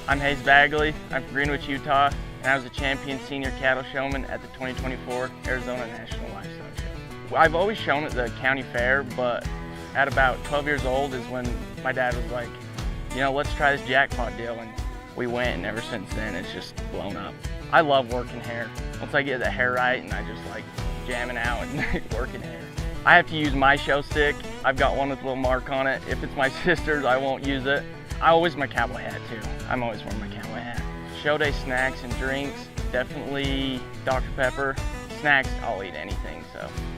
I'm Bagley. I'm from Greenwich, Utah, and I was a champion senior cattle showman at the 2024 Arizona National Livestock Show. I've always shown at the county fair, but at about 12 years old is when my dad was like, you know, let's try this jackpot deal, and we went, and ever since then it's just blown up. I love working hair. Once I get the hair right, and I just like jamming out and working hair. I have to use my show stick. I've got one with a little mark on it. If it's my sister's, I won't use it. I always wear my cowboy hat too. I'm always wearing my cowboy hat. Show day snacks and drinks, definitely Dr. Pepper. Snacks, I'll eat anything,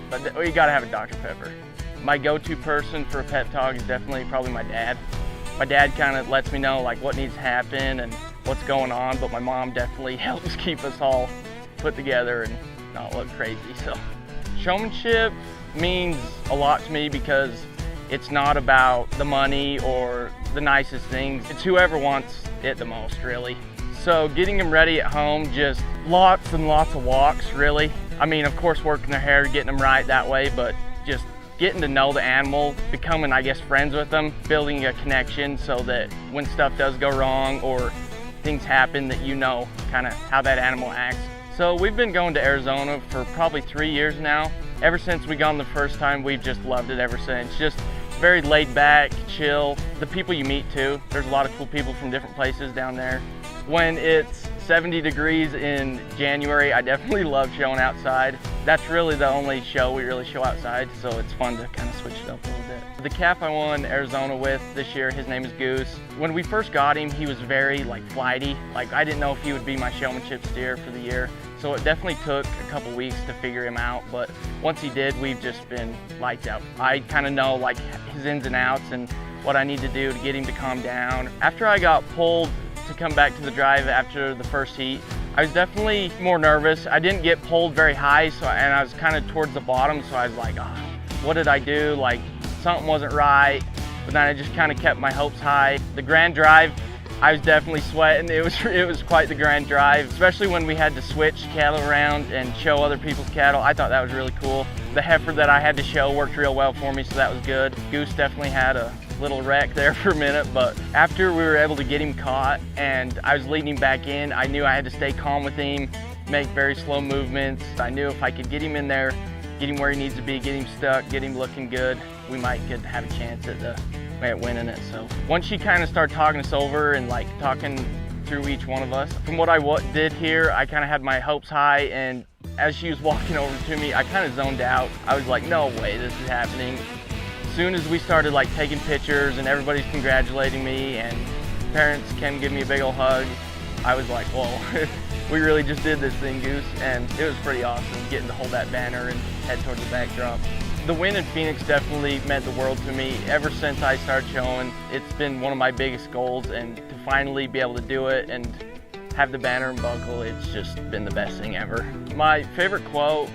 but you gotta have a Dr. Pepper. My go-to person for a pep talk is definitely probably my dad. My dad kind of lets me know like what needs to happen and what's going on, but my mom definitely helps keep us all put together and not look crazy. So showmanship means a lot to me because it's not about the money or the nicest things. It's whoever wants it the most, really. So getting them ready at home, just lots and lots of walks, really. I mean, of course, working their hair, getting them right that way, but just getting to know the animal, becoming, I guess, friends with them, building a connection so that when stuff does go wrong or things happen that you know kind of how that animal acts. So we've been going to Arizona for probably 3 years now. Ever since we gone the first time, we've just loved it ever since. Just very laid back, chill. The people you meet too. There's a lot of cool people from different places down there. When it's 70 degrees in January, I definitely love showing outside. That's really the only show we really show outside, so it's fun to kind of switch it up a little bit. The calf I won Arizona with this year, his name is Goose. When we first got him, he was very flighty. I didn't know if he would be my showmanship steer for the year. So it definitely took a couple weeks to figure him out, but once he did, we've just been lights out. I kind of know his ins and outs and what I need to do to get him to calm down. After I got pulled to come back to the drive after the first heat, I was definitely more nervous. I didn't get pulled very high, and I was kind of towards the bottom, so I was like, oh, what did I do? Something wasn't right, but then I just kind of kept my hopes high. The grand drive, I was definitely sweating. It was quite the grand drive, especially when we had to switch cattle around and show other people's cattle. I thought that was really cool. The heifer that I had to show worked real well for me, so that was good. Goose definitely had a little wreck there for a minute, but after we were able to get him caught and I was leading him back in, I knew I had to stay calm with him, make very slow movements. I knew if I could get him in there, get him where he needs to be, get him stuck, get him looking good, we might could have a chance at winning it. So once she kind of started talking us over and talking through each one of us, from what I did here, I kind of had my hopes high, and as she was walking over to me, I kind of zoned out. I was like, no way this is happening. As soon as we started taking pictures and everybody's congratulating me and parents came give me a big old hug, I was like, whoa, we really just did this thing, Goose, and it was pretty awesome getting to hold that banner and head towards the backdrop. The win in Phoenix definitely meant the world to me. Ever since I started showing, it's been one of my biggest goals, and to finally be able to do it and have the banner and buckle, it's just been the best thing ever. My favorite quote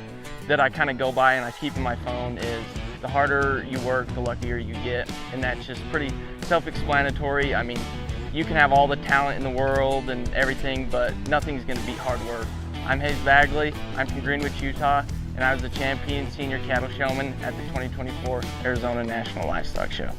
that I kind of go by and I keep in my phone is, the harder you work, the luckier you get, and that's just pretty self-explanatory. I mean, you can have all the talent in the world and everything, but nothing's gonna beat hard work. I'm Bagley. I'm from Greenwich, Utah, and I was the champion senior cattle showman at the 2024 Arizona National Livestock Show.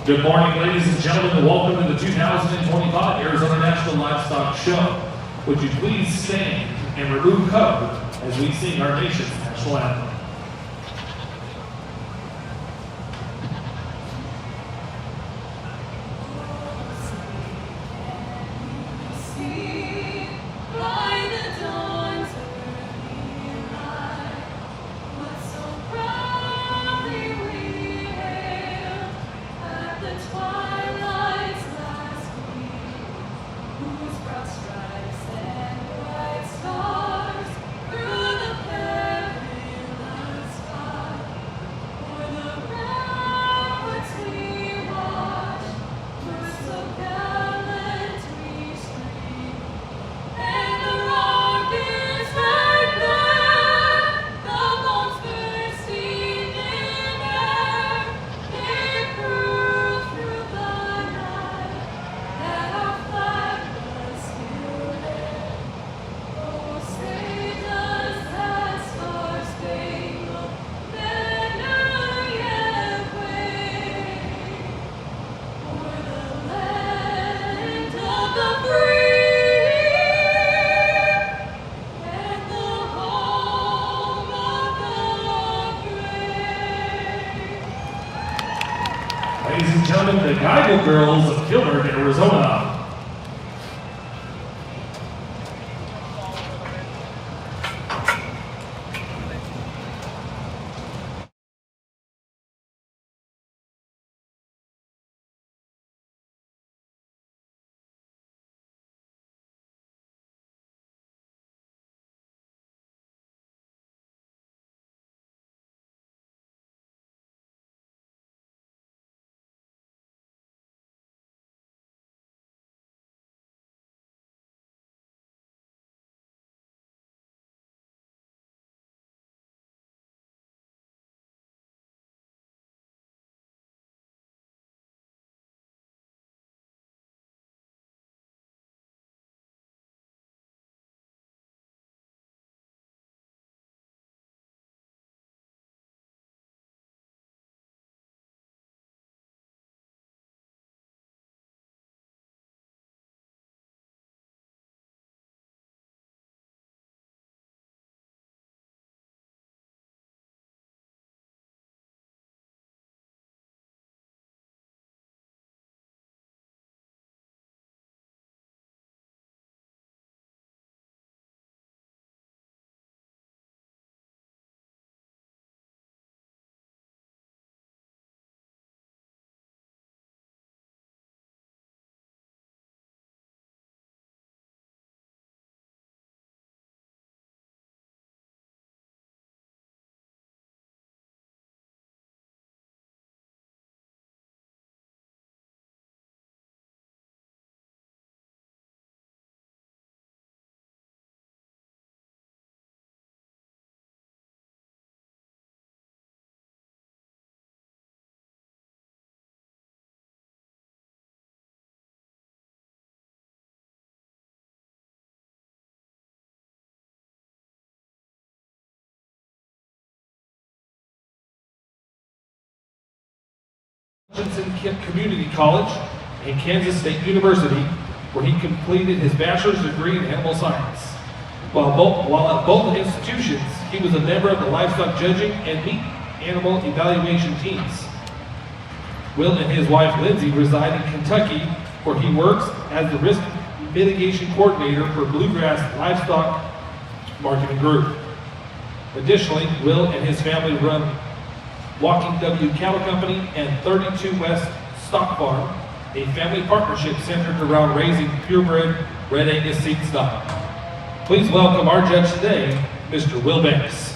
Good morning, ladies and gentlemen, and welcome to the 2025 Arizona National Livestock Show. Would you please stand and remove cover as we sing our nation's national anthem? Ladies and gentlemen, the Geigel Girls of Gilbert, Arizona. Hutchinson Community College and Kansas State University, where he completed his bachelor's degree in animal science. While at both institutions, he was a member of the livestock judging and meat animal evaluation teams. Will and his wife Lindsay reside in Kentucky, where he works as the risk mitigation coordinator for Bluegrass Livestock Marketing Group. Additionally, Will and his family run Walking W Cattle Company and 32 West Stock Farm, a family partnership centered around raising purebred Red Angus seed stock. Please welcome our judge today, Mr. Will Banks.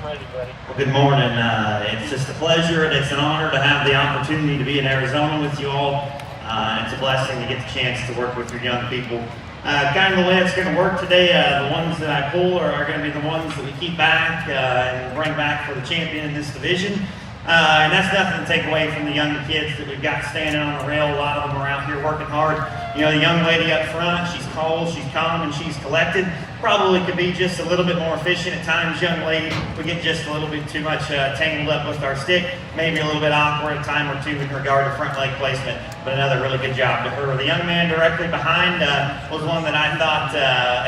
Well, good morning. It's just a pleasure and it's an honor to have the opportunity to be in Arizona with you all. It's a blessing to get the chance to work with your young people. Kind of the way it's going to work today, the ones that I pull are going to be the ones that we keep back and bring back for the champion in this division. And that's nothing to take away from the younger kids that we've got standing on the rail. A lot of them are out here working hard. You know, the young lady up front, she's cold, she's calm, and she's collected. Probably could be just a little bit more efficient at times, young lady. We get just a little bit too much tangled up with our stick, maybe a little bit awkward a time or two in regard to front leg placement, but another really good job to her. The young man directly behind was one that I thought,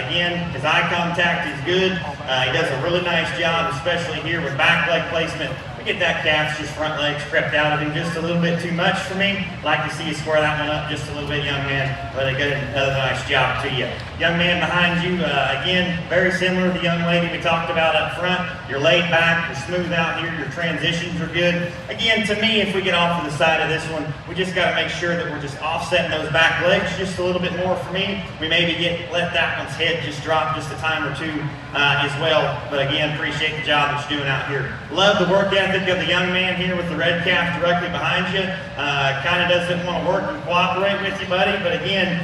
again, his eye contact is good. He does a really nice job, especially here with back leg placement. Get that calf's just front legs crept out of him just a little bit too much for me. Like to see you square that one up just a little bit, young man. Really good, another nice job to you. Young man behind you, again, very similar to the young lady we talked about up front. You're laid back, you're smooth out here, your transitions are good. Again, to me, if we get off to the side of this one, we just got to make sure that we're just offsetting those back legs just a little bit more for me. We maybe let that one's head just drop just a time or two as well. But again, appreciate the job that you're doing out here. Love the work ethic of the young man here with the red calf directly behind you. Kind of doesn't want to work and cooperate with you, buddy, but again,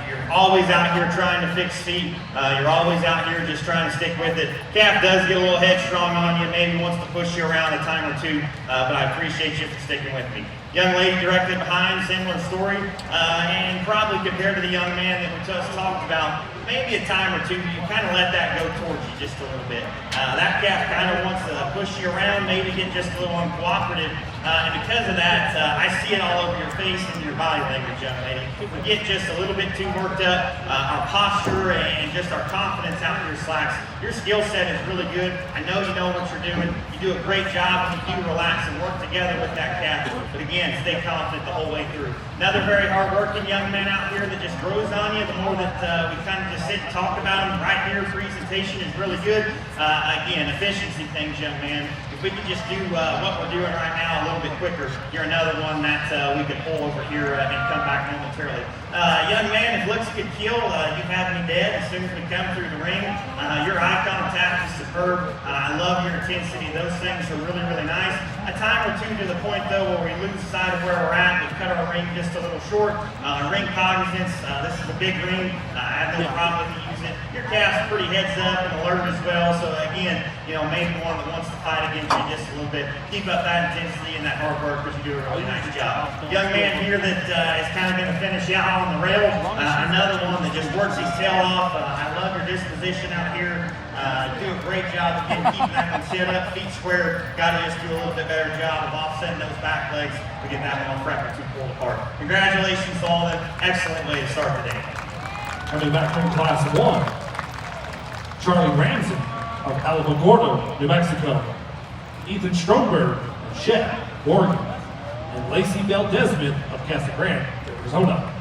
you're always out here trying to fix feet. You're always out here just trying to stick with it. Calf does get a little headstrong on you, maybe wants to push you around a time or two, but I appreciate you for sticking with me. Young lady directly behind, similar story, and probably compared to the young man that we just talked about, maybe a time or two, you kind of let that go towards you just a little bit. That calf kind of wants to push you around, maybe get just a little uncooperative, and because of that, I see it all over your face and your body language, young lady. If we get just a little bit too worked up, our posture and just our confidence out here slacks. Your skill set is really good. I know you know what you're doing. You do a great job when you do relax and work together with that calf. But again, stay confident the whole way through. Another very hard-working young man out here that just grows on you. The more that we kind of just sit and talk about him right here, presentation is really good. Again, efficiency things, young man. If we could just do what we're doing right now a little bit quicker, you're another one that we could pull over here and come back momentarily. Young man, if looks could kill, you have me dead as soon as we come through the ring. Your eye contact is superb. I love your intensity. Those things are really, really nice. A time or two to the point, though, where we lose sight of where we're at. We cut our ring just a little short. Ring cognizance, this is a big ring. I have no problem with you using it. Your calf's pretty heads up and alert as well. So again, you know, maybe one that wants to fight against you just a little bit. Keep up that intensity and that hard work because you do a really nice job. Young man here that is kind of going to finish out on the rail. Another one that just works his tail off. I love your disposition out here. Do a great job again keeping that one set up, feet square. Got to just do a little bit better job of offsetting those back legs to get that one front or two pulled apart. Congratulations to all of them. Excellent way to start the day. Coming back from class 1, Charlie Ramsey of Alamogordo, New Mexico, Ethan Stromberg of Shep, Oregon, and Lacey Bell Desmond of Casa Grande, Arizona.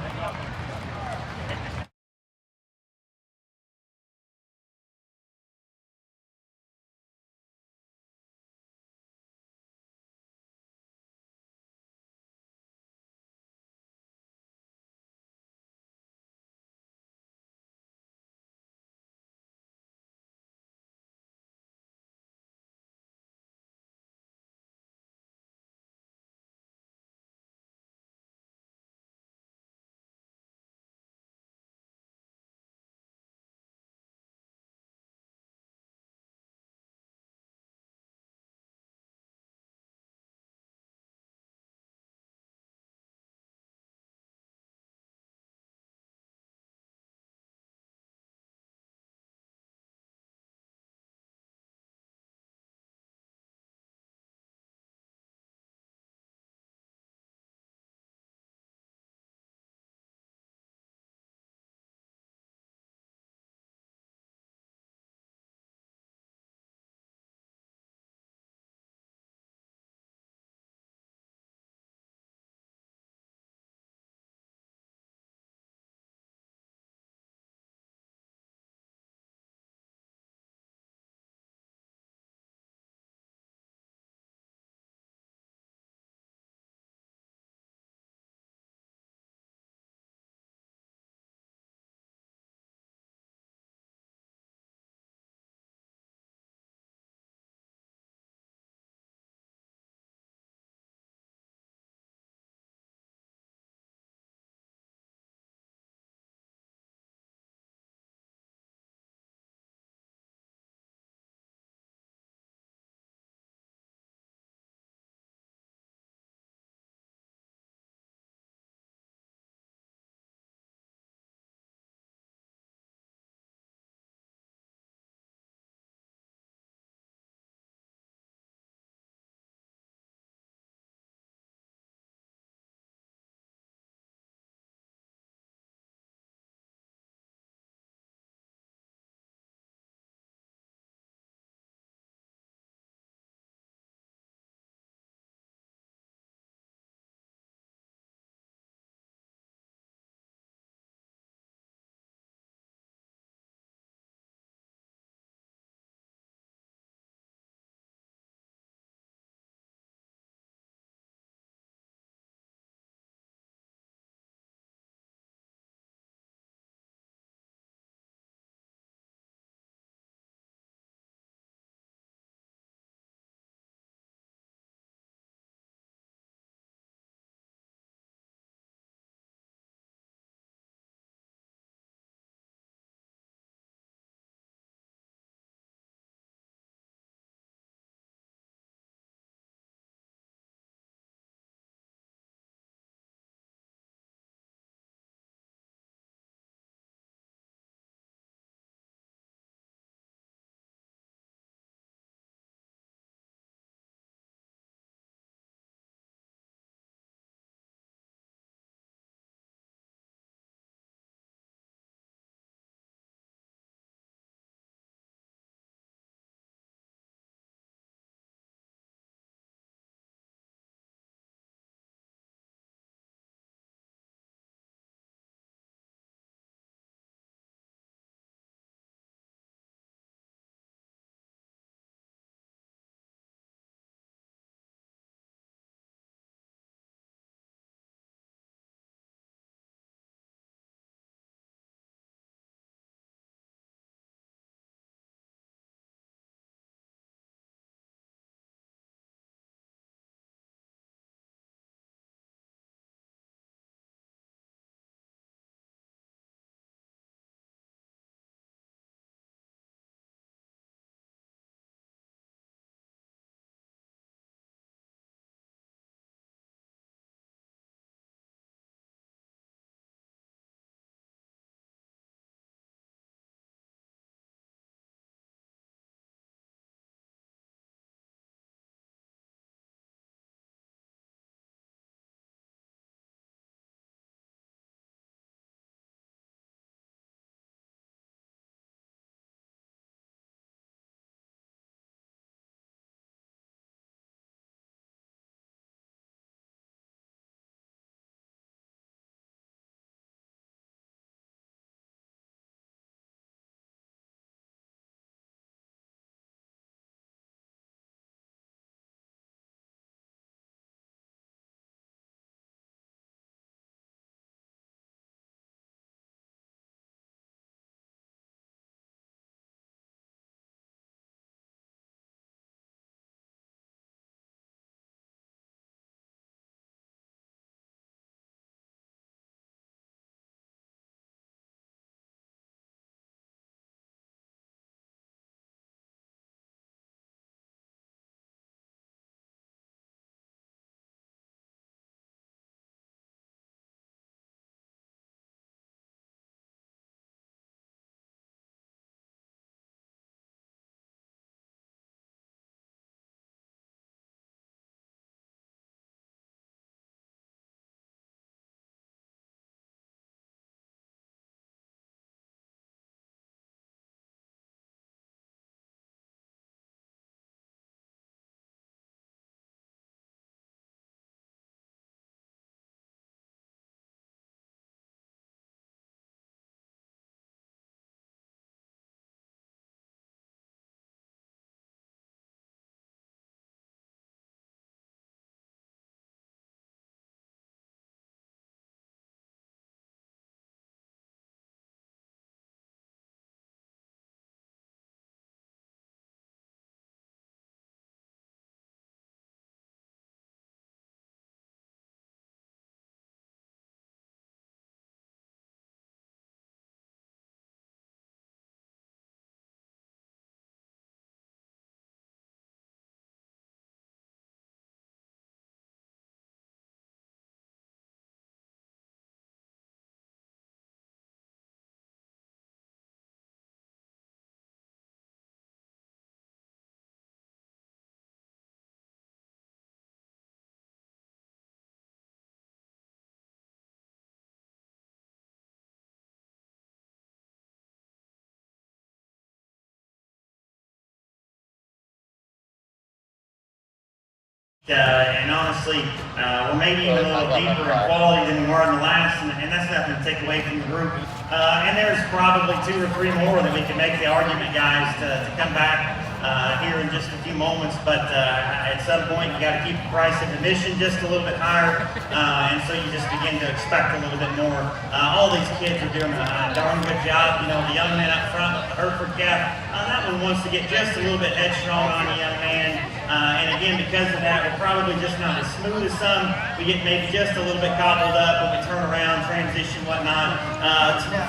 And honestly, we're maybe even a little deeper in quality than we were in the last, and that's nothing to take away from the group. And there's probably 2 or 3 more that we can make the argument, guys, to come back here in just a few moments. But at some point, you got to keep the price of admission just a little bit higher, and so you just begin to expect a little bit more. All these kids are doing a darn good job. You know, the young man up front with the Hereford cap, that one wants to get just a little bit headstrong on the young man. And again, because of that, we're probably just not as smooth as some. We get maybe just a little bit cobbled up when we turn around, transition, whatnot.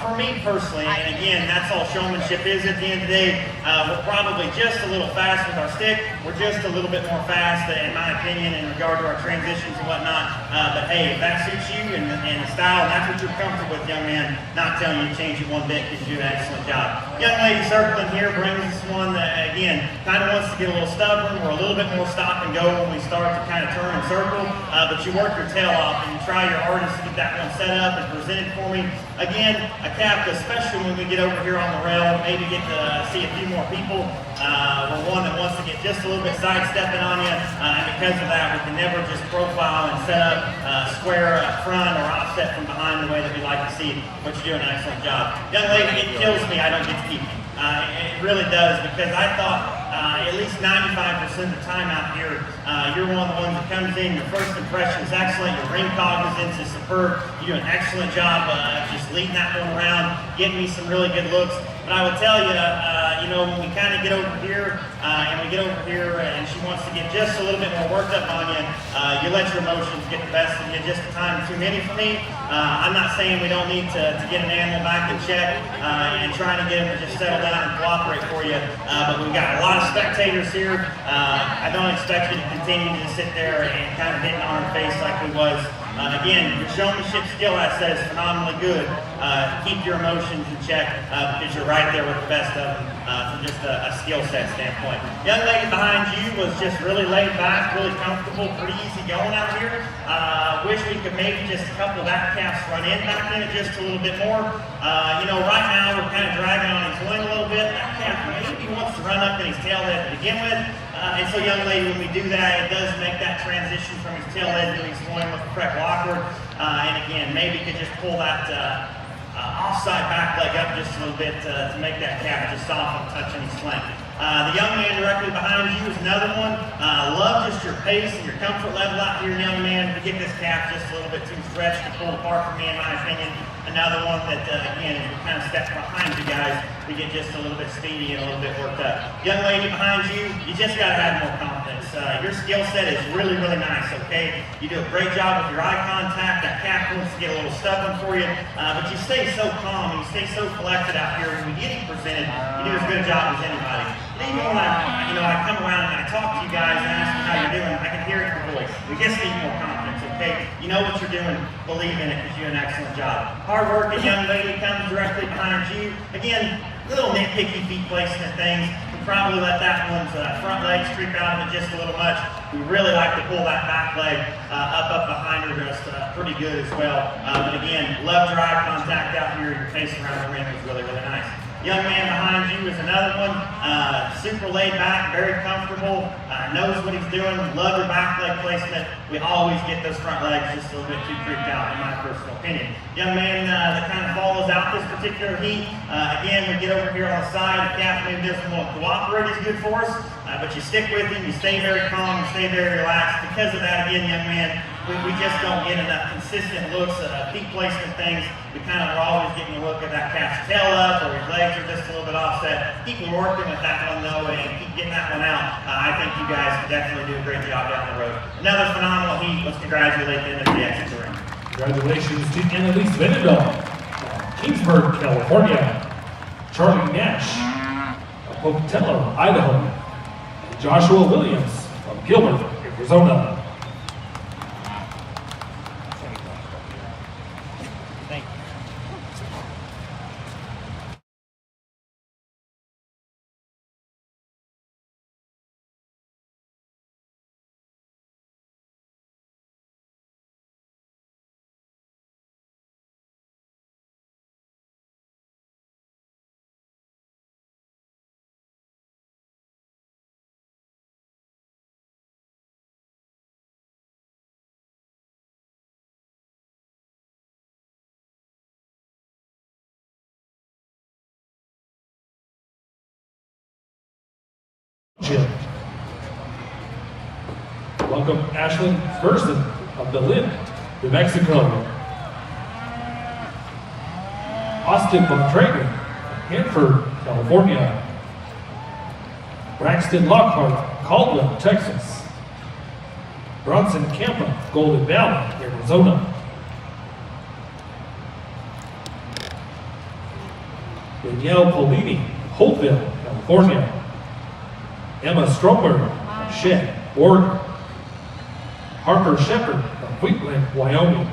For me personally, and again, that's all showmanship is at the end of the day, we're probably just a little fast with our stick. We're just a little bit more fast, in my opinion, in regard to our transitions and whatnot. But hey, if that suits you and the style, and that's what you're comfortable with, young man, not telling you to change it one bit because you do an excellent job. Young lady circling here brings us one that, again, kind of wants to get a little stubborn. We're a little bit more stop and go when we start to kind of turn and circle, but you work your tail off and you try your hardest to get that one set up and presented for me. Again, a cap, especially when we get over here on the rail, maybe get to see a few more people. We're one that wants to get just a little bit sidestepping on you, and because of that, we can never just profile and set up square up front or offset from behind the way that we like to see, but you do an excellent job. Young lady, it kills me I don't get to keep you. It really does, because I thought at least 95% of the time out here, you're one of the ones that comes in, your first impression is excellent, your ring cognizance is superb, you do an excellent job of just leading that one around, getting me some really good looks. But I would tell you, you know, when we kind of get over here, and she wants to get just a little bit more worked up on you, you let your emotions get the best of you just a time too many for me. I'm not saying we don't need to get an animal back in check and trying to get him to just settle down and cooperate for you, but we've got a lot of spectators here. I don't expect you to continue to sit there and kind of hitting on her face like we was. Again, your showmanship skill, I said, is phenomenally good. Keep your emotions in check because you're right there with the best of them from just a skill set standpoint. Young lady behind you was just really laid back, really comfortable, pretty easy going out here. Wish we could maybe just couple that calf's front end back in it just a little bit more. You know, right now we're kind of dragging on his wing a little bit. That calf maybe wants to run up in his tail head to begin with. And so, young lady, when we do that, it does make that transition from his tail head to his loin with the correct awkward. And again, maybe could just pull that offside back leg up just a little bit to make that calf just soft and touching his flank. The young man directly behind you is another one. Love just your pace and your comfort level out here, young man. To get this calf just a little bit too stretched to pull apart for me, in my opinion. Another one that, again, as we kind of step behind you guys, we get just a little bit speedy and a little bit worked up. Young lady behind you, you just got to have more confidence. Your skill set is really, really nice, okay? You do a great job with your eye contact. That calf wants to get a little stubborn for you, but you stay so calm and you stay so collected out here. When we get him presented, you do as good a job as anybody. Even when I come around and I talk to you guys and ask you how you're doing, I can hear it in your voice. We just need more confidence, okay? You know what you're doing. Believe in it because you do an excellent job. Hard-working young lady comes directly behind you. Again, little nitpicky feet placement things. We probably let that one's front leg creep out of it just a little much. We really like to pull that back leg up behind her just pretty good as well. But again, love your eye contact out here. Your face around the ring was really, really nice. Young man behind you is another one. Super laid back, very comfortable, knows what he's doing. Love your back leg placement. We always get those front legs just a little bit too creeped out, in my personal opinion. Young man that kind of follows out this particular heat. Again, we get over here on the side. The calf maybe doesn't want to cooperate as good for us, but you stick with him. You stay very calm. You stay very relaxed. Because of that, again, young man, we just don't get enough consistent looks at feet placement things. We kind of are always getting a look at that calf's tail up or his legs are just a little bit offset. Keep working with that one though and keep getting that one out. I think you guys can definitely do a great job down the road. Another phenomenal heat. Let's congratulate them at the exit ring. Congratulations to Annalise Vanderbilt, Kingsburg, California. Charlie Nash of Pocatello, Idaho. And Joshua Williams of Gilbert, Arizona. Showmanship. Welcome Ashlyn Gerson of Berlin, New Mexico. Austin Montrager, Hanford, California. Braxton Lockhart, Caldwell, Texas. Bronson Campa, Golden Valley, Arizona. Danielle Polini, Holtville, California. Emma Stromberg, Shedd, Oregon. Harper Shepard of Wheatland, Wyoming.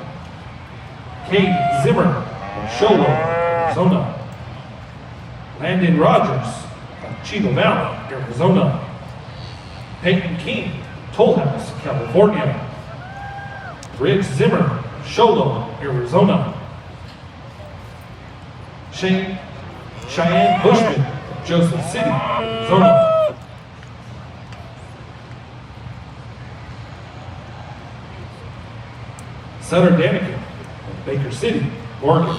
Kate Zimmer of Show, Arizona. Landon Rogers of Chino Valley, Arizona. Peyton King, Toll House, California. Ridge Zimmer of Sholo, Arizona. Cheyenne Bushman of Joseph City, Arizona. Sutter Daniken of Baker City, Oregon.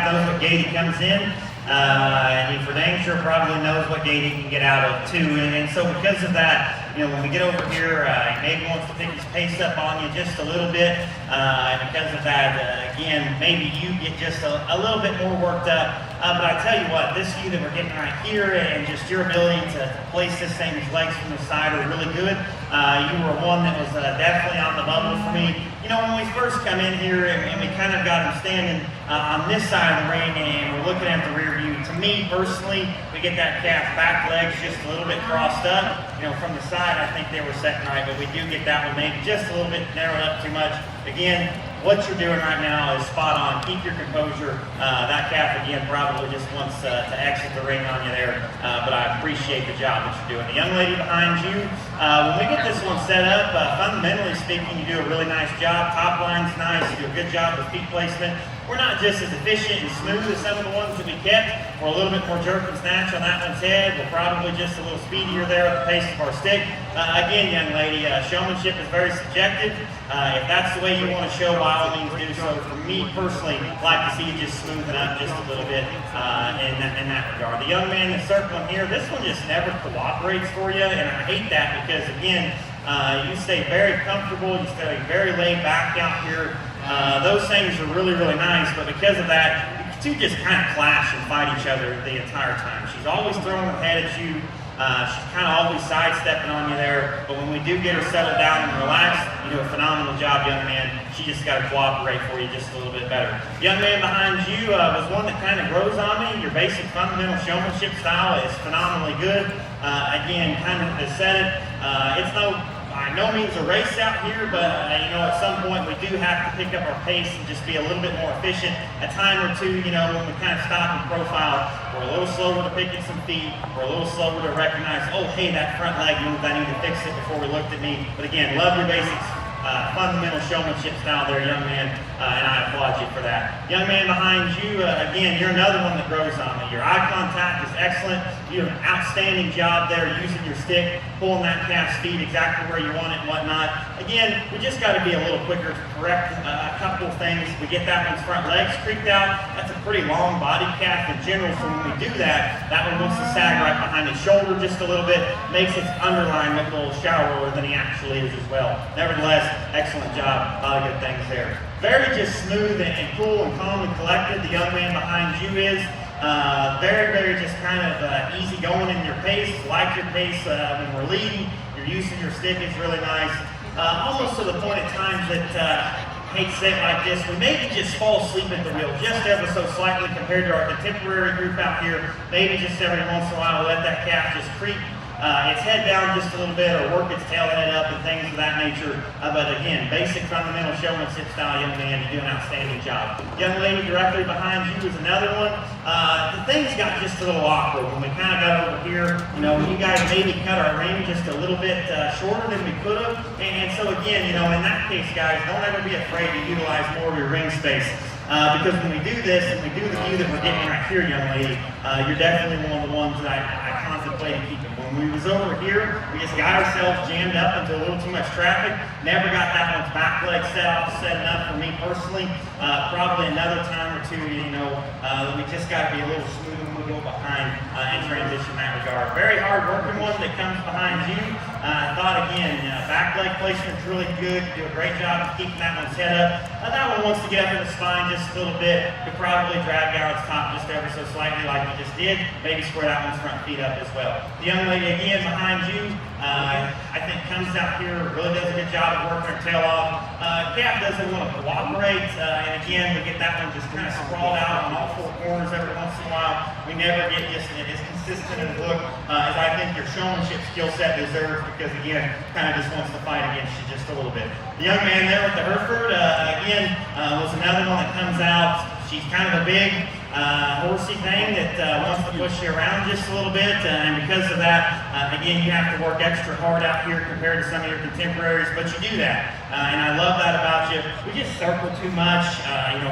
knows what gate he comes in, and he for dang sure probably knows what gate he can get out of too. And so because of that, when we get over here, he maybe wants to pick his pace up on you just a little bit, and because of that, again, maybe you get just a little bit more worked up. But I tell you what, this view that we're getting right here, and just your ability to place this thing, his legs from the side are really good. You were one that was definitely on the bubble for me. When we first come in here and we kind of got him standing on this side of the ring and we're looking at the rear view, to me personally, we get that calf back legs just a little bit crossed up. From the side, I think they were setting right, but we do get that one maybe just a little bit narrowed up too much. Again, what you're doing right now is spot on. Keep your composure. That calf, again, probably just wants to exit the ring on you there, but I appreciate the job that you're doing. The young lady behind you, when we get this one set up, fundamentally speaking, you do a really nice job. Top line's nice. You do a good job with feet placement. We're not just as efficient and smooth as some of the ones that we kept. We're a little bit more jerk and snatch on that one's head. We're probably just a little speedier there at the pace of our stick. Again, young lady, showmanship is very subjective. If that's the way you want to show, by all means do so. For me personally, I'd like to see you just smoothen up just a little bit in that regard. The young man that's circling here, this one just never cooperates for you, and I hate that because, again, you stay very comfortable, you stay very laid back out here. Those things are really, really nice, but because of that, you two just kind of clash and fight each other the entire time. She's always throwing her head at you. She's kind of always sidestepping on you there, but when we do get her settled down and relaxed, you do a phenomenal job, young man. She just got to cooperate for you just a little bit better. Young man behind you was one that kind of grows on me. Your basic fundamental showmanship style is phenomenally good. Again, kind of as said it, it's by no means a race out here, but at some point we do have to pick up our pace and just be a little bit more efficient. A time or two, when we kind of stop and profile, we're a little slower to pick at some feet. We're a little slower to recognize, oh, hey, that front leg moved, I need to fix it before we looked at me. But again, love your basics. Fundamental showmanship style there, young man, and I applaud you for that. Young man behind you, again, you're another one that grows on me. Your eye contact is excellent. You do an outstanding job there using your stick, pulling that calf's feet exactly where you want it and whatnot. Again, we just got to be a little quicker to correct a couple of things. We get that one's front legs creeped out. That's a pretty long body calf in general, so when we do that, that one wants to sag right behind his shoulder just a little bit, makes his underline look a little shallower than he actually is as well. Nevertheless, excellent job. A lot of good things there. Very just smooth and cool and calm and collected. The young man behind you is very, very just kind of easy going in your pace. Like your pace when we're leading. Your use of your stick is really nice. Almost to the point at times that hate to say it like this, we maybe just fall asleep at the wheel just ever so slightly compared to our contemporary group out here. Maybe just every once in a while we let that calf just creep its head down just a little bit or work its tail head up and things of that nature. But again, basic fundamental showmanship style, young man, you do an outstanding job. Young lady directly behind you is another one. The things got just a little awkward when we kind of got over here. You guys maybe cut our ring just a little bit shorter than we could have. And so again, in that case, guys, don't ever be afraid to utilize more of your ring space. Because when we do this and we do the view that we're getting right here, young lady, you're definitely one of the ones that I contemplated keeping. When we was over here, we just got ourselves jammed up into a little too much traffic. Never got that one's back leg set enough for me personally. Probably another time or two, we just got to be a little smoother when we go behind and transition in that regard. Very hard working one that comes behind you. I thought again, back leg placement's really good. You do a great job of keeping that one's head up. That one wants to get up in the spine just a little bit. Could probably drag down its top just ever so slightly like we just did. Maybe square that one's front feet up as well. The young lady again behind you, I think comes out here, really does a good job of working her tail off. Calf doesn't want to cooperate, and again, we get that one just kind of sprawled out on all four corners every once in a while. We never get just as consistent in the look as I think your showmanship skill set deserves, because again, kind of just wants to fight against you just a little bit. The young man there with the Hereford, again, was another one that comes out. She's kind of a big horsey thing that wants to push you around just a little bit, and because of that, again, you have to work extra hard out here compared to some of your contemporaries, but you do that, and I love that about you. We just circle too much,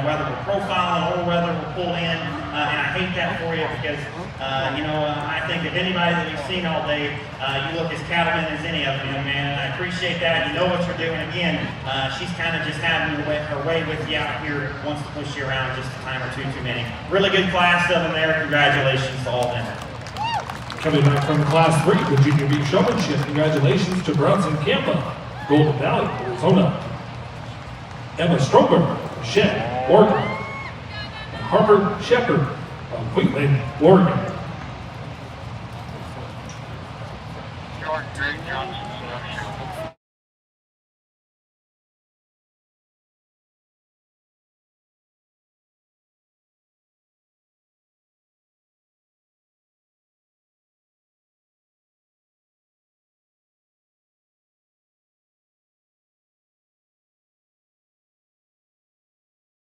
whether we're profiling or whether we're pulled in, and I hate that for you because, I think of anybody that we've seen all day, you look as cattleman as any of them, young man, and I appreciate that. You know what you're doing. Again, she's kind of just having her way with you out here, wants to push you around just a time or two too many. Really good class of them there. Congratulations to all of them. Coming back from Class 3, the Junior Beef Showmanship, congratulations to Bronson Campa, Golden Valley, Arizona. Emma Strober, Shed, Oregon. And Harper Shepard of Wheatland, Oregon.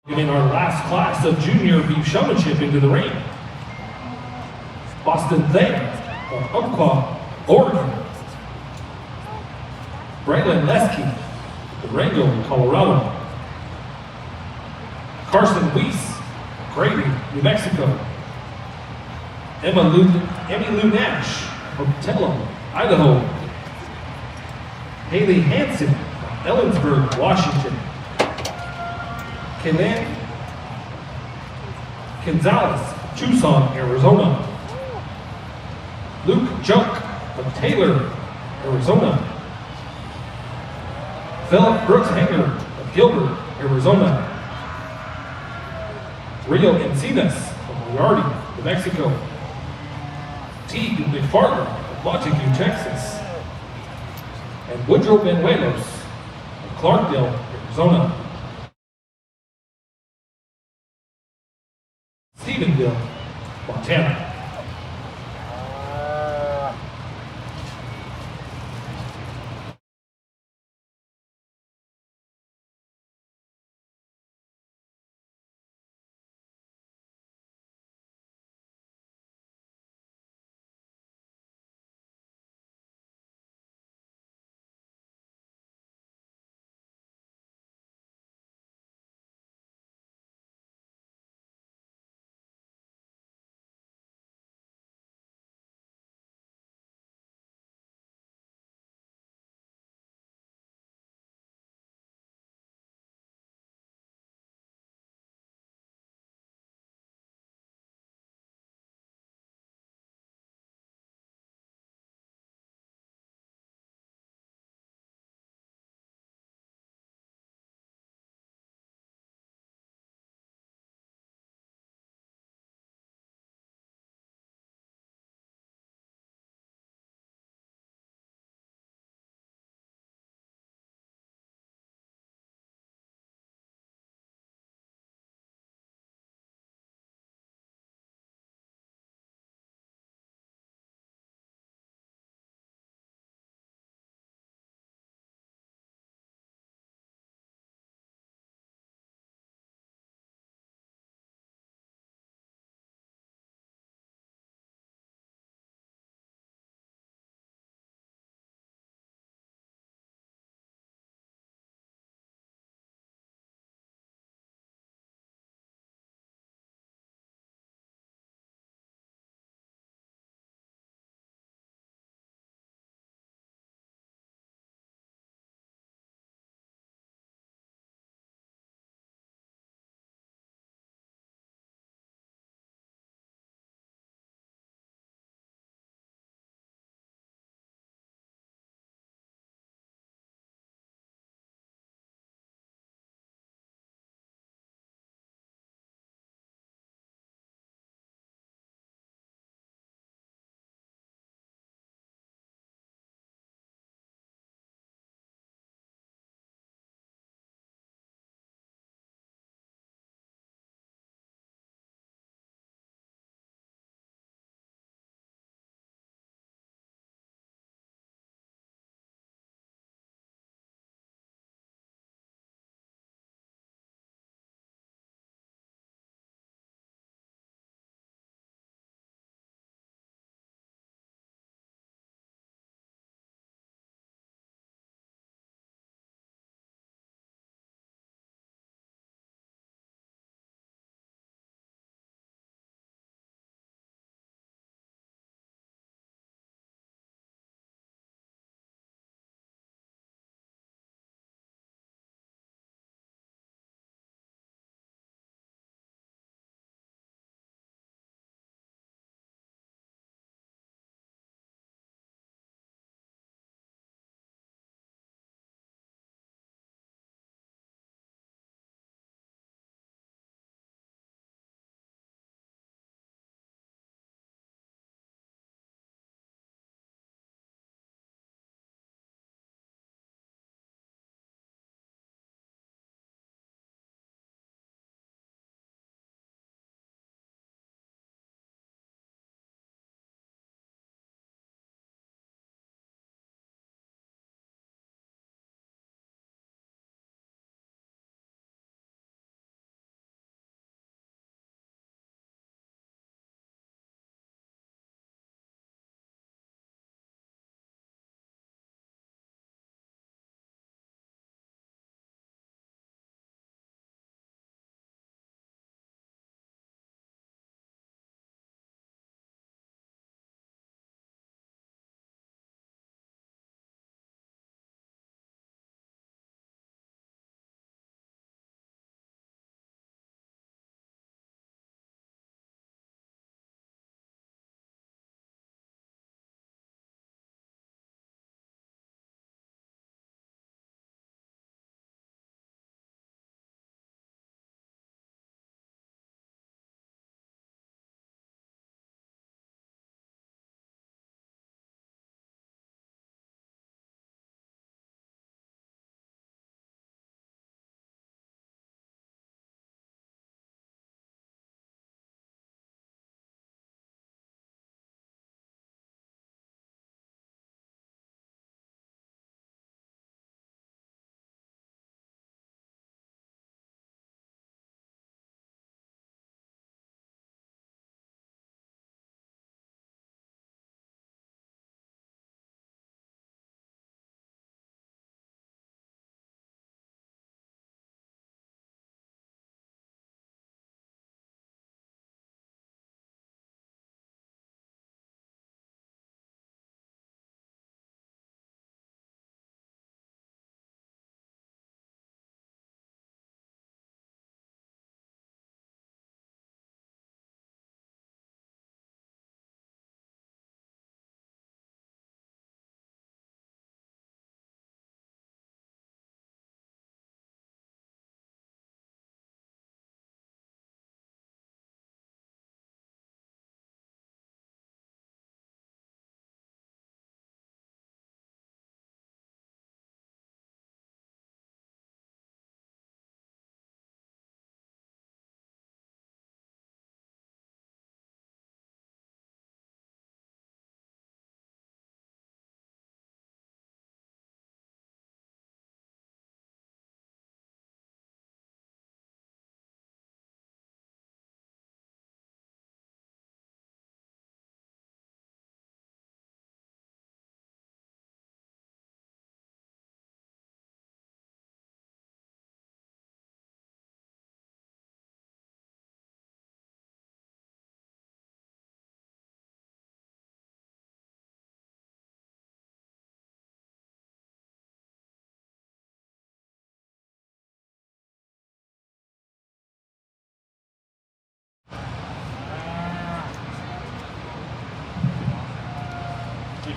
Getting our last class of Junior Beef Showmanship into the ring. Boston Thane of Umpqua, Oregon. Braylon Lesky of Durango, Colorado. Carson Weiss, Grady, New Mexico. Emmy Lou Nash of Tello, Idaho. Haley Hansen of Ellensburg, Washington. Kenan Gonzalez, Tucson, Arizona. Luke Junk of Taylor, Arizona. Philip Brooks Hanger of Gilbert, Arizona. Rio Encinas of Vallarta, New Mexico. Teague McFarland of Montague, Texas. And Woodrow Benuelos of Clarkdale, Arizona. Stephenville, Montana.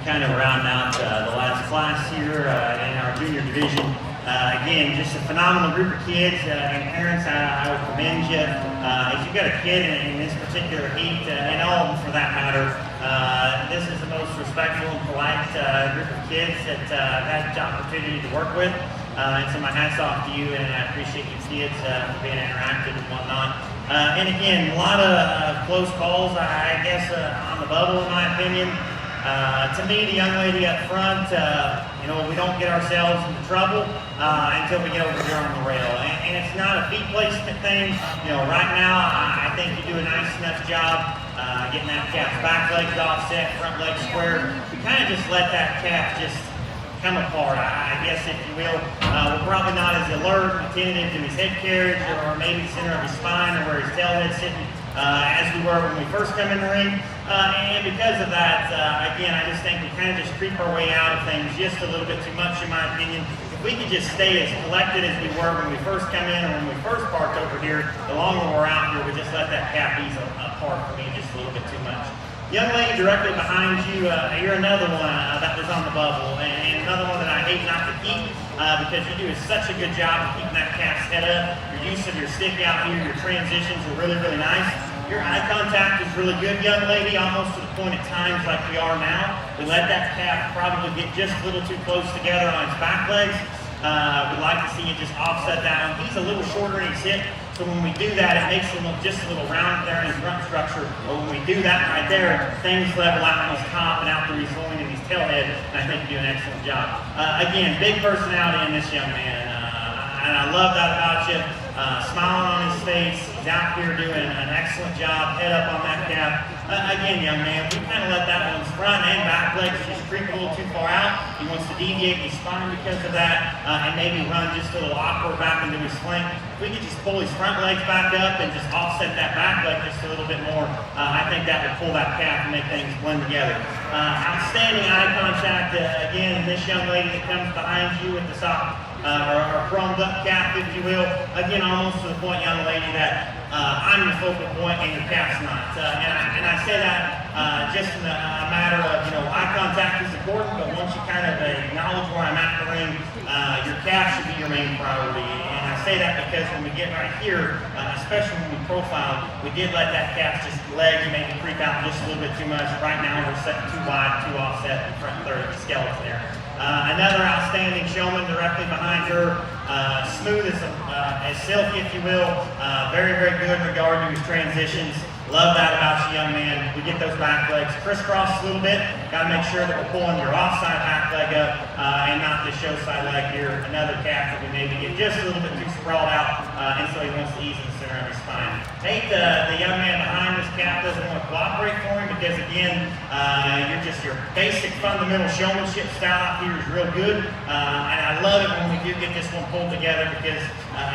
kind of round out the last class here in our junior division. Again, just a phenomenal group of kids and parents. I would commend you. If you've got a kid in this particular heat, and all of them for that matter, this is the most respectful and polite group of kids that I've had the opportunity to work with. And so my hat's off to you, and I appreciate you kids for being interactive and whatnot. And again, a lot of close calls, I guess, on the bubble, in my opinion. To me, the young lady up front, you know, we don't get ourselves into trouble until we get over here on the rail. And it's not a feet placement thing. You know, right now, I think you do a nice enough job getting that calf's back legs offset, front legs square. We kind of just let that calf just come apart, I guess, if you will. We're probably not as alert and attentive to his head carriage or maybe center of his spine or where his tail head's sitting as we were when we first come in the ring. And because of that, again, I just think we kind of just creep our way out of things just a little bit too much, in my opinion. If we could just stay as collected as we were when we first come in or when we first parked over here, the longer we're out here, we just let that calf ease apart for me just a little bit too much. Young lady directly behind you, you're another one that was on the bubble, and another one that I hate not to keep because you do such a good job of keeping that calf's head up. Your use of your stick out here, your transitions are really, really nice. Your eye contact is really good, young lady, almost to the point at times like we are now. We let that calf probably get just a little too close together on his back legs. We'd like to see you just offset that one. He's a little shorter in his hip. So when we do that, it makes him look just a little round there in his front structure. But when we do that right there, things level out on his top and out through his loin and his tail head, and I think you do an excellent job. Again, big personality in this young man, and I love that about you. Smiling on his face, he's out here doing an excellent job, head up on that calf. Again, young man, we kind of let that one's front and back legs just creep a little too far out. He wants to deviate his spine because of that, and maybe run just a little awkward back into his flank. If we could just pull his front legs back up and just offset that back leg just a little bit more, I think that would pull that calf and make things blend together. Outstanding eye contact, again, this young lady that comes behind you with the sock, or chromed up calf, if you will. Again, almost to the point, young lady, that I'm your focal point and your calf's not. And I say that just in a matter of, you know, eye contact is important, but once you kind of acknowledge where I'm at in the ring, your calf should be your main priority. And I say that because when we get right here, especially when we profile, we did let that calf's just legs maybe creep out just a little bit too much. Right now we're setting too wide, too offset in front third of the skeleton there. Another outstanding showman directly behind her, smooth as silk, if you will. Very, very good in regard to his transitions. Love that about you, young man. We get those back legs crisscrossed a little bit. Got to make sure that we're pulling your offside back leg up and not the show side leg here. Another calf that we maybe get just a little bit too sprawled out, and so he wants to ease in the center of his spine. Hate the young man behind this calf doesn't want to cooperate for him because, again, your basic fundamental showmanship style out here is real good. And I love it when we do get this one pulled together because,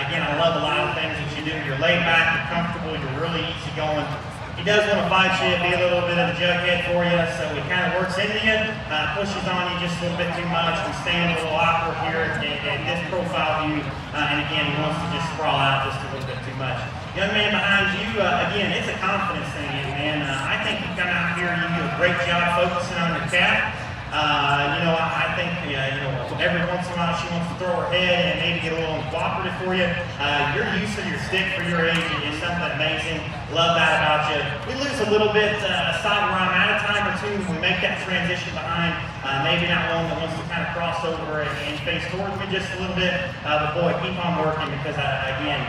again, I love a lot of things that you do. You're laid back, you're comfortable, you're really easy going. He does want to fight you, be a little bit of a jughead for you, so he kind of works into you, pushes on you just a little bit too much. We stand a little awkward here at this profile view, and again, he wants to just sprawl out just a little bit too much. Young man behind you, again, it's a confidence thing, man. I think you come out here and you do a great job focusing on your calf. You know, I think, every once in a while she wants to throw her head and maybe get a little uncooperative for you. Your use of your stick for your age is something amazing. Love that about you. We lose a little bit aside where I'm at a time or two when we make that transition behind. Maybe not one that wants to kind of cross over and face towards me just a little bit. But boy, keep on working because, again,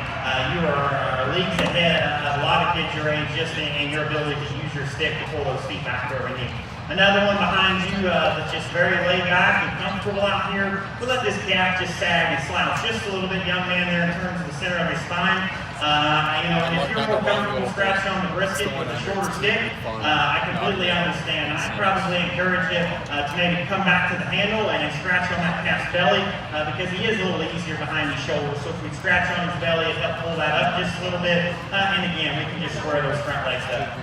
you are leagues ahead of a lot of kids your age just in your ability to use your stick to pull those feet back wherever you need. Another one behind you that's just very laid back and comfortable out here. We let this calf just sag and slouch just a little bit, young man, there in terms of the center of his spine. And if you're more comfortable scratching on the brisket with a shorter stick, I completely understand. I'd probably encourage you to maybe come back to the handle and scratch on that calf's belly because he is a little easier behind his shoulders. So if we scratch on his belly, it helps pull that up just a little bit. And again, we can just square those front legs up.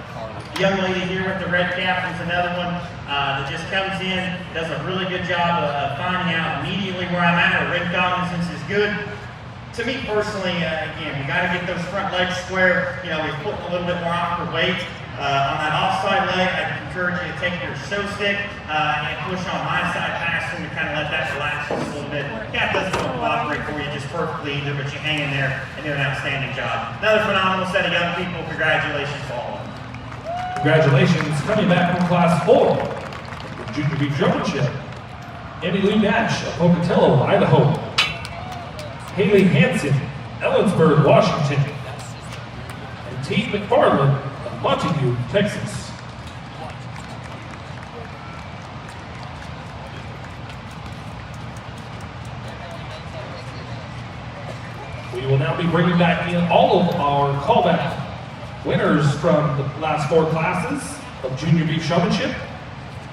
The young lady here with the red cap is another one that just comes in, does a really good job of finding out immediately where I'm at. Her ring cognizance is good. To me personally, again, we got to get those front legs square. We've put a little bit more awkward weight. On that offside leg, I encourage you to take your show stick and push on my side passing to kind of let that relax just a little bit. Cat doesn't cooperate for you just perfectly either, but you hang in there and do an outstanding job. Another phenomenal set of young people. Congratulations to all of them. Congratulations, coming back from Class 4, Junior Beef Showmanship. Emmy Lou Nash of Pocatello, Idaho. Haley Hansen, Ellensburg, Washington. And T. McFarland of Montague, Texas. We will now be bringing back in all of our callback winners from the last 4 classes of Junior Beef Showmanship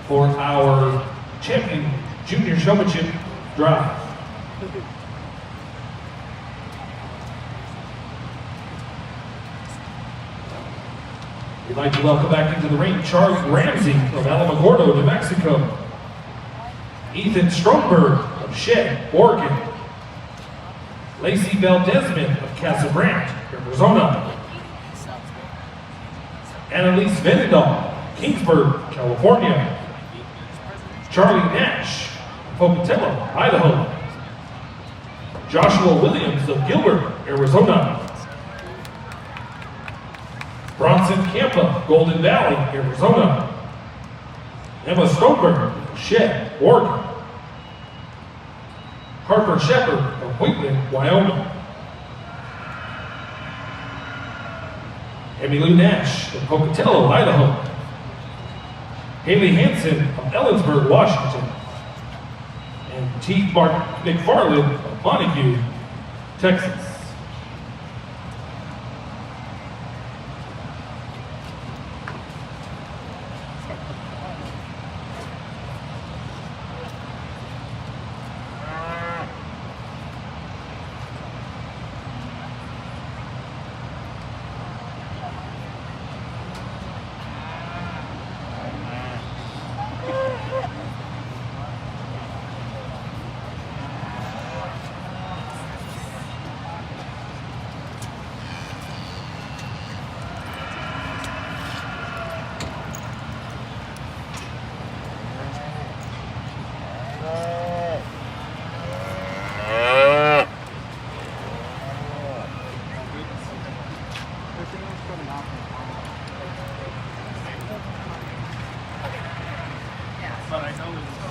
for our champion Junior Showmanship drive. We'd like to welcome back into the ring Charlie Ramsey of Alamogordo, New Mexico. Ethan Stromberg of Shed, Oregon. Lacey Bell Desmond of Casa Grande, Arizona. Annalise Venendahl, Kingsburg, California. Charlie Nash, Pocatello, Idaho. Joshua Williams of Gilbert, Arizona. Bronson Campa, Golden Valley, Arizona. Emma Stoneberg, Shed, Oregon. Harper Shepard of Wheatland, Wyoming. Emmy Lou Nash of Pocatello, Idaho. Haley Hansen of Ellensburg, Washington. And T. Mark McFarland of Montague, Texas. But I know it's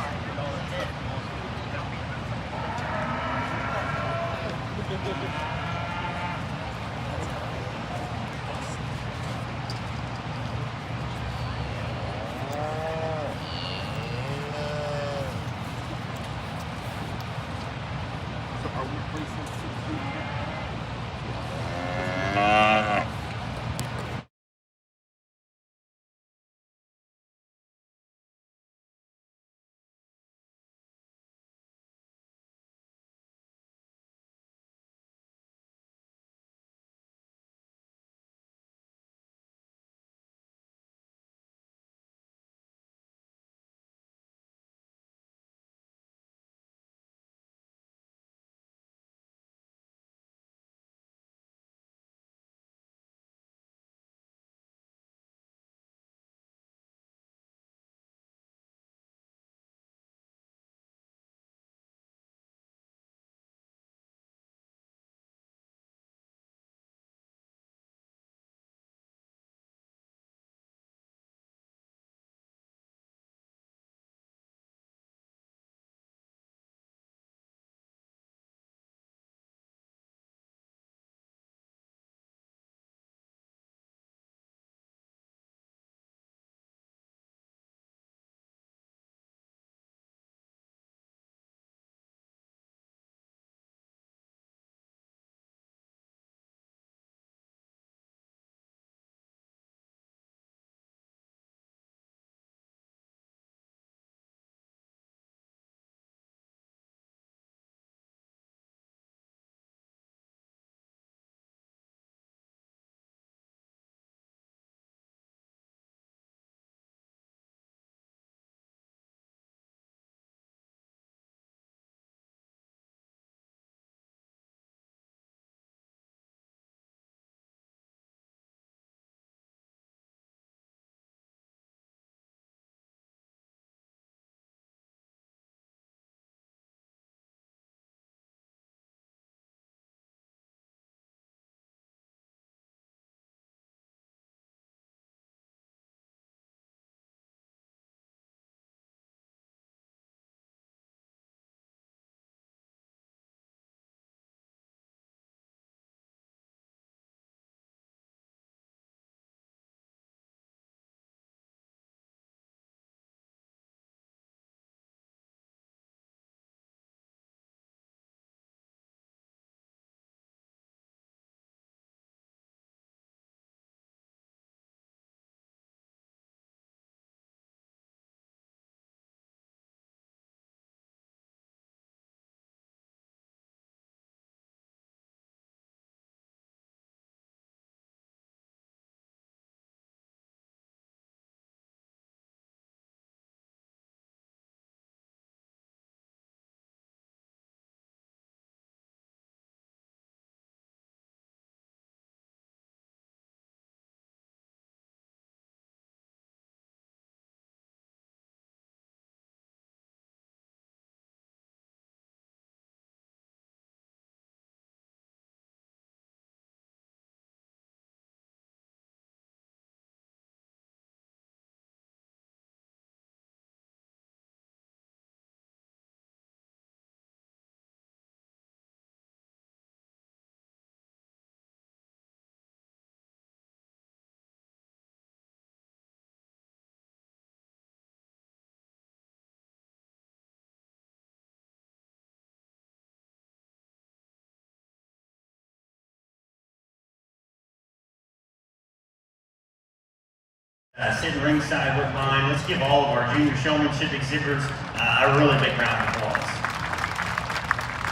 Sitting ringside with mine. Let's give all of our junior showmanship exhibitors a really big round of applause.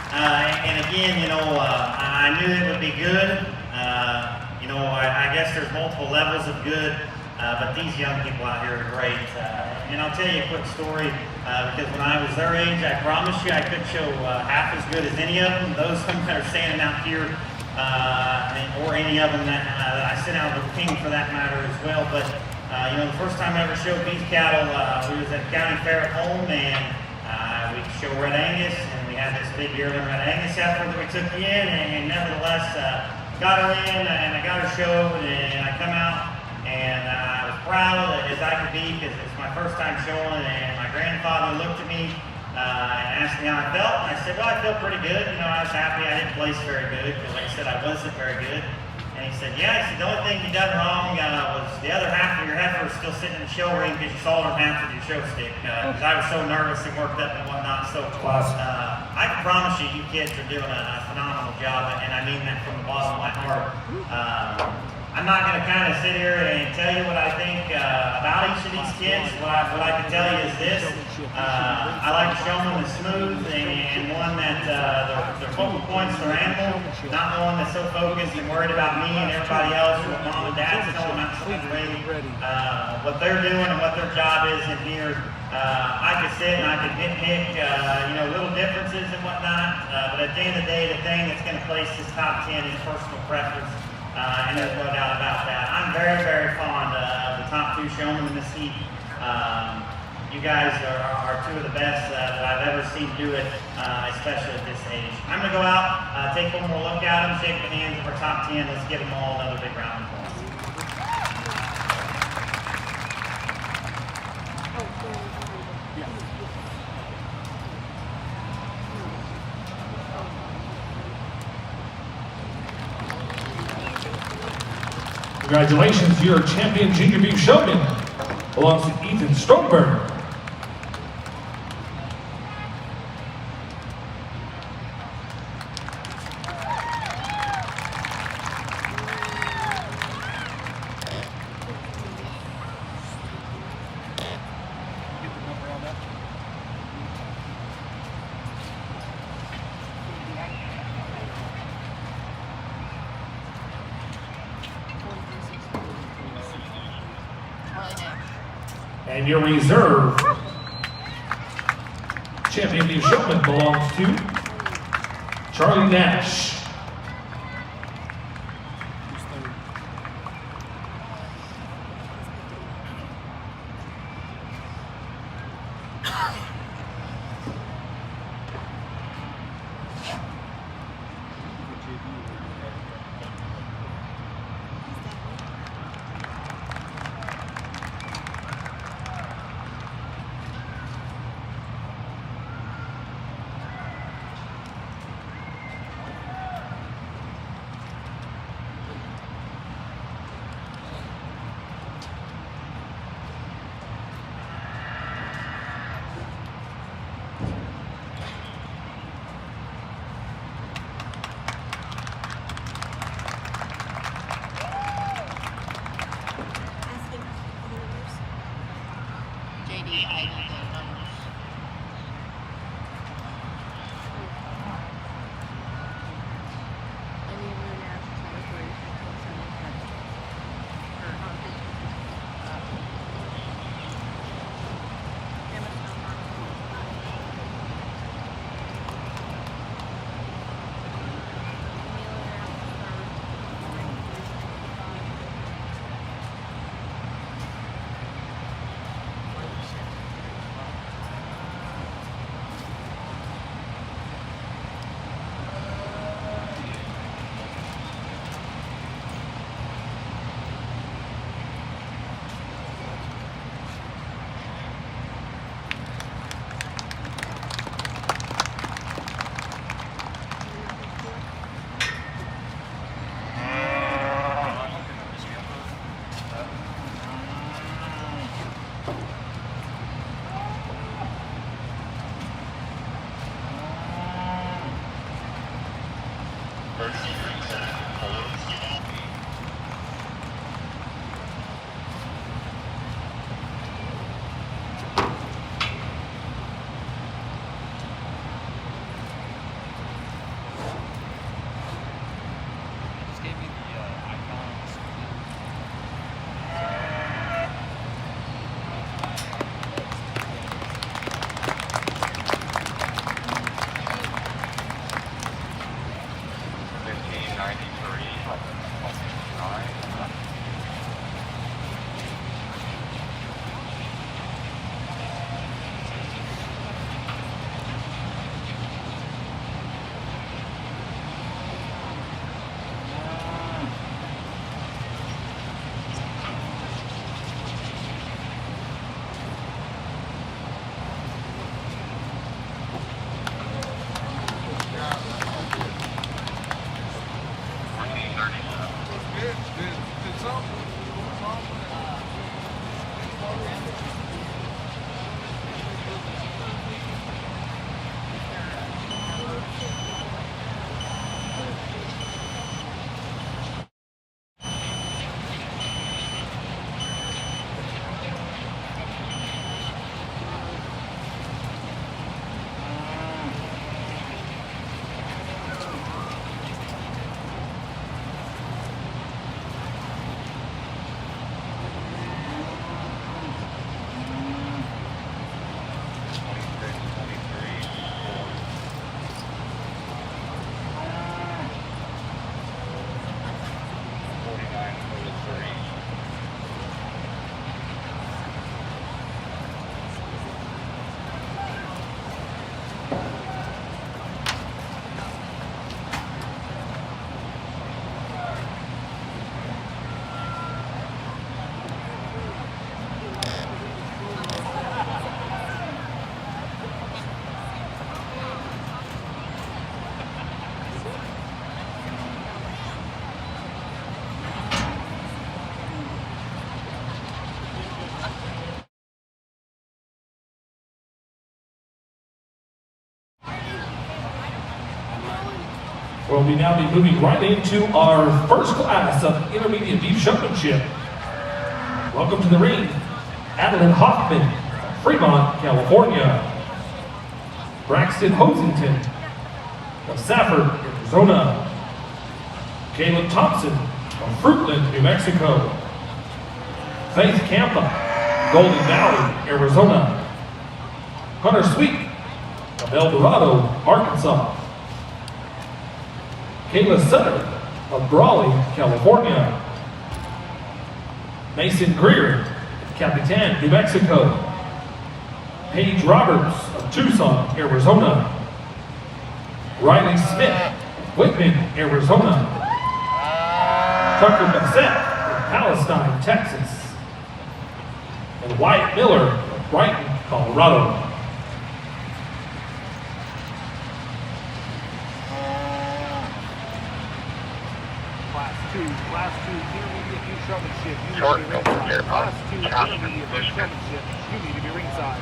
And again, I knew it would be good. I guess there's multiple levels of good, but these young people out here are great. And I'll tell you a quick story, because when I was their age, I promise you I could show half as good as any of them. Those that are standing out here, or any of them that I sent out the king for that matter as well. But the first time I ever showed beef cattle, we was at county fair at home, and we show Red Angus, and we had this big yearling Red Angus heifer that we took in, and nevertheless got her in, and I got her showed, and I come out, and I was proud as I could be, because it's my first time showing, and my grandfather looked at me and asked me how I felt, and I said, well, I felt pretty good. I was happy. I didn't place very good, because like I said, I wasn't very good. And he said, yeah, he said, the only thing you done wrong was the other half of your heifer was still sitting in the show ring because you soldered half with your show stick. Because I was so nervous and worked up and whatnot. So I can promise you, you kids are doing a phenomenal job, and I mean that from the bottom of my heart. I'm not going to kind of sit here and tell you what I think about each of these kids. What I can tell you is this. I like to show them as smooth and one that their focal points are animal, not one that's so focused and worried about me and everybody else or what mom and dad's telling them out the ring. What they're doing and what their job is in here. I could sit and I could nitpick, little differences and whatnot, but at the end of the day, the thing that's going to place this top 10 is personal preference. And there's no doubt about that. I'm very, very fond of the top two showmen in this heat. You guys are two of the best that I've ever seen do it, especially at this age. I'm going to go out, take one more look at them, shake the hands of our top 10. Let's give them all another big round of applause. Congratulations, your champion junior beef showman belongs to Ethan Stromberg. And your reserve champion beef showman belongs to Charlie Nash. We'll now be moving right into our first class of intermediate beef showmanship. Welcome to the ring, Adeline Hoffman, Fremont, California. Braxton Hosington of Safford, Arizona. Caleb Thompson of Fruitland, New Mexico. Faith Campa, Golden Valley, Arizona. Hunter Sweet of El Dorado, Arkansas. Kayla Sutter of Brawley, California. Mason Greer, Capitan, New Mexico. Paige Roberts of Tucson, Arizona. Riley Smith, Whitman, Arizona. Tucker Bassett of Palestine, Texas. And Wyatt Miller of Brighton, Colorado. Class 2 intermediate beef showmanship. You Short, need to be ringside. here, Class 2 Josh, intermediate beef showmanship. You need to be ringside.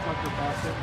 Tucker Bassett.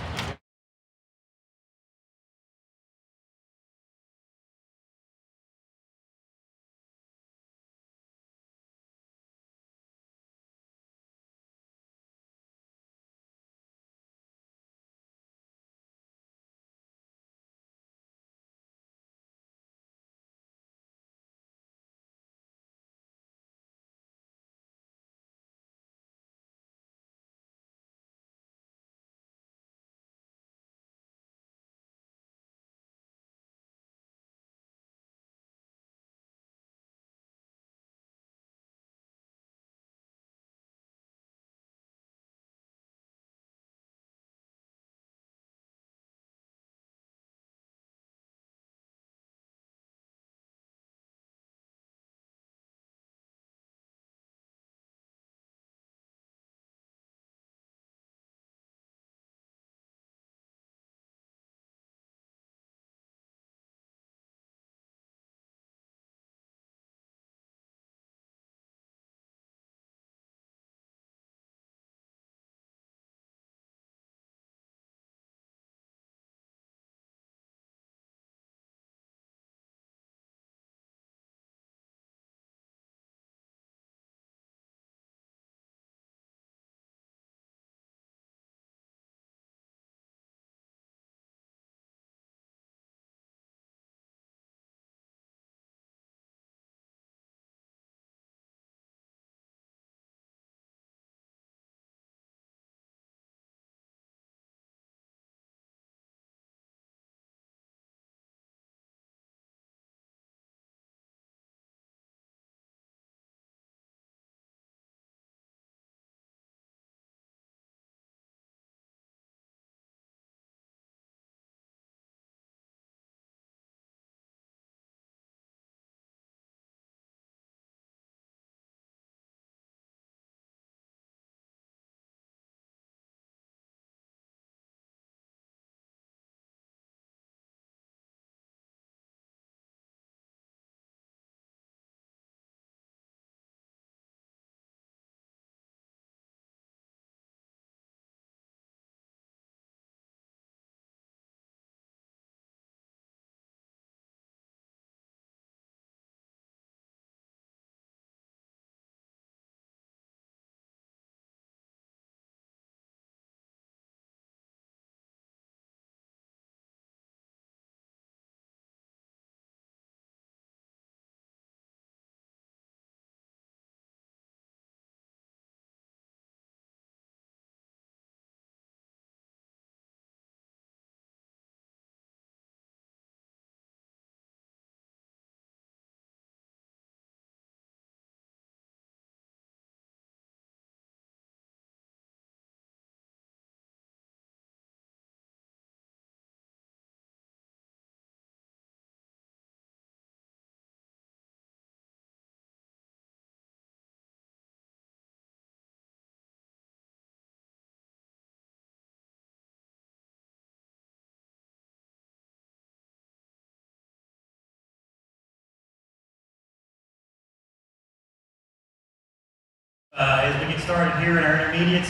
As we get started here in our intermediates,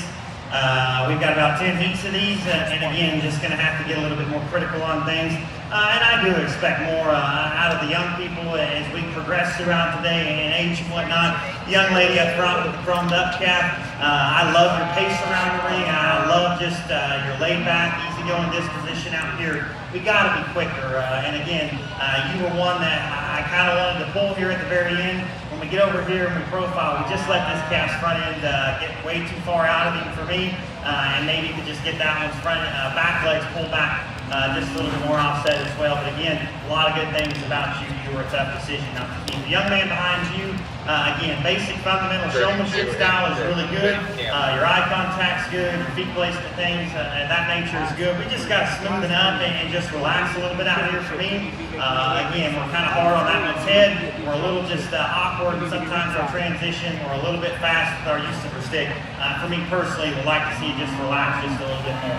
we've got about 10 heats of these, and again, just going to have to get a little bit more critical on things. And I do expect more out of the young people as we progress throughout today in age and whatnot. The young lady up front with the chromed up cap, I love your pace around the ring. I love just your laid back, easygoing disposition out here. We got to be quicker. And again, you were one that I kind of wanted to pull here at the very end. When we get over here and we profile, we just let this calf's front end get way too far out of it for me, and maybe could just get that one's front back legs pulled back just a little bit more offset as well. But again, a lot of good things about you. You were a tough decision not to keep. The young man behind you, again, basic fundamental showmanship style is really good. Your eye contact's good, your feet placement things, that nature is good. We just got to smoothen up and just relax a little bit out here for me. Again, we're kind of hard on that one's head. We're a little just awkward sometimes our transition. We're a little bit fast with our use of our stick. For me personally, would like to see you just relax just a little bit more.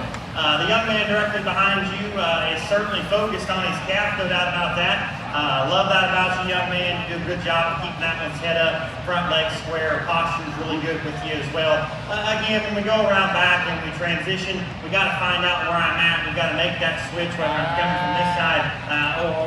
The young man directly behind you is certainly focused on his calf, no doubt about that. Love that about you, young man. You do a good job of keeping that one's head up, front leg square, posture's really good with you as well. Again, when we go around back and we transition, we got to find out where I'm at. We got to make that switch, whether I'm coming from this side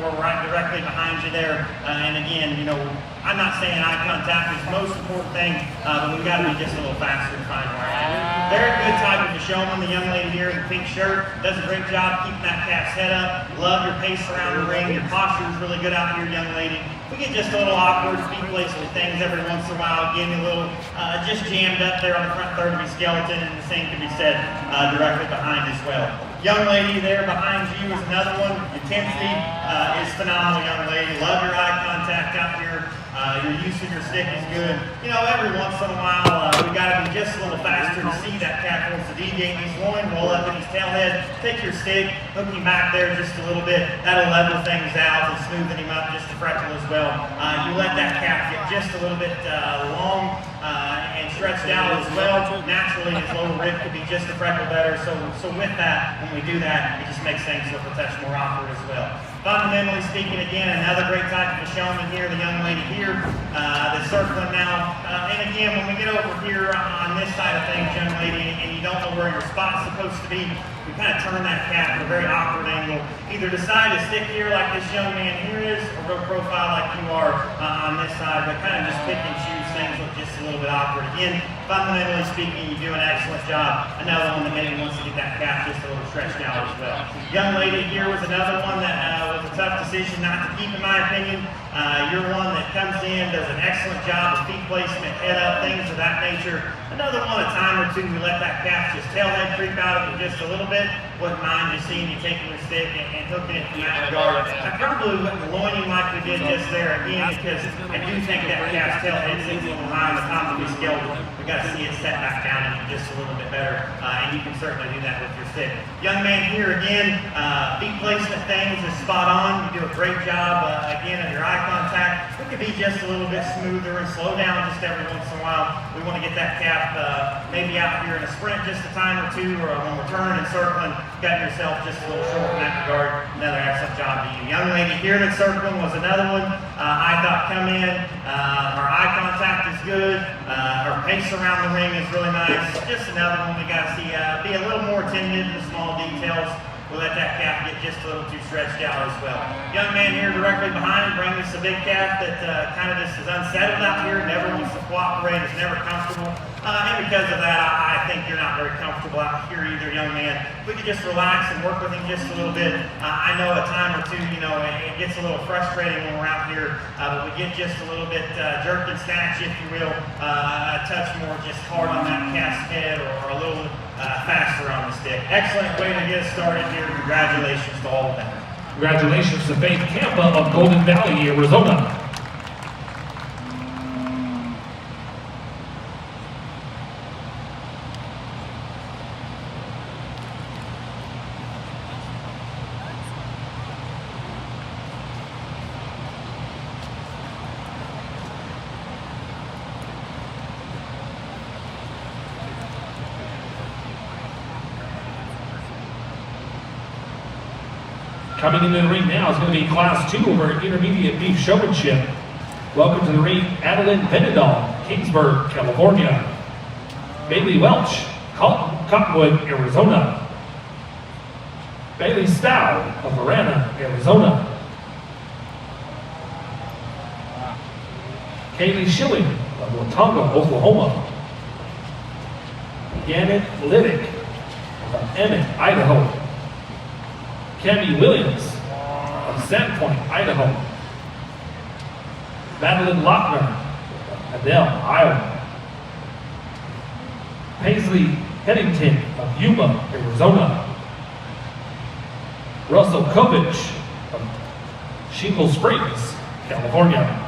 or right directly behind you there. And again, you know, I'm not saying eye contact is the most important thing, but we've got to be just a little faster to find where I'm at. Very good type of a showman. The young lady here in the pink shirt does a great job keeping that calf's head up. Love your pace around the ring. Your posture is really good out here, young lady. We get just a little awkward, feet placed with things every once in a while, getting a little just jammed up there on the front third of your skeleton, and the same can be said directly behind as well. Young lady there behind you is another one. Intensity is phenomenal, young lady. Love your eye contact out here. Your use of your stick is good. You know, every once in a while, we got to be just a little faster to see that calf wants to deviate his loin, roll up in his tail head, take your stick, hook him back there just a little bit. That'll level things out and smoothen him up just a freckle as well. You let that calf get just a little bit long and stretched out as well. Naturally, his lower rib could be just a freckle better. So with that, when we do that, it just makes things look a touch more awkward as well. Fundamentally speaking, again, another great type of a showman here, the young lady here, that's circling now. And again, when we get over here on this side of things, young lady, and you don't know where your spot's supposed to be, we kind of turn that calf at a very awkward angle. Either decide to stick here like this young man here is, or go profile like you are on this side, but kind of just pick and choose things look just a little bit awkward. Again, fundamentally speaking, you do an excellent job. Another one that maybe wants to get that calf just a little stretched out as well. Young lady here was another one that was a tough decision not to keep, in my opinion. You're one that comes in, does an excellent job of feet placement, head up, things of that nature. Another one, a time or two, we let that calf just tail head creep out of it just a little bit. Wouldn't mind just seeing you taking your stick and hooking it from that regard. I probably wouldn't loin him like we did just there again, because I do think that calf's tail head sits a little high on the top of his skeleton. We got to see it set back down in just a little bit better, and you can certainly do that with your stick. Young man here again, feet placement things is spot on. You do a great job again of your eye contact. We could be just a little bit smoother and slow down just every once in a while. We want to get that calf maybe out here in a sprint just a time or two, or when we're turning and circling, got yourself just a little short in that regard. Another excellent job to you. Young lady here that's circling was another one. I thought come in, her eye contact is good, her pace around the ring is really nice. Just another one we got to see be a little more attentive to the small details. We'll let that calf get just a little too stretched out as well. Young man here directly behind brings us a big calf that kind of just is unsettled out here, never wants to cooperate, is never comfortable. And because of that, I think you're not very comfortable out here either, young man. If we could just relax and work with him just a little bit. I know a time or two, you know, it gets a little frustrating when we're out here, but we get just a little bit jerk and snatch, if you will, a touch more just hard on that calf's head, or a little faster on the stick. Excellent way to get us started here. Congratulations to all of them. Congratulations to Faith Campa of Golden Valley, Arizona. Coming into the ring now is going to be Class 2 over Intermediate Beef Showmanship. Welcome to the ring, Adeline Benedal, Kingsburg, California. Bailey Welch, Cottonwood, Arizona. Bailey Stow of Marana, Arizona. Kaylee Schilling of Watonga, Oklahoma. Gannett Liddick of Emmett, Idaho. Cami Williams of Sandpoint, Idaho. Madeline Lochner of Adele, Iowa. Paisley Headington of Yuma, Arizona. Russell Kovich of Shingle Springs, California.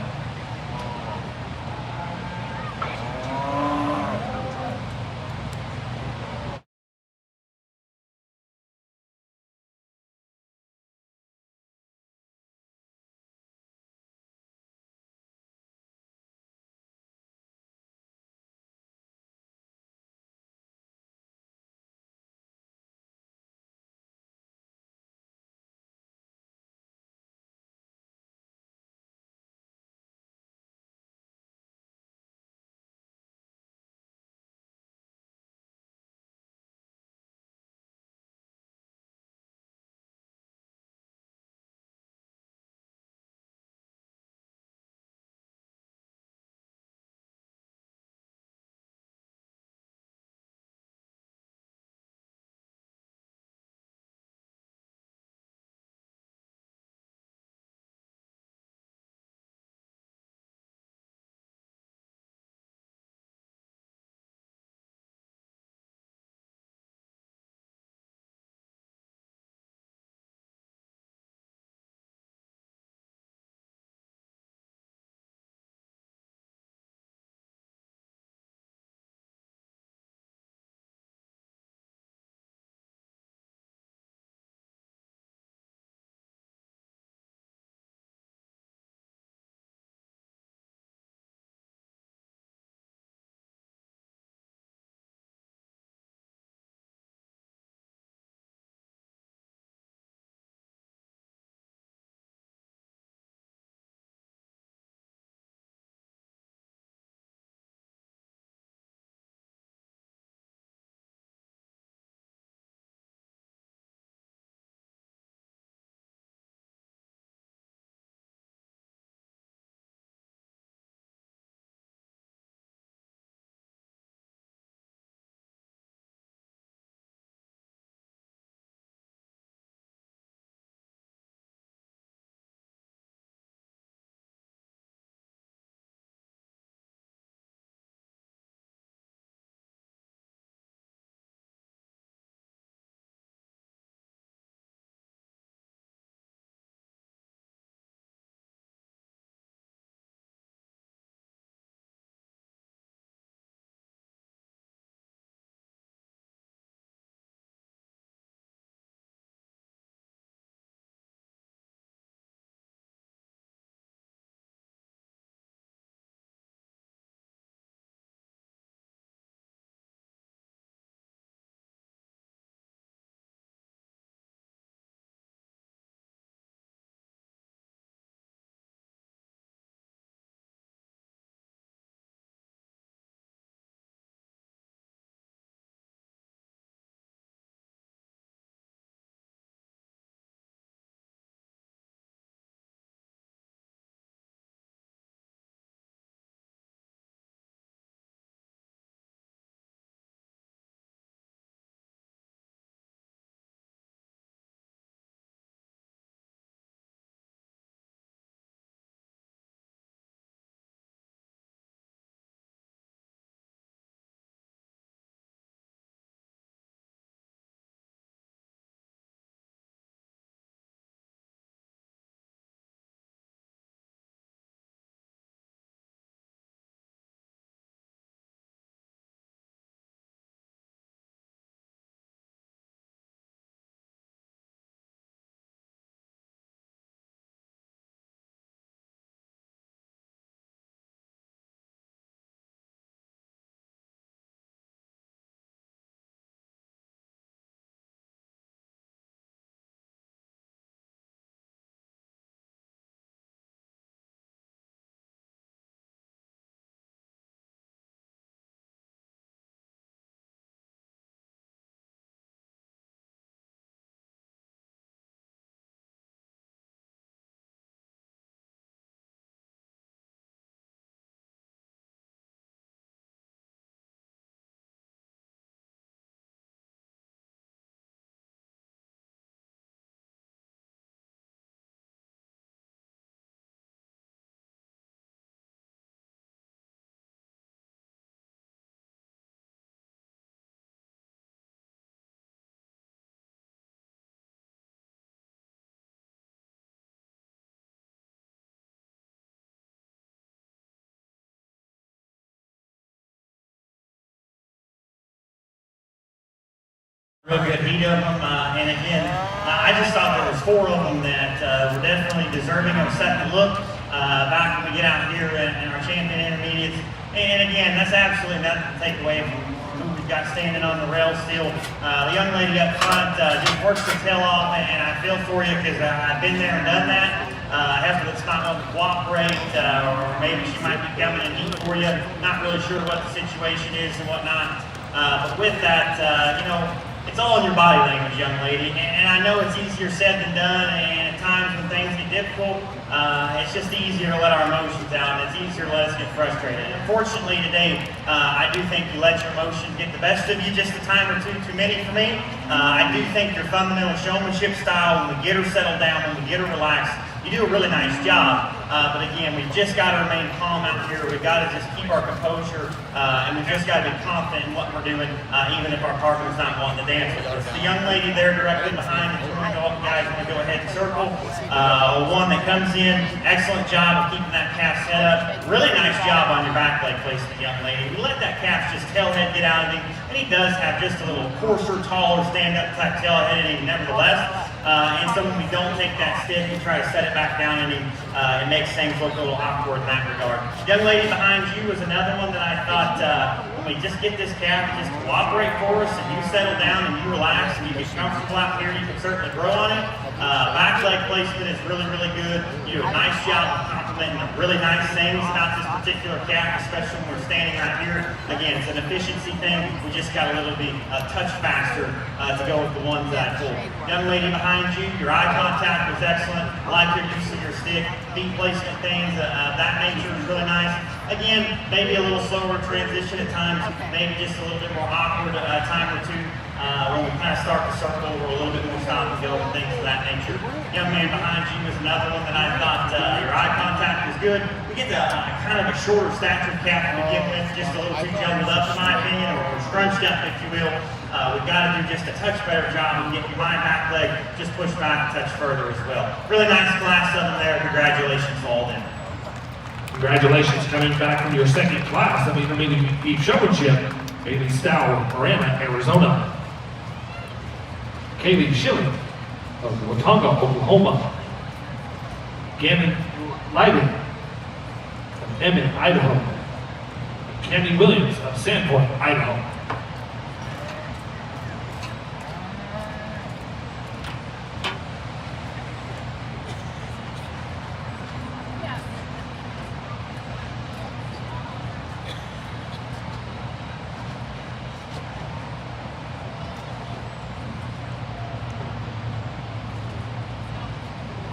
Real good heat of them, and again, I just thought there was 4 of them that were definitely deserving of a second look back when we get out here in our champion intermediates. And again, that's absolutely nothing to take away from who we've got standing on the rail still. The young lady up front just works her tail off, and I feel for you because I've been there and done that. Heifer that's not going to cooperate, or maybe she might be coming in heat for you. Not really sure what the situation is and whatnot. But with that, you know, it's all in your body language, young lady. And I know it's easier said than done, and at times when things get difficult, it's just easier to let our emotions out, and it's easier to let us get frustrated. Unfortunately today, I do think you let your emotions get the best of you just a time or two too many for me. I do think your fundamental showmanship style, when we get her settled down, when we get her relaxed, you do a really nice job, but again, we've just got to remain calm out here. We've got to just keep our composure, and we've just got to be confident in what we're doing, even if our partner's not wanting to dance with us. The young lady there directly behind the guys want to go ahead and circle. One that comes in, excellent job of keeping that calf set up. Really nice job on your back leg placement, young lady. We let that calf just tail head get out of him, and he does have just a little coarser, taller, stand-up type tail head in him nevertheless. And so when we don't take that stiff and try to set it back down in him, it makes things look a little awkward in that regard. Young lady behind you was another one that I thought, when we just get this calf to just cooperate for us and you settle down and you relax and you get comfortable out here, you can certainly grow on it. Back leg placement is really, really good. You do a nice job of complimenting the really nice things about this particular calf, especially when we're standing right here. Again, it's an efficiency thing. We just got a little bit a touch faster to go with the ones that I pulled. Young lady behind you, your eye contact was excellent. I like your use of your stick, feet placement things, that nature is really nice. Again, maybe a little slower transition at times, maybe just a little bit more awkward a time or two. When we kind of start the circle, we're a little bit more stop and go and things of that nature. Young man behind you was another one that I thought your eye contact was good. We get the kind of a shorter stature calf to begin with, just a little too jumbled up in my opinion, or scrunched up if you will. We've got to do just a touch better job of getting my back leg just pushed back a touch further as well. Really nice class of them there. Congratulations to all of them. Congratulations coming back from your second class of intermediate showmanship. Bailey Stow, Marana, Arizona. Kaylee Schilling of Watonga, Oklahoma. Gannon Leiden of Emmett, Idaho. Candy Williams of Sandpoint, Idaho.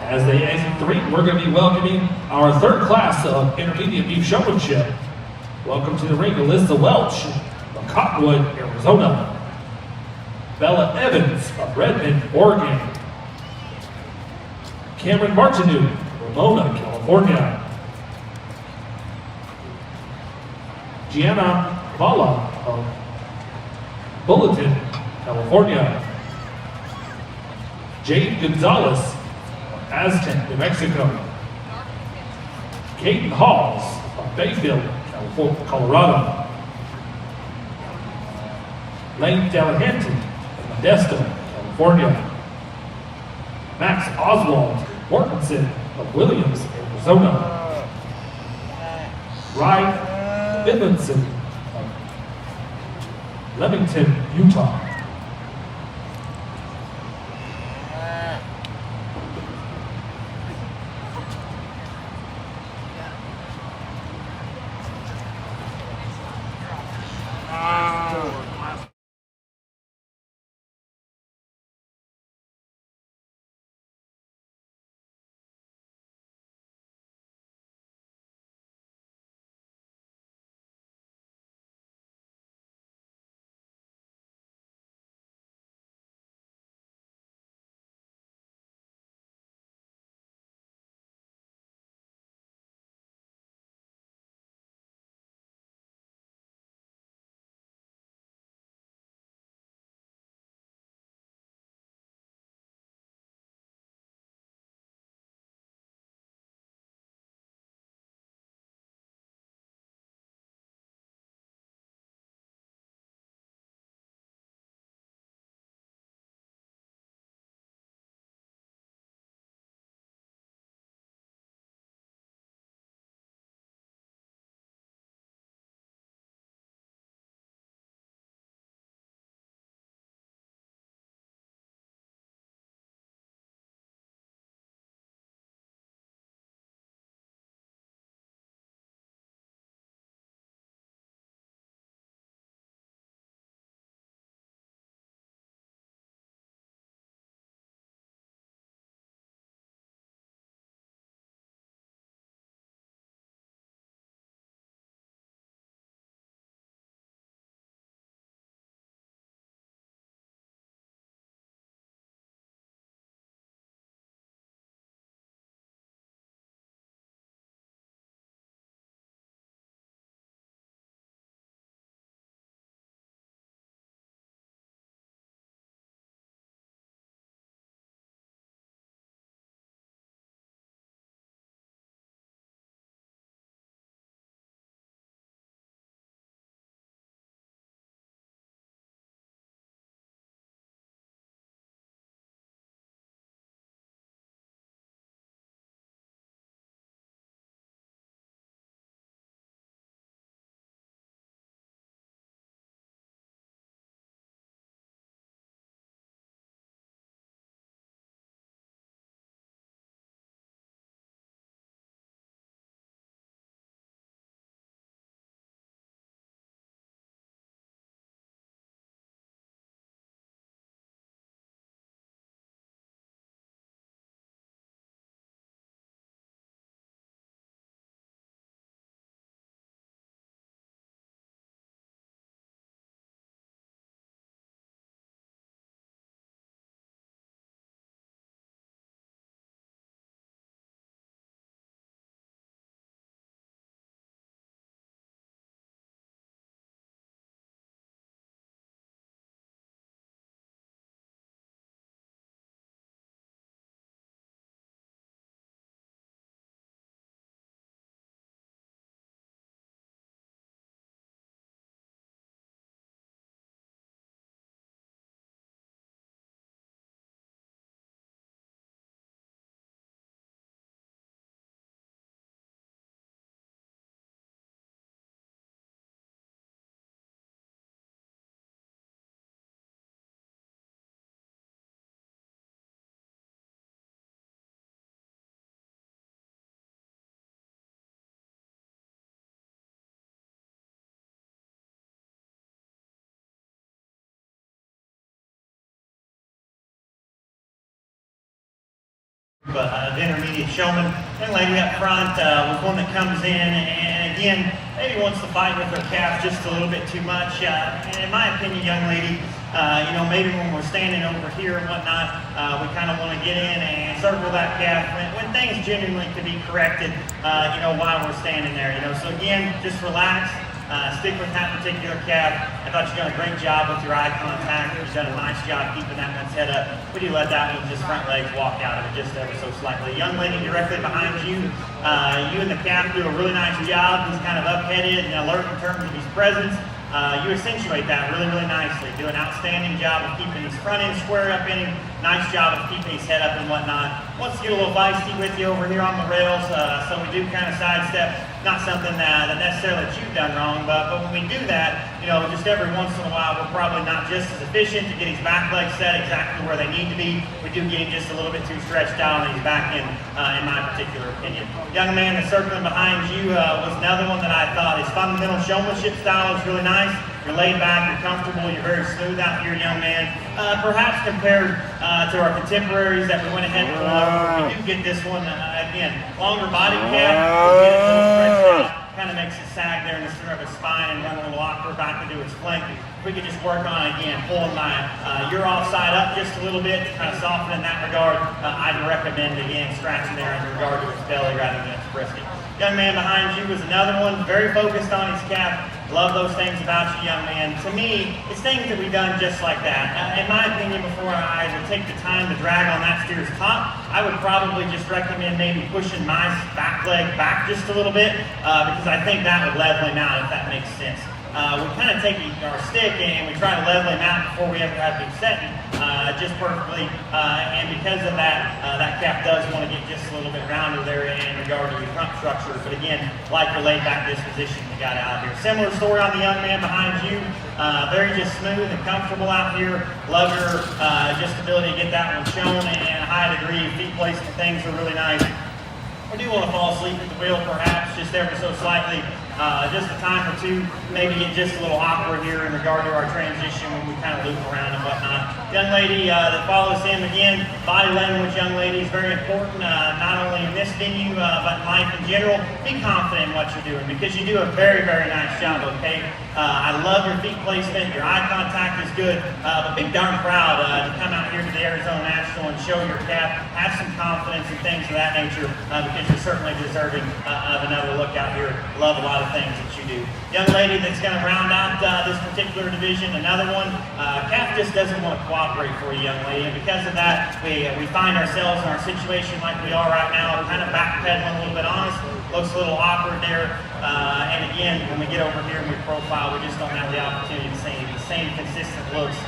As they exit 3, we're going to be welcoming our third class of intermediate beef showmanship. Welcome to the ring, Alyssa Welch of Cottonwood, Arizona. Bella Evans of Redmond, Oregon. Cameron Martineau, Ramona, California. Gianna Bala of Bulletin, California. Jade Gonzalez, Aztec, New Mexico. Caden Halls of Bayfield, Colorado. Lane Delahanty of Modesto, California. Max Oswald Mortensen of Williams, Arizona. Ryan Bidlinson of Leamington, Utah. Of intermediate showman. Young lady up front was one that comes in and again maybe wants to fight with her calf just a little bit too much. And in my opinion, young lady, you know, maybe when we're standing over here and whatnot, we kind of want to get in and circle that calf when things genuinely could be corrected, you know, while we're standing there. You know, so again, just relax. Stick with that particular calf. I thought you've done a great job with your eye contact. You've done a nice job keeping that one's head up. We do let that one just front legs walk out of it just ever so slightly. Young lady directly behind you, you and the calf do a really nice job. He's kind of up-headed and alert in terms of his presence. You accentuate that really, really nicely. Do an outstanding job of keeping his front end square up in him. Nice job of keeping his head up and whatnot. Wants to get a little feisty with you over here on the rails, so we do kind of sidestep. Not something that necessarily that you've done wrong, but when we do that, you know, just every once in a while, we're probably not just as efficient to get his back legs set exactly where they need to be. We do get him just a little bit too stretched out on his back end, in my particular opinion. Young man that's circling behind you was another one that I thought his fundamental showmanship style is really nice. You're laid back, you're comfortable, you're very smooth out here, young man. Perhaps compared to our contemporaries that we went ahead and pulled over, we do get this one, again, longer body cap, we get it a little stretched out, kind of makes it sag there in the center of his spine and run a little awkward back into its flank. If we could just work on, again, pulling my your offside up just a little bit to kind of soften in that regard, I'd recommend, again, scratching there in regard to its belly rather than its brisket. Young man behind you was another one, very focused on his calf. Love those things about you, young man. To me, it's things that we've done just like that. In my opinion, before I would take the time to drag on that steer's top, I would probably just recommend maybe pushing my back leg back just a little bit, because I think that would level him out, if that makes sense. We kind of take our stick and we try to level him out before we ever have him setting, just perfectly. And because of that, that calf does want to get just a little bit rounder there in regard to your front structure. But again, like your laid back disposition you got out here. Similar story on the young man behind you. Very just smooth and comfortable out here. Love your just ability to get that one shown, and a high degree of feet placement. Things are really nice. We do want to fall asleep at the wheel, perhaps, just ever so slightly. Just a time or two, maybe get just a little awkward here in regard to our transition when we kind of loop around and whatnot. Young lady that follows him, again, body language, young lady, is very important, not only in this venue, but in life in general. Be confident in what you're doing, because you do a very, very nice job, okay? I love your feet placement, your eye contact is good, but be darn proud to come out here to the Arizona National and show your calf, have some confidence and things of that nature, because you're certainly deserving of another look out here. Love a lot of things that you do. Young lady that's going to round out this particular division, another one, calf just doesn't want to cooperate for you, young lady, and because of that, we find ourselves in our situation like we are right now, kind of backpedaling a little bit on us. Looks a little awkward there, and again, when we get over here and we profile, we just don't have the opportunity to see the same consistent looks,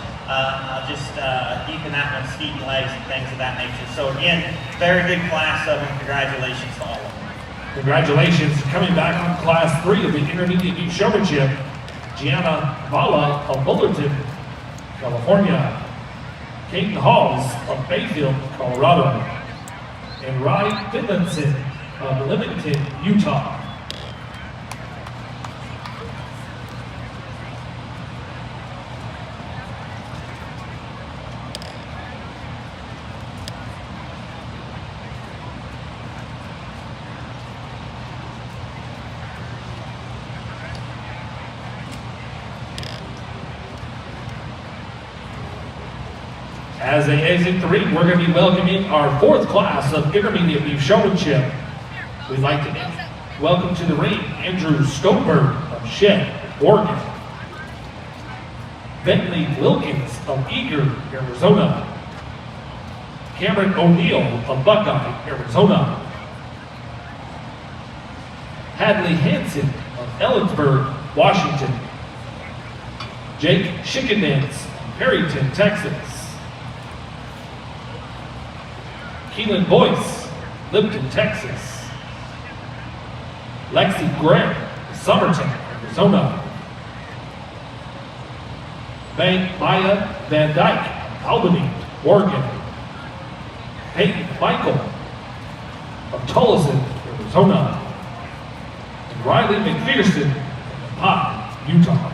just keeping that one's feet and legs and things of that nature. So again, very good class of them. Congratulations to all of them. Congratulations. Coming back on Class 3 of the Intermediate Youth Showmanship, Gianna Vala of Fullerton, California, Kate Halls of Bayfield, Colorado, and Rye Finlinson of Livingston, Utah. As they exit the ring, we're going to be welcoming our fourth class of Intermediate Youth Showmanship. We'd like to welcome to the ring Andrew Stoneberg of Shedd, Oregon. Bentley Wilkins of Eager, Arizona. Cameron O'Neill of Buckeye, Arizona. Hadley Hansen of Ellensburg, Washington. Jake Schickendance of Perryton, Texas. Keelan Boyce, Lipton, Texas. Lexi Grant, Somerton, Arizona. Maya Van Dyke, Albany, Oregon. Peyton Michael of Tolleson, Arizona. And Riley McPherson of Pop, Utah.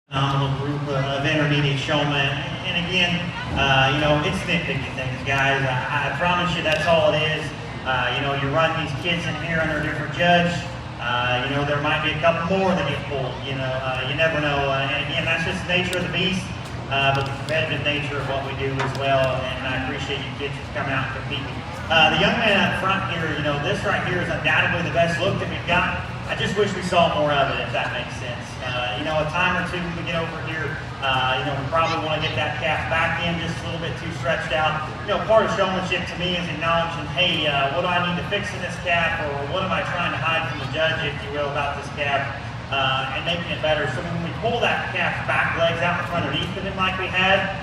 phenomenal group of intermediate showmen. And again, it's nitpicky things, guys. I promise you that's all it is. You run these kids in here under a different judge. There might be a couple more that get pulled. You never know. And again, that's just the nature of the beast, but the competitive nature of what we do as well. And I appreciate you kids coming out and competing. The young man up front here, this right here is undoubtedly the best look that we've got. I just wish we saw more of it, if that makes sense. A time or two we get over here, we probably want to get that calf back in just a little bit too stretched out. Part of showmanship to me is acknowledging, hey, what do I need to fix in this calf, or what am I trying to hide from the judge, if you will, about this calf, and making it better. So when we pull that calf's back legs out from underneath of him like we had,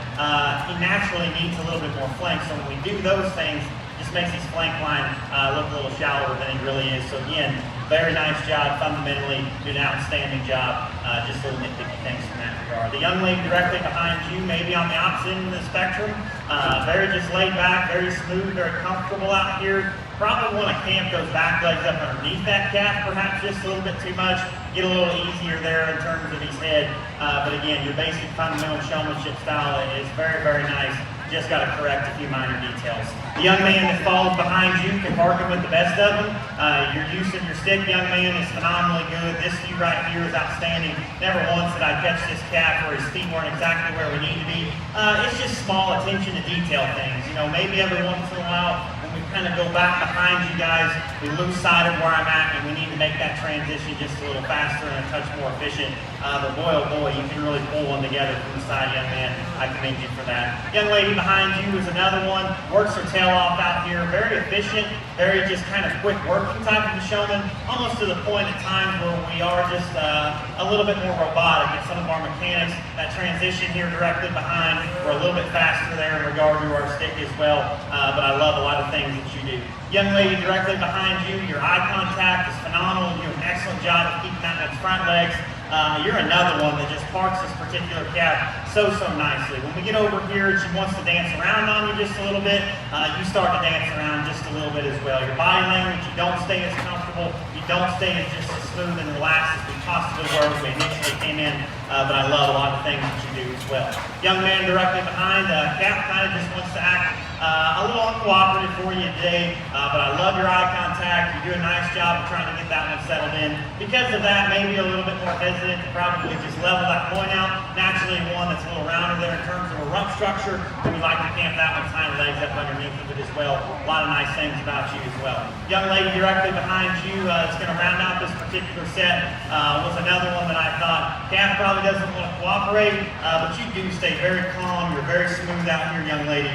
he naturally needs a little bit more flank. So when we do those things, just makes his flank line look a little shallower than he really is. So again, very nice job, fundamentally, did an outstanding job. Just little nitpicky things from that regard. The young lady directly behind you, maybe on the opposite end of the spectrum, very just laid back, very smooth, very comfortable out here. Probably want to camp those back legs up underneath that calf, perhaps just a little bit too much. Get a little easier there in terms of his head. But again, your basic fundamental showmanship style is very, very nice. Just got to correct a few minor details. The young man that falls behind you can bargain with the best of them. Your use of your stick, young man, is phenomenally good. This view right here is outstanding. Never once did I catch this calf where his feet weren't exactly where we need to be. It's just small attention to detail things. Maybe every once in a while, when we kind of go back behind you guys, we lose sight of where I'm at, and we need to make that transition just a little faster and a touch more efficient. But boy, oh boy, you can really pull one together from the side, young man. I commend you for that. Young lady behind you is another one. Works her tail off out here. Very efficient, very just kind of quick working type of a showman, almost to the point at times where we are just a little bit more robotic in some of our mechanics. That transition here directly behind, we're a little bit faster there in regard to our stick as well. But I love a lot of things that you do. Young lady directly behind you, your eye contact is phenomenal. You do an excellent job of keeping that in its front legs. You're another one that just parks this particular calf so nicely. When we get over here and she wants to dance around on you just a little bit, you start to dance around just a little bit as well. Your body language, you don't stay as comfortable, you don't stay as just as smooth and relaxed as we possibly were when we initially came in, but I love a lot of things that you do as well. Young man directly behind, calf kind of just wants to act a little uncooperative for you today, but I love your eye contact. You do a nice job of trying to get that one settled in. Because of that, maybe a little bit more hesitant to probably just level that point out. Naturally, one that's a little rounder there in terms of a rump structure, and we like to camp that one's hind legs up underneath of it as well. A lot of nice things about you as well. Young lady directly behind you that's going to round out this particular set was another one that I thought calf probably doesn't want to cooperate, but you do stay very calm. You're very smooth out here, young lady.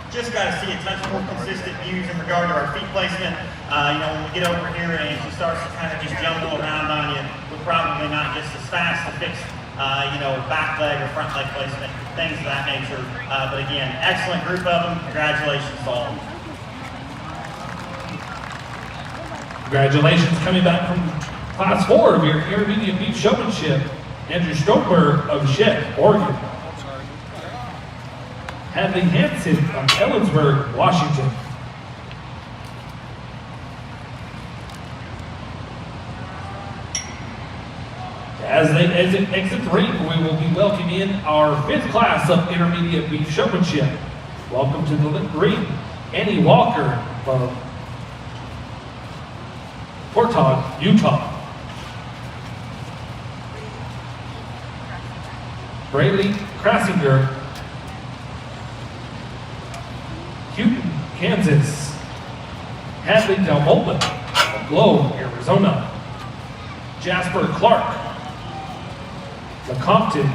Just got to see a touch more consistent views in regard to our feet placement. When we get over here and she starts to kind of just jumble around on you, we're probably not just as fast to fix, back leg or front leg placement, things of that nature. But again, excellent group of them. Congratulations to all. Congratulations, coming back from Class 4 of your intermediate beef showmanship, Andrew Stroper of Shep, Oregon. Hadley Hansen of Ellensburg, Washington. As they exit the ring, we will be welcoming in our 5th class of intermediate beef showmanship. Welcome to the ring, Annie Walker of Portage, Utah. Braylee Krassinger, Houghton, Kansas. Hadley Delmolin of Globe, Arizona. Jasper Clark, Lecompton,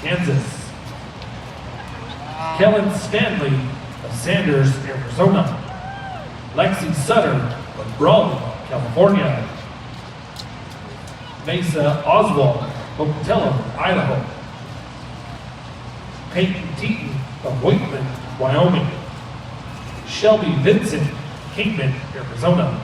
Kansas. Kellen Stanley of Sanders, Arizona. Lexi Sutter of Brawley, California. Mesa Oswald of Pocatello, Idaho. Peyton Teaton of Wheatland, Wyoming. Shelby Vincent, Kingman, Arizona.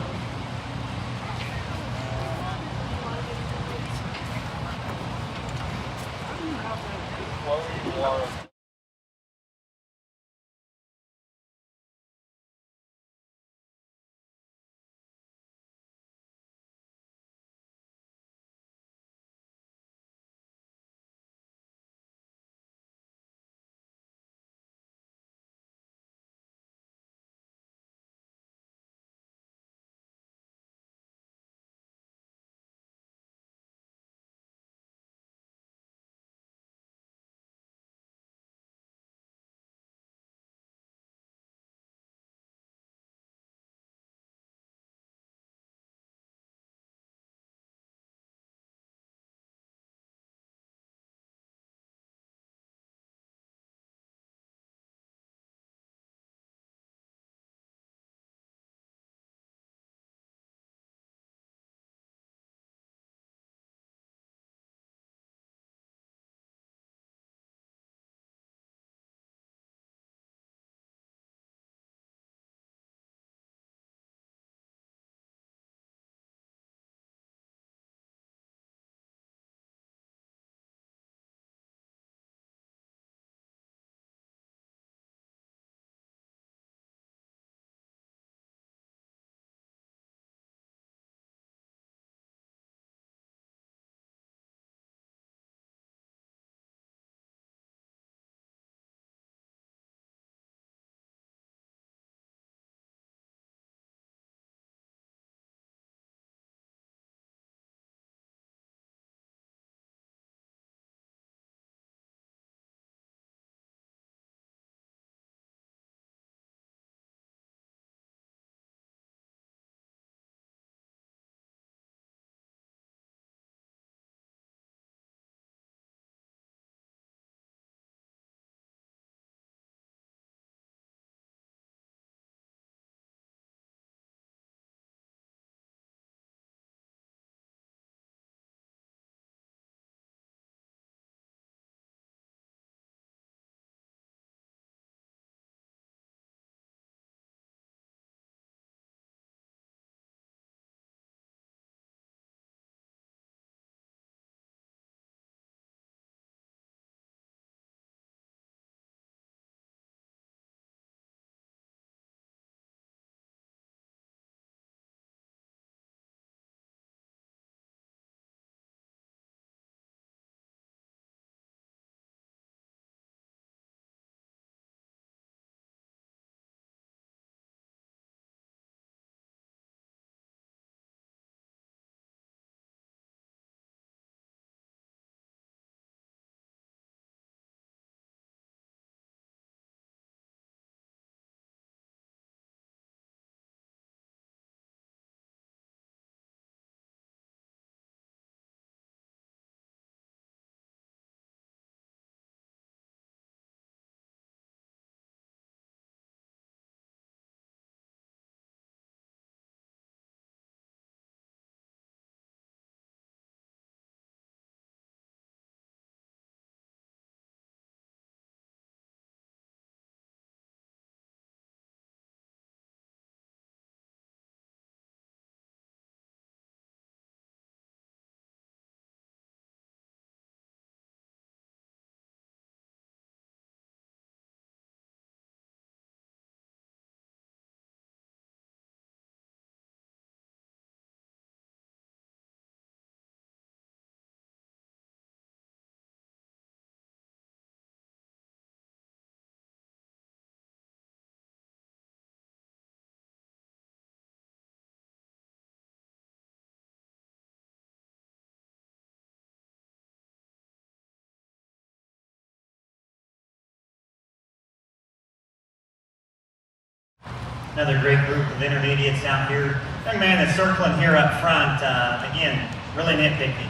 Another great group of intermediates out here. Young man that's circling here up front, again, really nitpicky.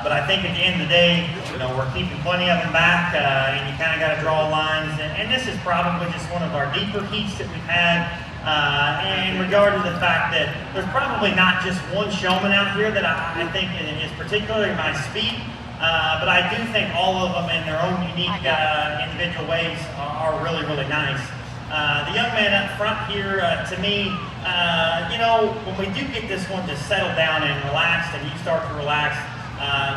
But I think at the end of the day, we're keeping plenty of them back, and you kind of got to draw lines. And this is probably just one of our deeper heats that we've had. In regard to the fact that there's probably not just one showman out here that I think is particularly my speed. But I do think all of them in their own unique individual ways are really, really nice. The young man up front here, to me, when we do get this one just settled down and relaxed and you start to relax,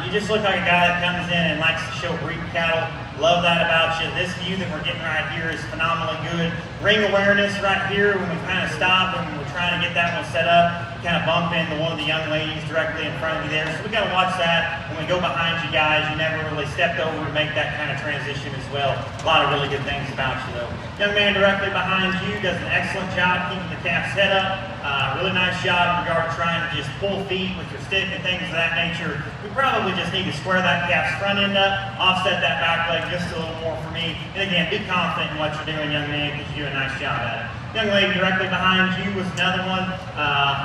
you just look like a guy that comes in and likes to show breeding cattle. Love that about you. This view that we're getting right here is phenomenally good. Ring awareness right here when we kind of stop and we're trying to get that one set up. We kind of bump into one of the young ladies directly in front of you there. So we got to watch that. When we go behind you guys, you never really stepped over to make that kind of transition as well. A lot of really good things about you though. Young man directly behind you does an excellent job keeping the calf's head up. Really nice job in regard to trying to just pull feet with your stick and things of that nature. We probably just need to square that calf's front end up, offset that back leg just a little more for me. And again, be confident in what you're doing, young man, because you do a nice job at it. Young lady directly behind you was another one.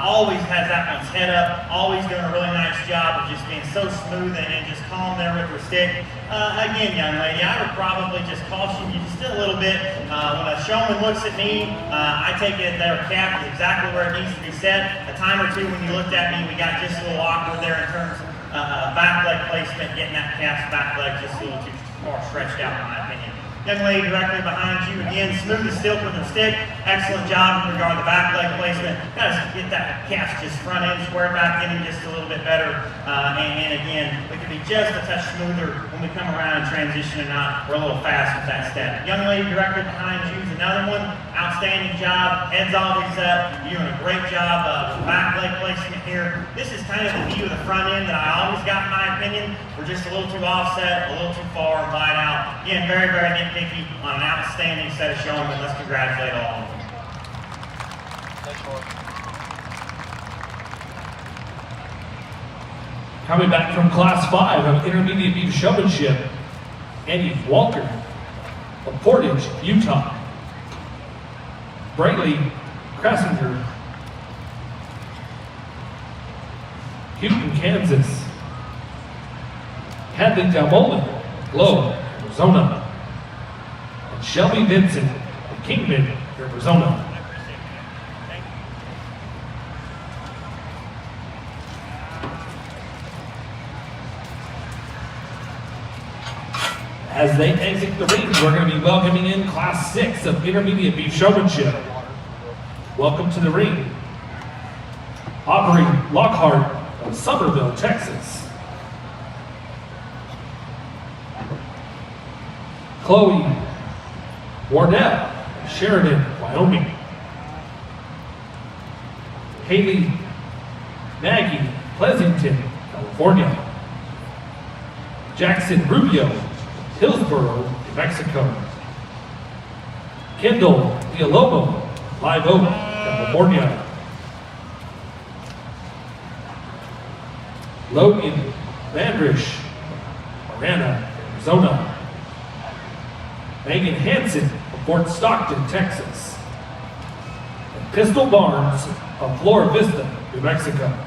Always has that one's head up, always doing a really nice job of just being so smooth and just calm there with her stick. Again, young lady, I would probably just caution you just a little bit. When a showman looks at me, I take it their calf is exactly where it needs to be set. A time or two when you looked at me, we got just a little awkward there in terms of back leg placement, getting that calf's back leg just a little too far stretched out in my opinion. Young lady directly behind you, again, smooth as silk with her stick. Excellent job in regard to the back leg placement. Got to get that calf just front end, square back in just a little bit better. And again, we can be just a touch smoother when we come around and transition or not. We're a little fast with that step. Young lady directly behind you is another one. Outstanding job. Head's always up. You're doing a great job of back leg placement here. This is kind of the view of the front end that I always got in my opinion. We're just a little too offset, a little too far and wide out. Again, very, very nitpicky on an outstanding set of showmen. Let's congratulate all of them. Coming back from Class 5 of Intermediate Beef Showmanship, Eddie Walker of Portage, Utah. Braylee Krassinger, Houston, Kansas. Hadley Dalmolen, Globe, Arizona. And Shelby Vincent of Kingman, Arizona. As they exit the ring, we're going to be welcoming in Class 6 of Intermediate Beef Showmanship. Welcome to the ring, Aubrey Lockhart of Somerville, Texas. Chloe Wardell of Sheridan, Wyoming. Haley Nagy, Pleasanton, California. Jackson Rubio, Hillsboro, New Mexico. Kendall Villalobos, Live Oak, California. Logan Vandrish, Marana, Arizona. Megan Hansen of Fort Stockton, Texas. And Pistol Barnes of Flora Vista, New Mexico.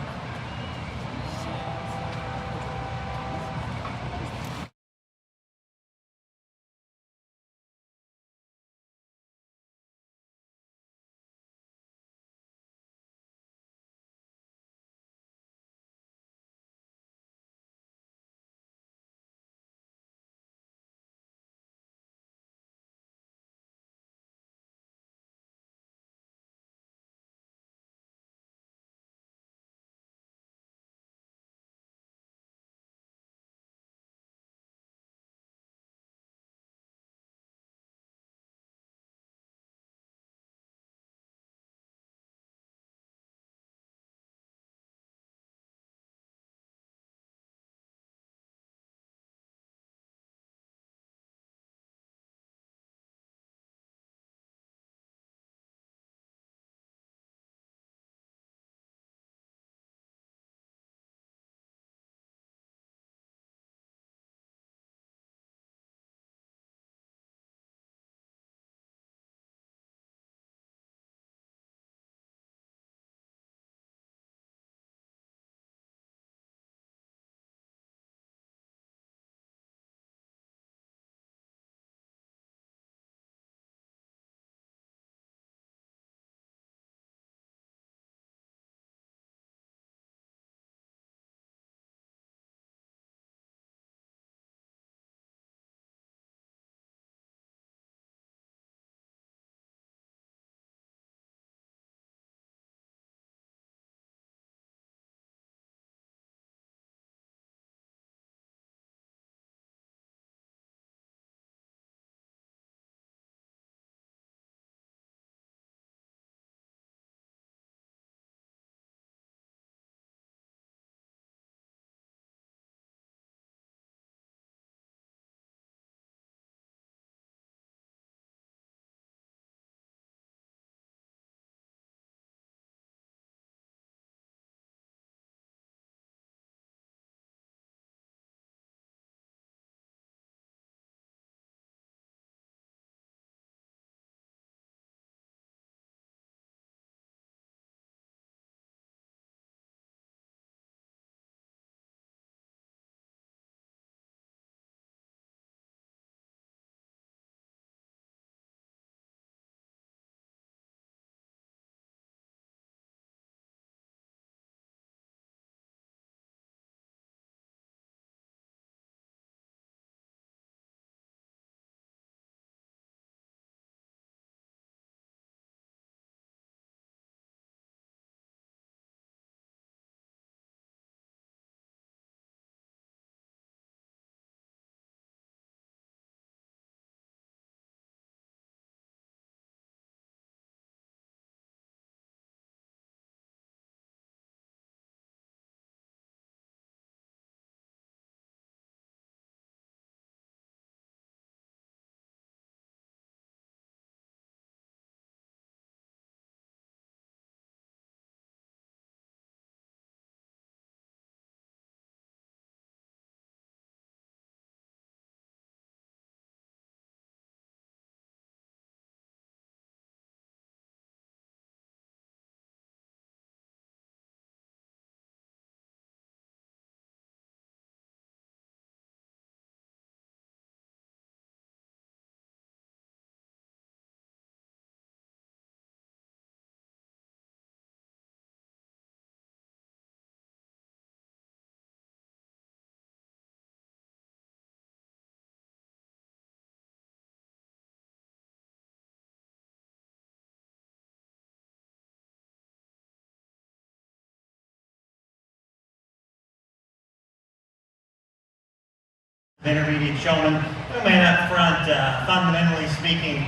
Intermediate showman. Young man up front, fundamentally speaking,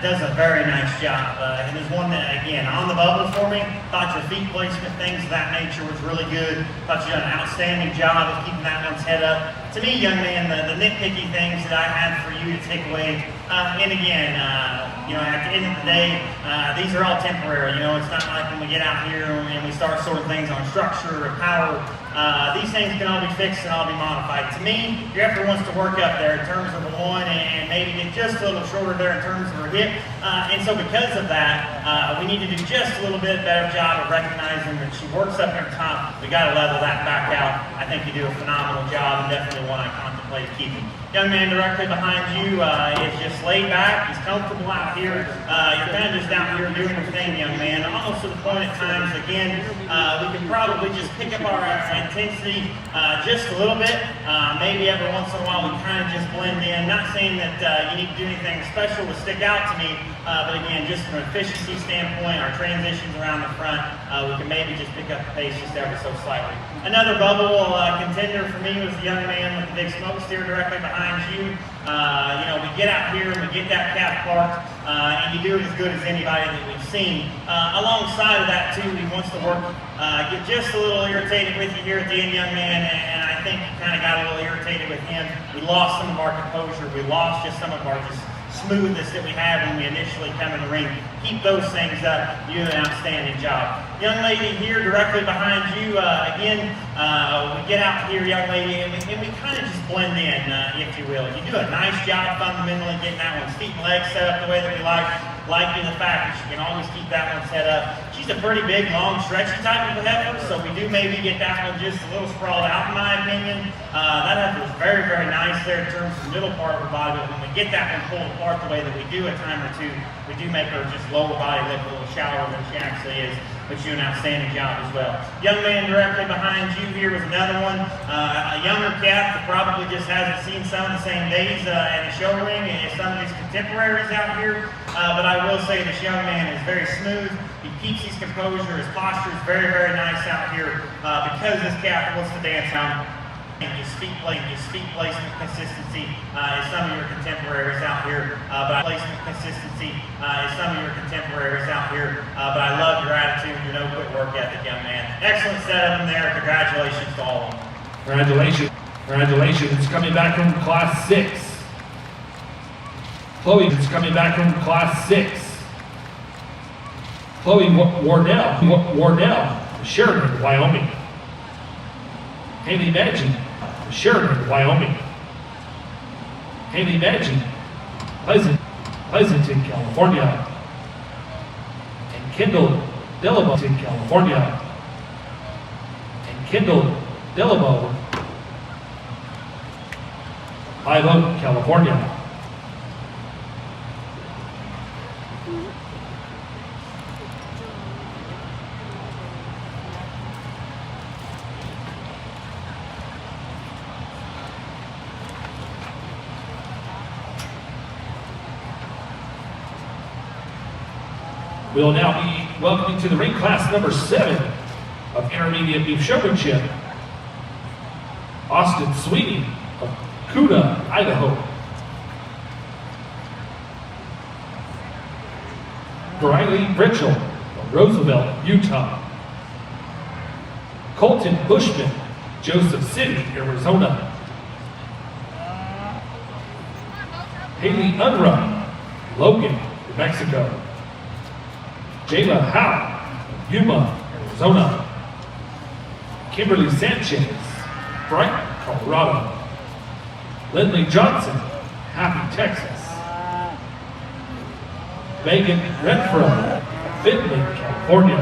does a very nice job. And is one that, again, on the bubble for me, thought your feet placement, things of that nature was really good. Thought you done an outstanding job of keeping that one's head up. To me, young man, the nitpicky things that I had for you to take away, and again, you know, at the end of the day, these are all temporary. You know, it's not like when we get out here and we start sorting things on structure or power. These things can all be fixed and all be modified. To me, your effort wants to work up there in terms of the one and maybe get just a little shorter there in terms of her hip. And so because of that, we need to do just a little bit better job of recognizing that she works up her top. We got to level that back out. I think you do a phenomenal job and definitely one I contemplate keeping. Young man directly behind you is just laid back. He's comfortable out here. You're kind of just out here doing your thing, young man. Almost to the point at times, again, we can probably just pick up our intensity just a little bit. Maybe every once in a while we kind of just blend in. Not saying that you need to do anything special to stick out to me, but again, just from an efficiency standpoint, our transitions around the front, we can maybe just pick up the pace just ever so slightly. Another bubble contender for me was the young man with the big smoke steer directly behind you. You know, we get out here and we get that calf parked, and you do it as good as anybody that we've seen. Alongside of that too, he wants to work, get just a little irritated with you here at the end, young man, and I think you kind of got a little irritated with him. We lost some of our composure. We lost just some of our smoothness that we had when we initially come in the ring. Keep those things up. You do an outstanding job. Young lady here directly behind you, again, we get out here, young lady, and we kind of just blend in, if you will. You do a nice job fundamentally getting that one's feet and legs set up the way that we like. Liking the fact that she can always keep that one set up. She's a pretty big, long, stretchy type of a heifer, so we do maybe get that one just a little sprawled out in my opinion. That heifer is very, very nice there in terms of the middle part of her body, but when we get that one pulled apart the way that we do a time or two, we do make her just lower body lift a little shallower than she actually is, but you do an outstanding job as well. Young man directly behind you here was another one, a younger calf that probably just hasn't seen some of the same days in the show ring as some of these contemporaries out here, but I will say this young man is very smooth. He keeps his composure. His posture is very, very nice out here because this calf wants to dance around. His feet placement consistency is some of your contemporaries out here, but I love your attitude, your no quit work ethic, young man. Excellent setup in there. Congratulations to all of them. Congratulations. It's coming back from class 6. Chloe is coming back from class 6. Chloe Wardell, Sheridan, Wyoming. Haley Maggi, Sheridan, Wyoming. Haley Maggi, Pleasanton, California. And Kendall Delabo, California. And Kendall Delabo, Live Oak, California. We'll now be welcoming to the ring class number 7 of Intermediate Beef Showmanship, Austin Sweeney of Cuda, Idaho. Briley Ritchell of Roosevelt, Utah. Colton Bushman, Joseph City, Arizona. Haley Unruh, Logan, New Mexico. Jayla Howe, Yuma, Arizona. Kimberly Sanchez, Brighton, Colorado. Lindley Johnson, Happy, Texas. Megan Renfro, Findlay, California.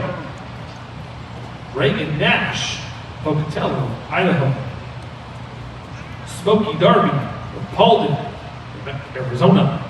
Reagan Nash, Pocatello, Idaho. Smokey Darby of Paulden, Arizona.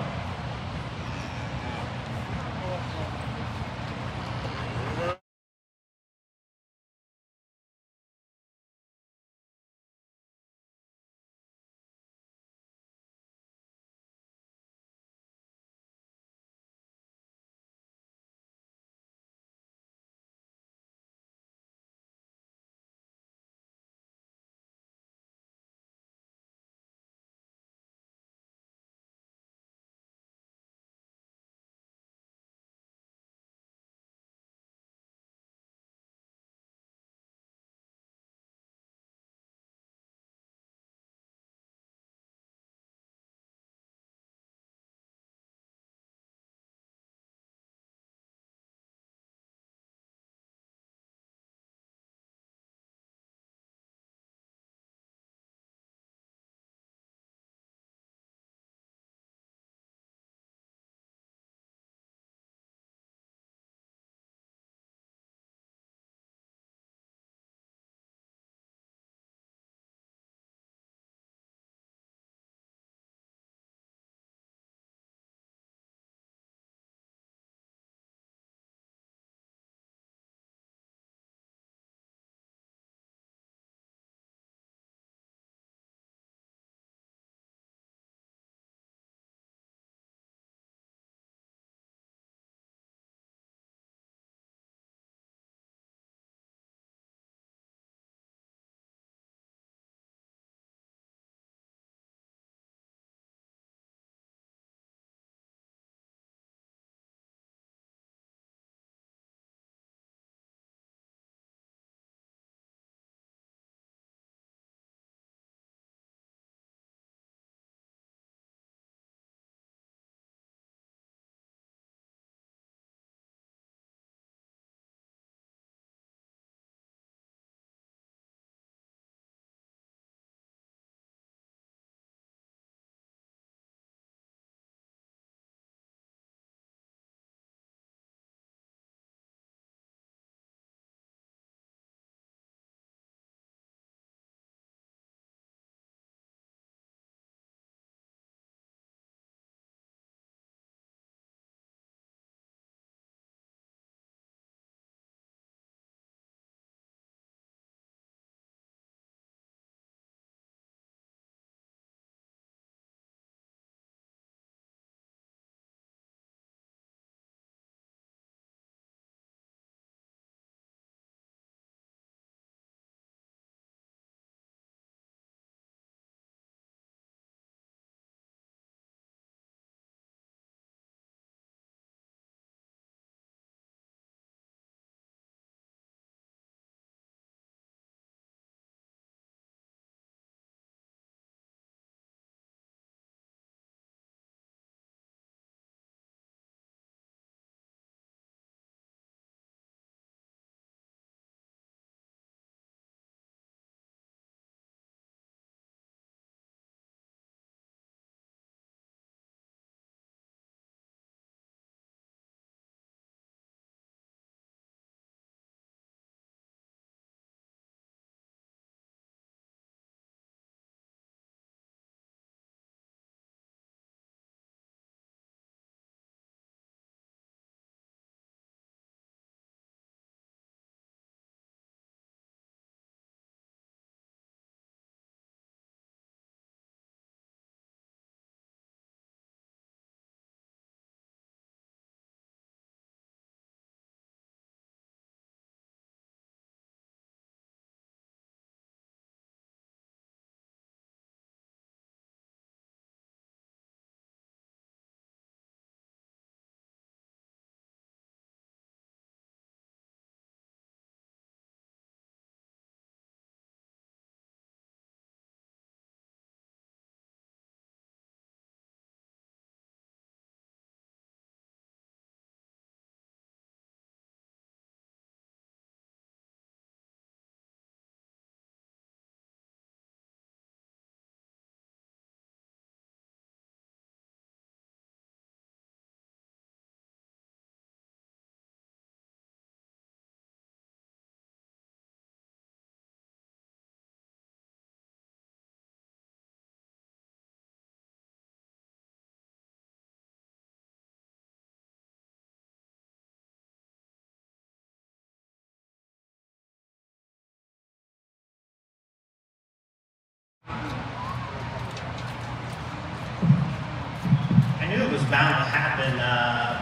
was bound to happen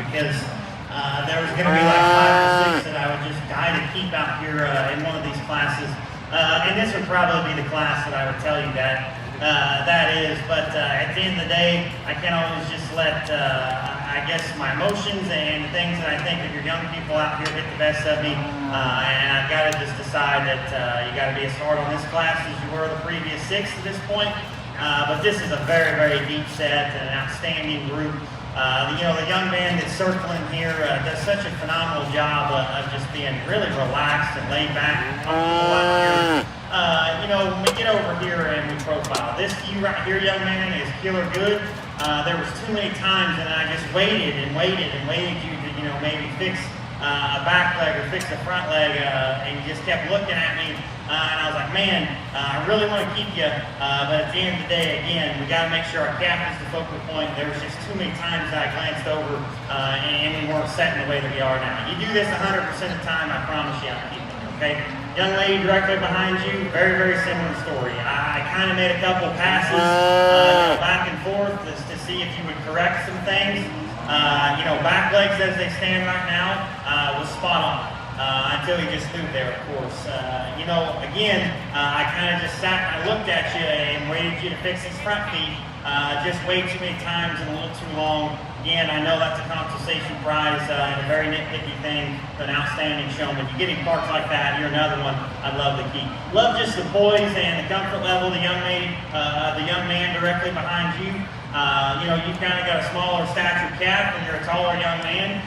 because there was going to be like 5 or 6 that I would just die to keep out here in one of these classes. And this would probably be the class that I would tell you that is. But at the end of the day, I can't always just let, I guess, my emotions and things that I think of your young people out here get the best of me. And I've got to just decide that you got to be as hard on this class as you were the previous 6 to this point. But this is a very, very deep set and an outstanding group. You know, the young man that's circling here does such a phenomenal job of just being really relaxed and laid back and comfortable out here. You know, when we get over here and we profile, this you right here, young man, is killer good. There was too many times and I just waited and waited and waited you to, you know, maybe fix a back leg or fix a front leg, and you just kept looking at me, and I was like, man, I really want to keep you, but at the end of the day, again, we got to make sure our calf is the focal point. There was just too many times that I glanced over, and we weren't set in the way that we are now. You do this 100% of the time, I promise you I'll keep you, okay? Young lady directly behind you, very, very similar story. I kind of made a couple passes, you know, back and forth to see if you would correct some things. You know, back legs as they stand right now was spot on until he just moved there, of course. You know, again, I kind of just sat and I looked at you and waited you to fix his front feet just way too many times and a little too long. Again, I know that's a compensation prize and a very nitpicky thing, but an outstanding showman. You get him parked like that, you're another one I'd love to keep. Love just the poise and the comfort level of the young man directly behind you. You know, you've kind of got a smaller stature calf and you're a taller young man,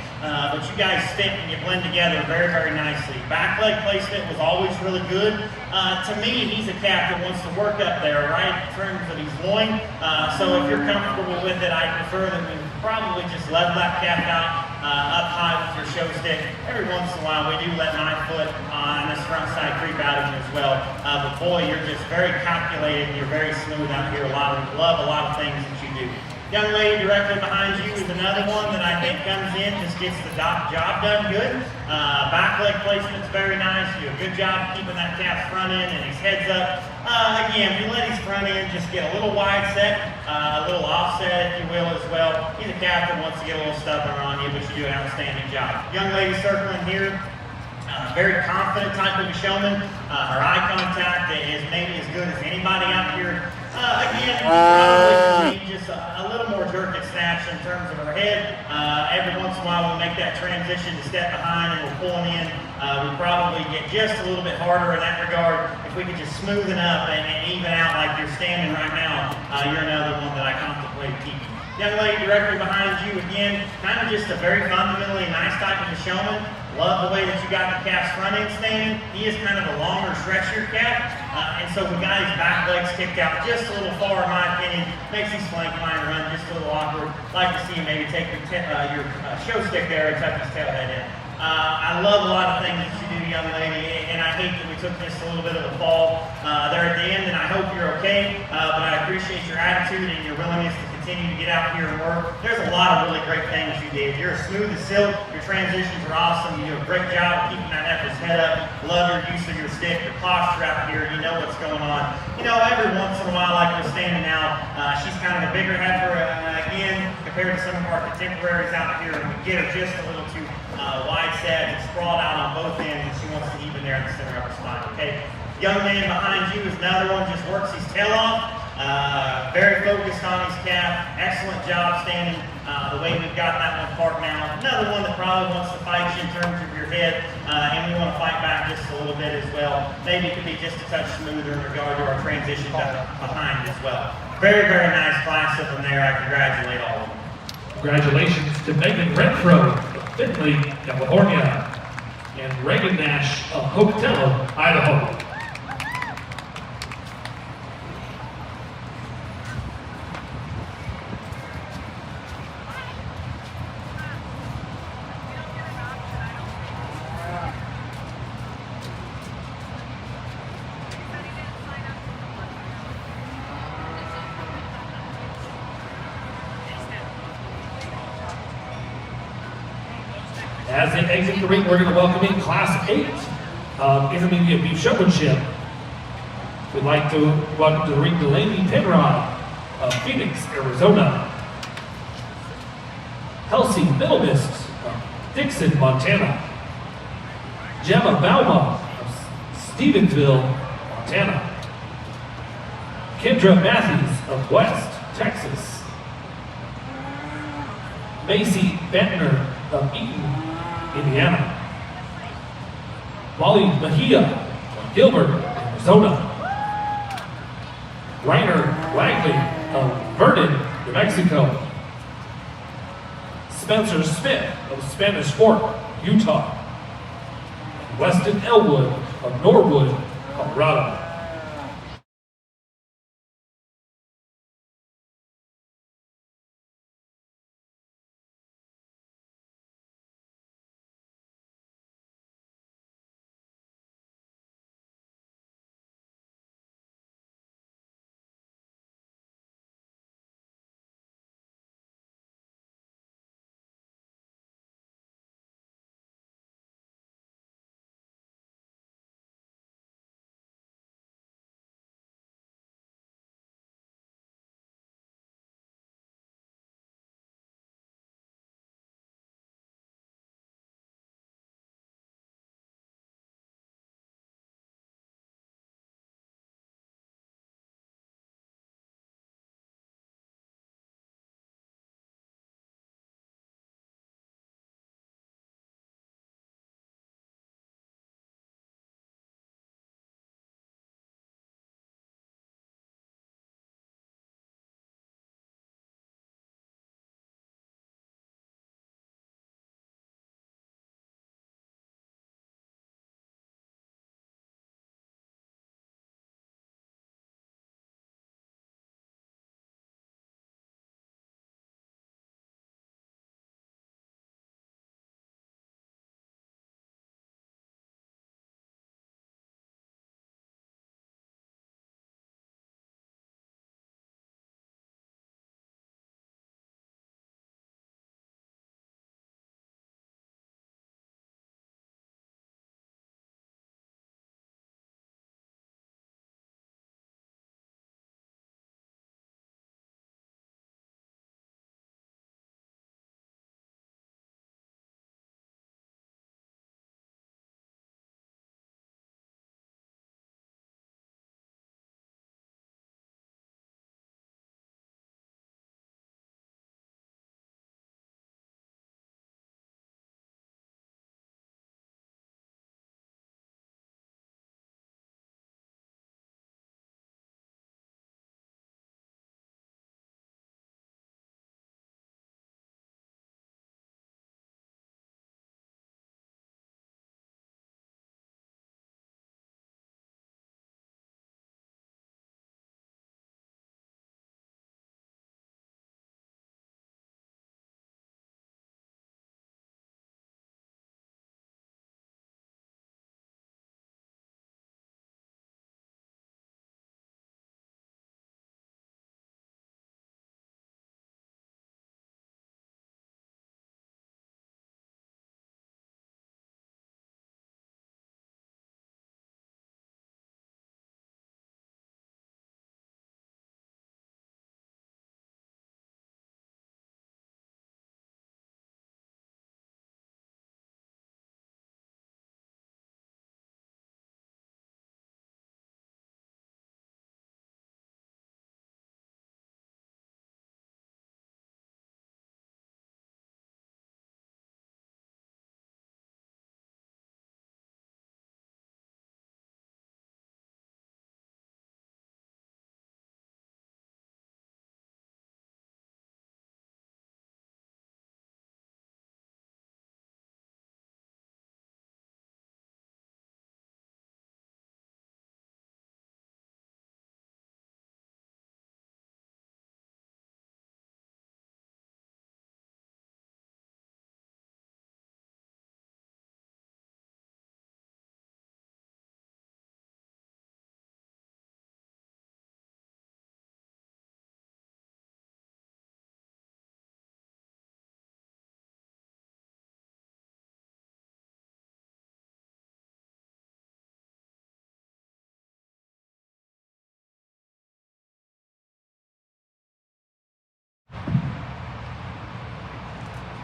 but you guys fit and you blend together very, very nicely. Back leg placement was always really good. To me, he's a calf that wants to work up there, right, in terms of his loin. So if you're comfortable with it, I prefer that we probably just level that calf out up high with your show stick. Every once in a while, we do let my foot on this front side creep out of him as well. But boy, you're just very calculated and you're very smooth out here. Love a lot of things that you do. Young lady directly behind you is another one that I think comes in, just gets the job done good. Back leg placement's very nice. You do a good job keeping that calf's front end and his head's up. Again, we let his front end just get a little wide set, a little offset, if you will, as well. He's a calf that wants to get a little stubborn on you, but you do an outstanding job. Young lady circling here. Very confident type of a showman. Her eye contact is maybe as good as anybody out here. Again, probably just a little more jerk and snatch in terms of her head. Every once in a while we make that transition to step behind and we're pulling in. We probably get just a little bit harder in that regard. If we could just smoothen up and even out like you're standing right now, you're another one that I contemplate keeping. Young lady directly behind you, again, kind of just a very fundamentally nice type of a showman. Love the way that you got the calf's front end standing. He is kind of a longer, stretchier calf, and so we got his back legs kicked out just a little far, in my opinion. Makes his flank line run just a little awkward. Like to see you maybe take your show stick there and tuck his tail head in. I love a lot of things that you do, young lady, and I hate that we took just a little bit of a fall there at the end, and I hope you're okay, but I appreciate your attitude and your willingness to continue to get out here and work. There's a lot of really great things you did. You're as smooth as silk. Your transitions are awesome. You do a great job of keeping that effort's head up. Love your use of your stick, your posture out here. You know what's going on. You know, every once in a while, like we're standing out, she's kind of a bigger heifer, again, compared to some of our contemporaries out here. And we get her just a little too wide set and sprawled out on both ends, and she wants to even there in the center of her spine, okay? Young man behind you is another one, just works his tail off. Very focused on his calf. Excellent job standing the way we've got that one parked now. Another one that probably wants to fight you in terms of your head, and we want to fight back just a little bit as well. Maybe it could be just a touch smoother in regard to our transition behind as well. Very, very nice class of them there. I congratulate all of them. Congratulations to Megan Renfro of Findlay, California, and Reagan Nash of Pocatello, Idaho. As they exit the ring, we're going to welcome in Class 8 of Intermediate Beef Showmanship. We'd like to welcome to the ring Delaney Penrod of Phoenix, Arizona. Kelsey Middlemist of Dixon, Montana. Gemma Bauma of Stevensville, Montana. Kendra Matthews of West, Texas. Macy Bentner of Eaton, Indiana. Molly Mejia of Gilbert, Arizona. Reiner Wagley of Vernon, New Mexico. Spencer Smith of Spanish Fork, Utah. Weston Elwood of Norwood, Colorado.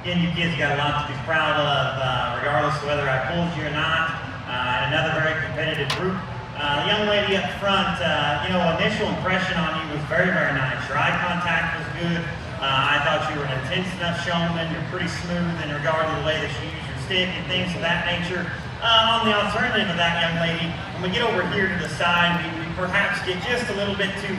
Again, you kids got a lot to be proud of, regardless of whether I pulled you or not. Another very competitive group. The young lady up front, initial impression on you was very, very nice. Your eye contact was good. I thought you were an intense enough showman. You're pretty smooth in regard to the way that you use your stick and things of that nature. On the alternative of that, young lady, when we get over here to the side, we perhaps get just a little bit too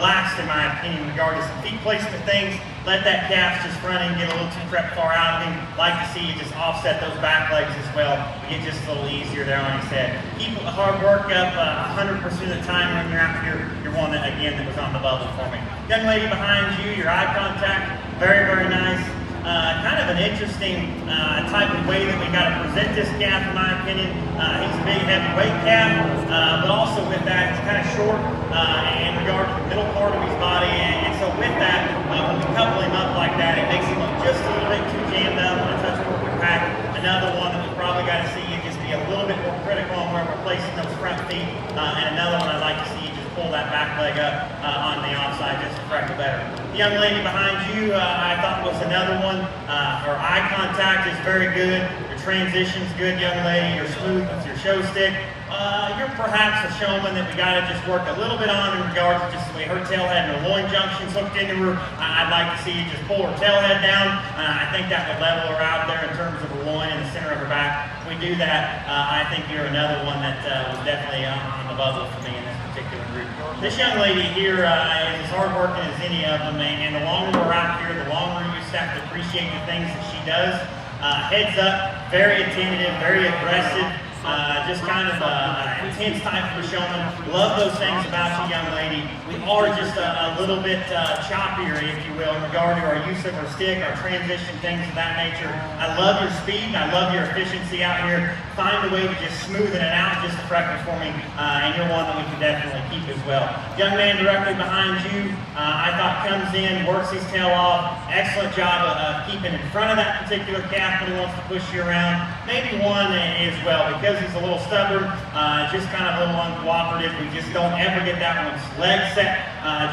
lax, in my opinion, in regard to some feet placement things. Let that calf just run and get a little too crept far out of him. Like to see you just offset those back legs as well. Get just a little easier there on his head. Keep the hard work up 100% of the time when you're out here. You're one that, again, that was on the bubble for me. Young lady behind you, your eye contact, very, very nice. Kind of an interesting type of way that we got to present this calf, in my opinion. He's a big, heavyweight calf, but also with that, he's kind of short in regard to the middle part of his body. And so with that, when we couple him up like that, it makes him look just a little bit too jammed up on a touch corporate pack. Another one that we probably got to see you just be a little bit more critical on where we're placing those front feet. And another one I'd like to see you just pull that back leg up on the offside just a freckle better. The young lady behind you, I thought was another one. Her eye contact is very good. Your transition's good, young lady. You're smooth with your show stick. You're perhaps a showman that we got to just work a little bit on in regards to just the way her tail head and her loin junctions hooked into her. I'd like to see you just pull her tail head down. I think that would level her out there in terms of her loin and the center of her back. If we do that, I think you're another one that was definitely on the bubble for me in this particular group. This young lady here is as hardworking as any of them, and the longer we're out here, the longer you start to appreciate the things that she does. Heads up, very attentive, very aggressive. Just kind of intense type of a showman. Love those things about you, young lady. We are just a little bit choppier, if you will, in regard to our use of our stick, our transition, things of that nature. I love your speed. I love your efficiency out here. Find a way to just smoothen it out just a freckle for me, and you're one that we can definitely keep as well. Young man directly behind you, I thought comes in, works his tail off. Excellent job of keeping in front of that particular calf when he wants to push you around. Maybe one as well, because he's a little stubborn, just kind of a little uncooperative. We just don't ever get that one's leg set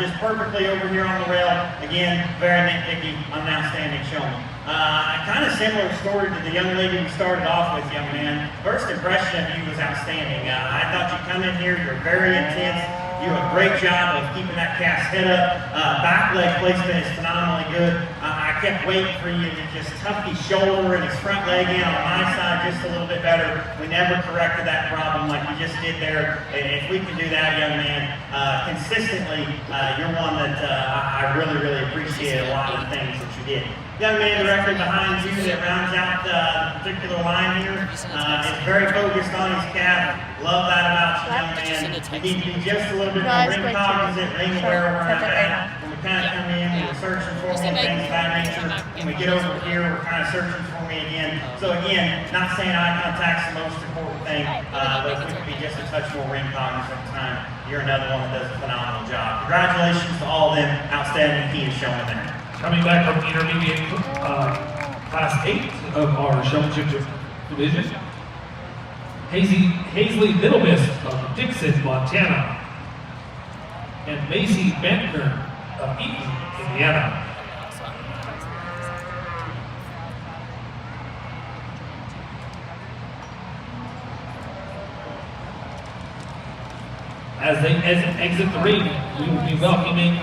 just perfectly over here on the rail. Again, very nitpicky, an outstanding showman. Kind of similar story to the young lady we started off with, young man. First impression of you was outstanding. I thought you come in here, you're very intense. You do a great job of keeping that calf's head up. Back leg placement is phenomenally good. I kept waiting for you to just tuck his shoulder and his front leg in on my side just a little bit better. We never corrected that problem like we just did there. If we can do that, young man, consistently, you're one that I really, really appreciate a lot of the things that you did. Young man directly behind you that rounds out the particular line here is very focused on his calf. Love that about you, young man. You need to be just a little bit more ring cognizant, ring aware of where I'm at. When we kind of come in, we're searching for me and things of that nature. When we get over here, we're kind of searching for me again. So again, not saying eye contact's the most important thing, but if we could be just a touch more ring cognizant at the time, you're another one that does a phenomenal job. Congratulations to all of them. Outstanding key is showing there. Coming back from the intermediate class 8 of our Showmanship division, Hazley Middlemist of Dixon, Montana, and Macy Bentner of Eaton, Indiana. As they exit the ring, we will be welcoming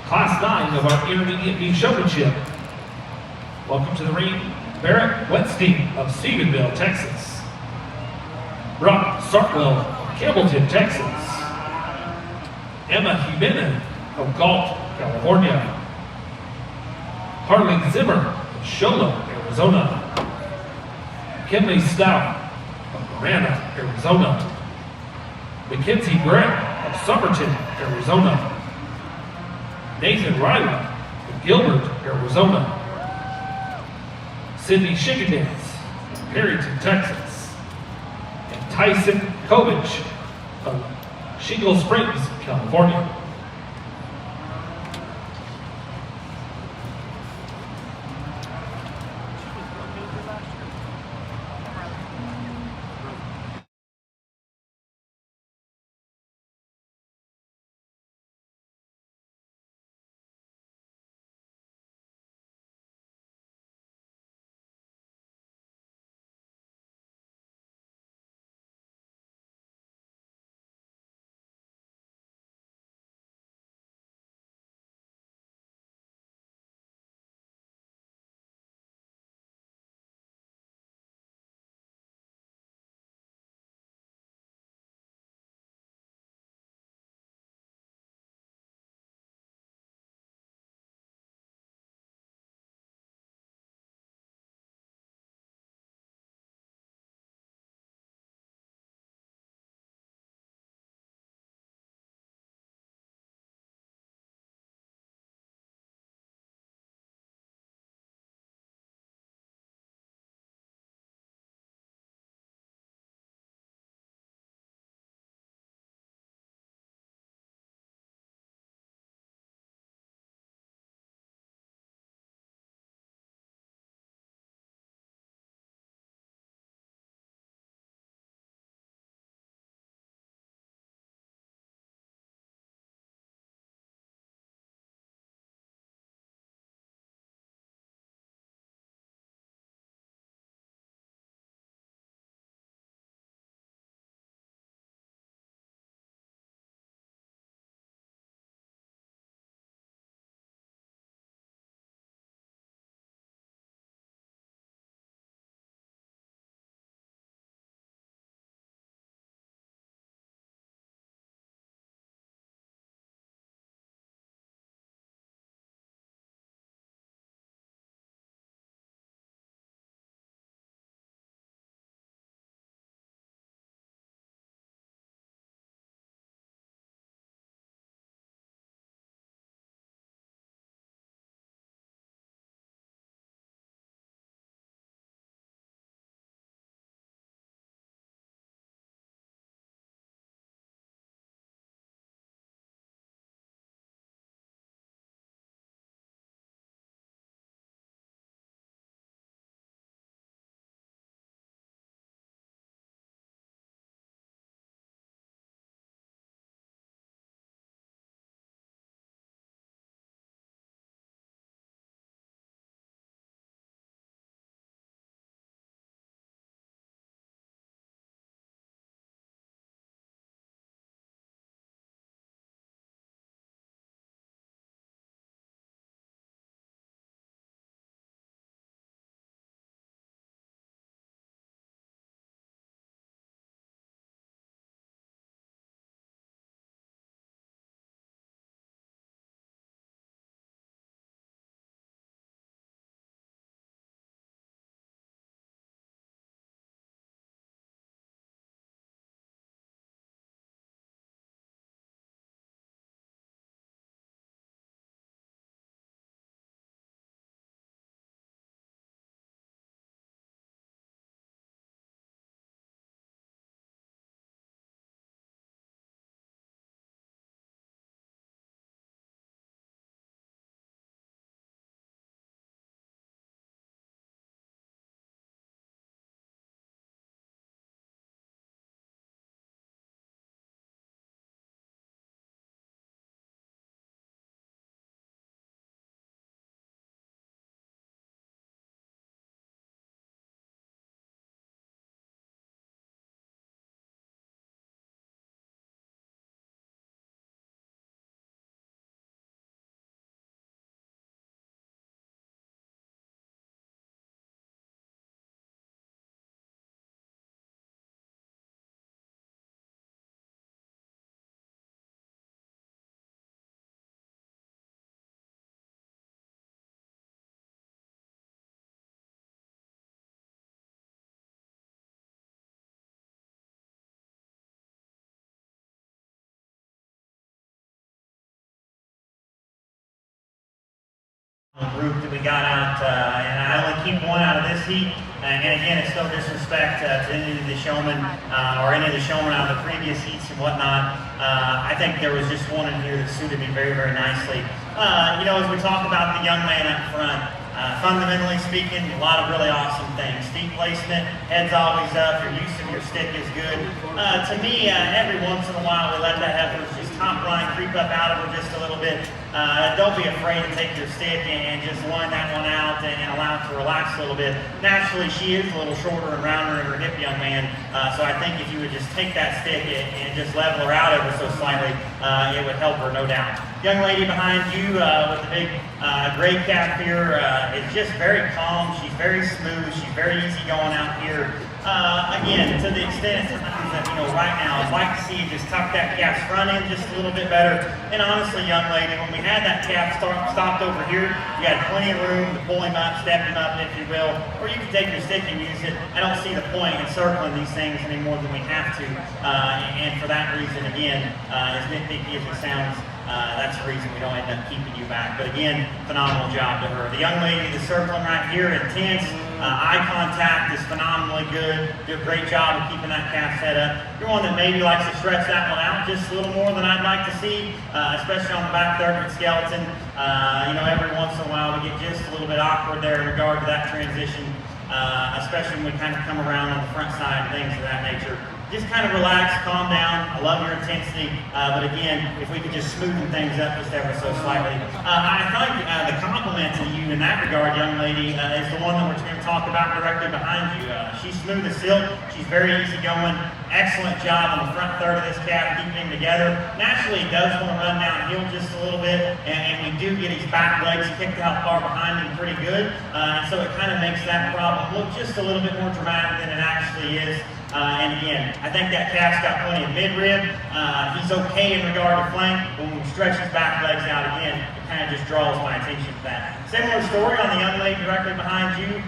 Class 9 of our Intermediate B Showmanship. Welcome to the ring, Barrett Wetstein of Stephenville, Texas. Brock Sartwell of Campbellton, Texas. Emma Jimenez of Galt, California. Harley Zimmer of Shola, Arizona. Kinley Stout of Marana, Arizona. Mackenzie Grant of Somerton, Arizona. Nathan Riley of Gilbert, Arizona. Sydney Schickendance of Perryton, Texas. And Tyson Kovich of Shingle Springs, California. group that we got out, and I only keep one out of this heat. And again, it's no disrespect to any of the showmen or any of the showmen out of the previous heats and whatnot. I think there was just one in here that suited me very, very nicely. You know, as we talk about the young man up front, fundamentally speaking, a lot of really awesome things. Feet placement, head's always up, your use of your stick is good. To me, every once in a while we let that heifer just top line creep up out of her just a little bit. Don't be afraid to take your stick and just line that one out and allow it to relax a little bit. Naturally, she is a little shorter and rounder in her hip, young man, so I think if you would just take that stick and just level her out ever so slightly, it would help her, no doubt. Young lady behind you with the big gray cap here is just very calm. She's very smooth. She's very easy going out here. Again, to the extent that, you know, right now, I'd like to see you just tuck that calf's front end just a little bit better. And honestly, young lady, when we had that calf stopped over here, you had plenty of room to pull him up, step him up, if you will, or you can take your stick and use it. I don't see the point in circling these things any more than we have to. And for that reason, again, as nitpicky as it sounds, that's the reason we don't end up keeping you back. But again, phenomenal job to her. The young lady that's circling right here, intense. Eye contact is phenomenally good. Do a great job of keeping that calf's head up. You're one that maybe likes to stretch that one out just a little more than I'd like to see, especially on the back third of the skeleton. You know, every once in a while we get just a little bit awkward there in regard to that transition, especially when we kind of come around on the front side and things of that nature. Just kind of relax, calm down. I love your intensity, but again, if we could just smoothen things up just ever so slightly. I think the compliment to you in that regard, young lady, is the one that we're going to talk about directly behind you. She's smooth as silk. She's very easygoing. Excellent job on the front third of this calf, keeping him together. Naturally, he does want to run downhill just a little bit, and we do get his back legs kicked out far behind him pretty good, so it kind of makes that problem look just a little bit more dramatic than it actually is. And again, I think that calf's got plenty of midrib. He's okay in regard to flank, but when we stretch his back legs out again, it kind of just draws my attention to that. Similar story on the young lady directly behind you.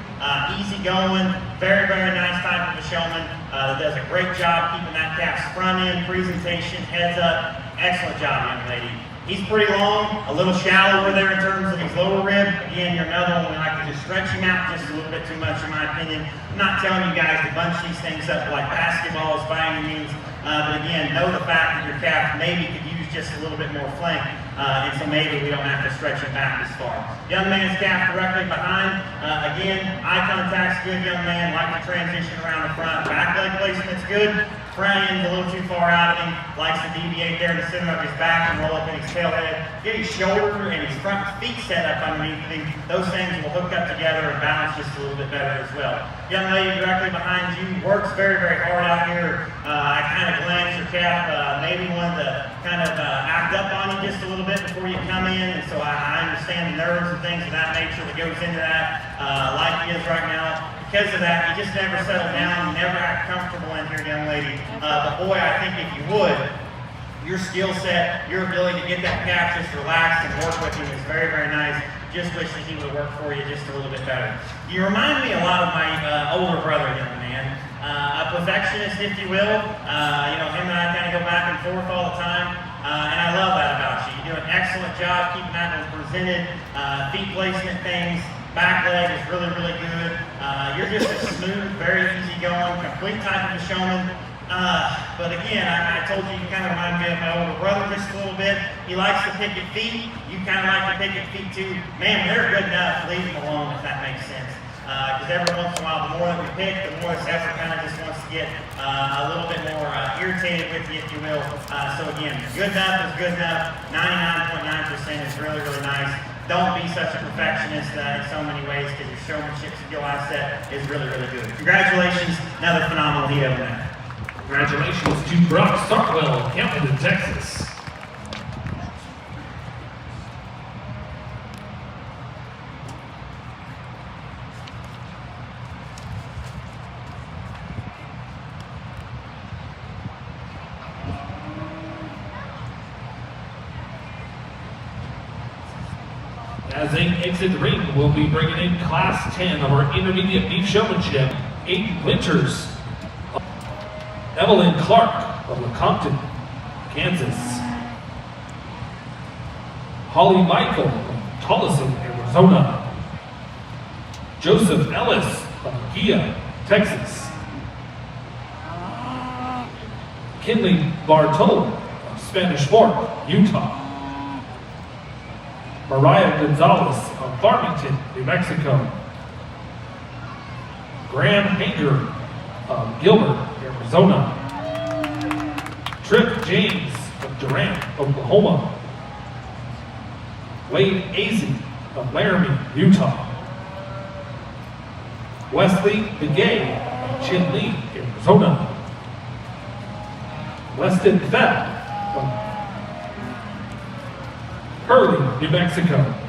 Easy going, very, very nice type of a showman that does a great job keeping that calf's front end, presentation, heads up. Excellent job, young lady. He's pretty long, a little shallow over there in terms of his lower rib. Again, you're another one we like to just stretch him out just a little bit too much in my opinion. I'm not telling you guys to bunch these things up like basketballs by any means, but again, know the fact that your calf maybe could use just a little bit more flank, and so maybe we don't have to stretch him back this far. Young man's calf directly behind. Again, eye contact's good, young man. Like to transition around the front. Back leg placement's good. Front end's a little too far out of him. Likes to deviate there in the center of his back and roll up in his tail head. Get his shoulder and his front feet set up underneath him. Those things will hook up together and balance just a little bit better as well. Young lady directly behind you works very, very hard out here. I kind of glanced your calf, maybe wanted to kind of act up on you just a little bit before you come in, and so I understand the nerves and things of that nature that goes into that, like he is right now. Because of that, you just never settle down, you never act comfortable in here, young lady. But boy, I think if you would, your skill set, your ability to get that calf just relaxed and work with him is very, very nice. Just wish that he would work for you just a little bit better. You remind me a lot of my older brother, young man. A perfectionist, if you will. You know, him and I kind of go back and forth all the time. And I love that about you. You do an excellent job keeping that one presented. Feet placement things. Back leg is really, really good. You're just a smooth, very easygoing, complete type of a showman. But again, I told you kind of remind me of my older brother just a little bit. He likes to pick at feet. You kind of like to pick at feet too. Man, they're good enough. Leave them alone if that makes sense. Because every once in a while, the more that we pick, the more this heifer kind of just wants to get a little bit more irritated with you, if you will. So again, good enough is good enough. 99.9% is really, really nice. Don't be such a perfectionist in so many ways, because your showmanship skill asset is really, really good. Congratulations, another phenomenal heat over there. Congratulations to Brock Starkwell, Camden, Texas. As they exit the ring, we'll be bringing in Class 10 of our Intermediate Beef Showmanship, Aiden Winters, Evelyn Clark of Lecompton, Kansas, Holly Michael of Tolleson, Arizona. Arizona. Joseph Ellis of Gia, Texas. Kinley Bartolo of Spanish Fork, Utah. Mariah Gonzalez of Farmington, New Mexico. Graham Hanger of Gilbert, Arizona. Tripp James of Durant, Oklahoma. Wade Azee of Laramie, Utah. Wesley DeGay of Chinle, Arizona. Weston Fett of Hurley, New Mexico.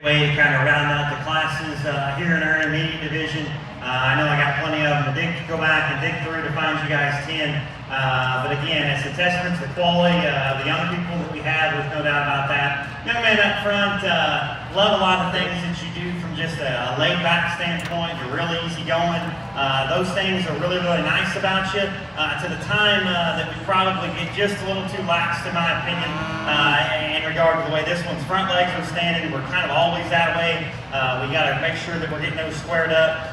Way to kind of round out the classes here in our intermediate division. I know I got plenty of them to go back and dig through to find you guys 10. But again, it's a testament to the quality of the young people that we have. There's no doubt about that. Young man up front, love a lot of things that you do from just a laid-back standpoint. You're really easygoing. Those things are really, really nice about you. To the time that we probably get just a little too lax, in my opinion, in regard to the way this one's front legs are standing. We're kind of always that way. We got to make sure that we're getting those squared up.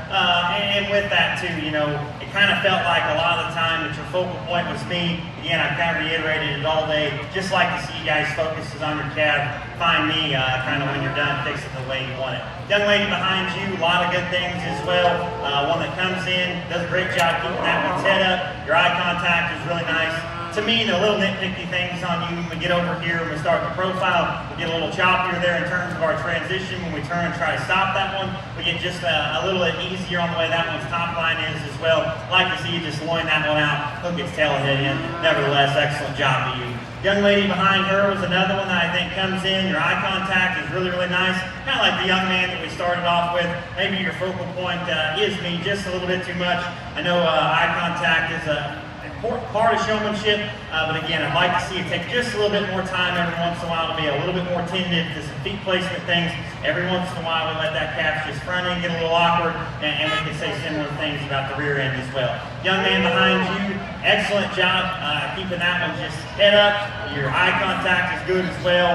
And with that too, you know, it kind of felt like a lot of the time that your focal point was me. Again, I've kind of reiterated it all day. Just like to see you guys focus on your calf. Find me kind of when you're done fixing the way you want it. Young lady behind you, a lot of good things as well. One that comes in, does a great job keeping that one's head up. Your eye contact is really nice. To me, the little nitpicky things on you, when we get over here and we start the profile, we get a little choppier there in terms of our transition. When we turn and try to stop that one, we get just a little bit easier on the way that one's top line is as well. Like to see you just loin that one out, hook its tail head in. Nevertheless, excellent job to you. Young lady behind her was another one that I think comes in. Your eye contact is really, really nice. Kind of like the young man that we started off with. Maybe your focal point is me just a little bit too much. I know eye contact is a important part of showmanship, but again, I'd like to see it take just a little bit more time every once in a while to be a little bit more tentative to some feet placement things. Every once in a while, we let that calf just front end get a little awkward, and we can say similar things about the rear end as well. Young man behind you, excellent job keeping that one just head up. Your eye contact is good as well.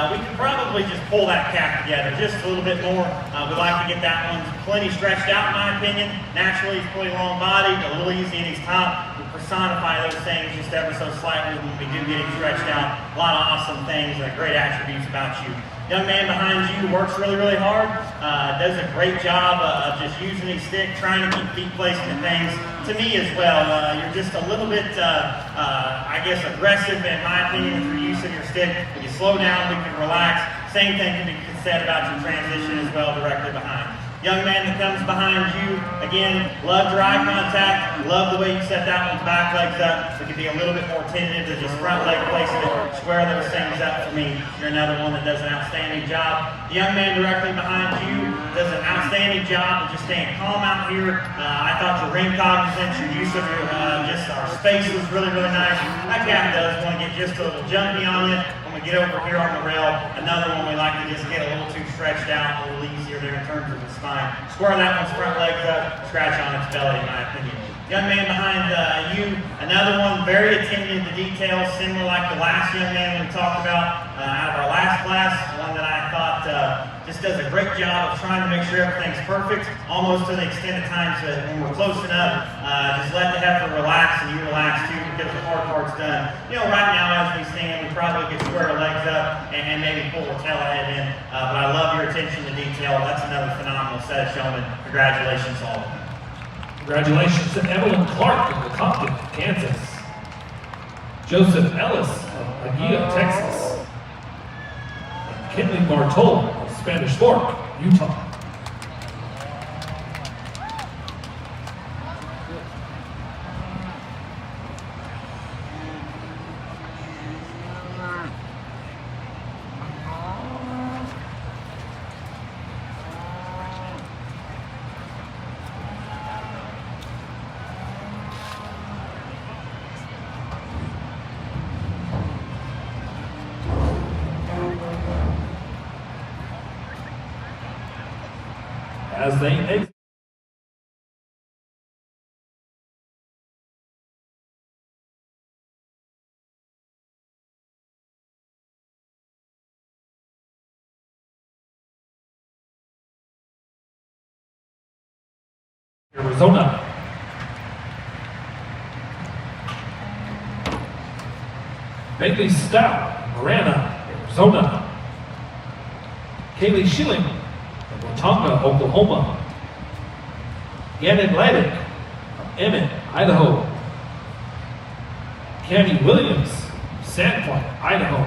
We can probably just pull that calf together just a little bit more. We like to get that one plenty stretched out, in my opinion. Naturally, he's pretty long-bodied, a little easy in his top. Personify those things just ever so slightly when we do get him stretched out. A lot of awesome things and great attributes about you. Young man behind you works really, really hard. Does a great job of just using his stick, trying to keep feet placement things. To me as well, you're just a little bit, I guess, aggressive in my opinion with your use of your stick. We can slow down, we can relax. Same thing can be said about your transition as well directly behind. Young man that comes behind you, again, love your eye contact, love the way you set that one's back legs up. We can be a little bit more tentative to just front leg placement, square those things up for me. You're another one that does an outstanding job. The young man directly behind you does an outstanding job of just staying calm out here. I thought your ring cognizance, your use of your, just our space was really, really nice. That calf does want to get just a little jumpy on you. When we get over here on the rail, another one we like to just get a little too stretched out, a little easier there in terms of the spine. Square that one's front legs up, scratch on its belly, in my opinion. Young man behind you, another one very attentive to details, similar like the last young man we talked about out of our last class, one that I thought just does a great job of trying to make sure everything's perfect, almost to the extent of times that when we're close enough, just let the heifer relax and you relax too because the hard part's done. You know, right now as we stand, we probably could square our legs up and maybe pull the tail head in, but I love your attention to detail. That's another phenomenal set of showmen. Congratulations all. Congratulations to Evelyn Clark of Compton, Kansas. Joseph Ellis of Aguila, Texas. And Kinley Bartol of Spanish Fork, Utah. As they exit. Arizona. Bailey Stout, Marana, Arizona. Kaylee Schilling, Watonga, Oklahoma. Gannon Laddick from Emmett, Idaho. Cammie Williams, Sandpoint, Idaho.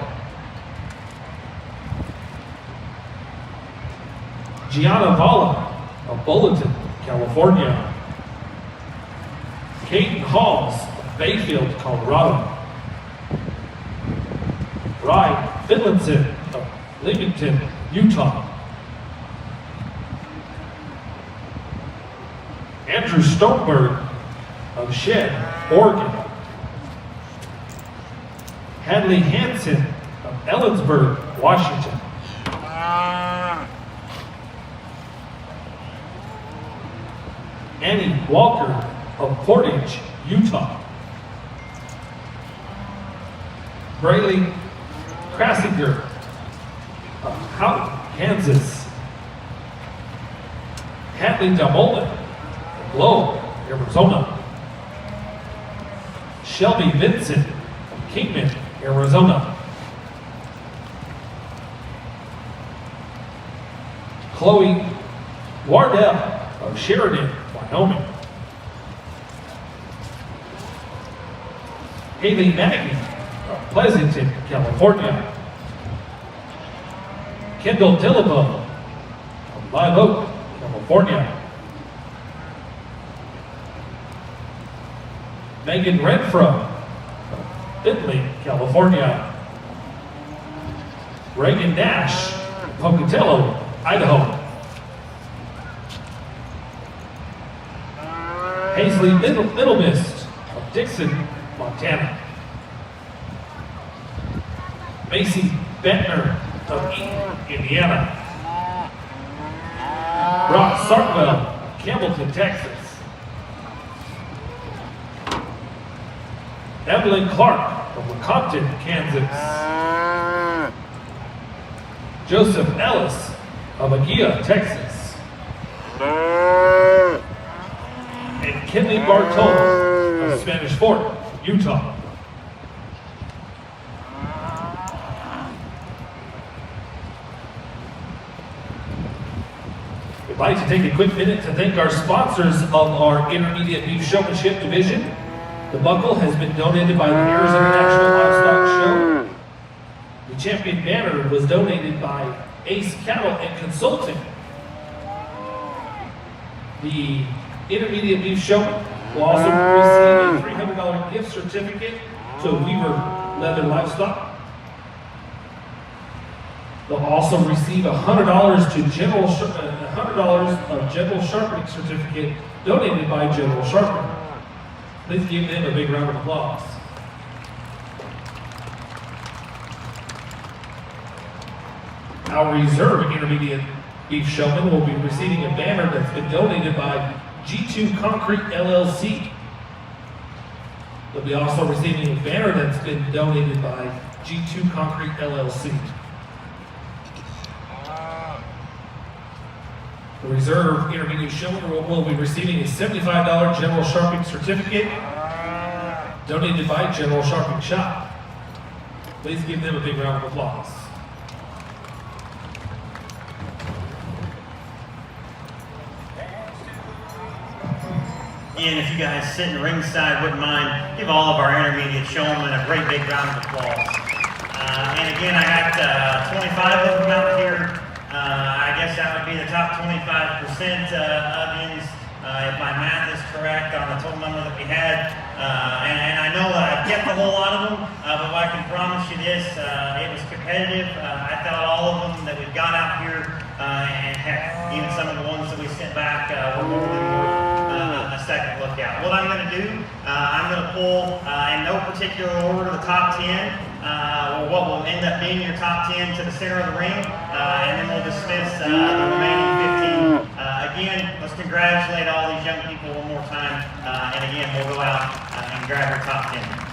Gianna Vala of Bulletin, California. Caden Halls of Bayfield, Colorado. Ryan Finlinson of Leamington, Utah. Andrew Stoneberg of Shed, Oregon. Hadley Hansen of Ellensburg, Washington. Annie Walker of Portage, Utah. Braylee Krassinger of Houghton, Kansas. Hadley Damolin of Globe, Arizona. Shelby Vincent of Kingman, Arizona. Chloe Wardell of Sheridan, Wyoming. Haley Maggie of Pleasanton, California. Kendall Tillabo of Live Oak, California. Megan Renfro of Findlay, California. Reagan Nash of Pocatello, Idaho. Paisley Middlemist of Dixon, Montana. Macy Bentner of Eaton, Indiana. Brock Sartwell of Campbellton, Texas. Evelyn Clark of Lecompton, Kansas. Joseph Ellis of Aguilla, Texas. And Kenley Bartolo of Spanish Fort, Utah. We'd like to take a quick minute to thank our sponsors of our Intermediate Beef Showmanship division. The buckle has been donated by the Arizona National Livestock Show. The champion banner was donated by Ace Cattle and Consulting. The Intermediate Beef Showman will also receive a $300 gift certificate to Weaver Leather Livestock. They'll also receive $100 to $100 of General Sharpening certificate donated by General Sharpening. Please give them a big round of applause. Our reserve Intermediate Beef Showman will be receiving a banner that's been donated by G2 Concrete LLC. They'll be also receiving a banner that's been donated by G2 Concrete LLC. The Reserve Intermediate Showman will be receiving a $75 General Sharpening certificate donated by General Sharpening Shop. Please give them a big round of applause. And if you guys sitting ringside wouldn't mind, give all of our intermediate showmen a great big round of applause. And again, I got 25 of them out here. I guess that would be the top 25% onions, if my math is correct on the total number that we had. And I know that I kept a whole lot of them, but I can promise you this, it was competitive. I thought all of them that we've got out here, and heck, even some of the ones that we sent back were more than worth a second look at. What I'm going to do, I'm going to pull, in no particular order, the top 10. Or what will end up being your top 10 to the center of the ring, and then we'll dismiss the remaining 15. Again, let's congratulate all these young people one more time, and again, we'll go out and grab our top 10.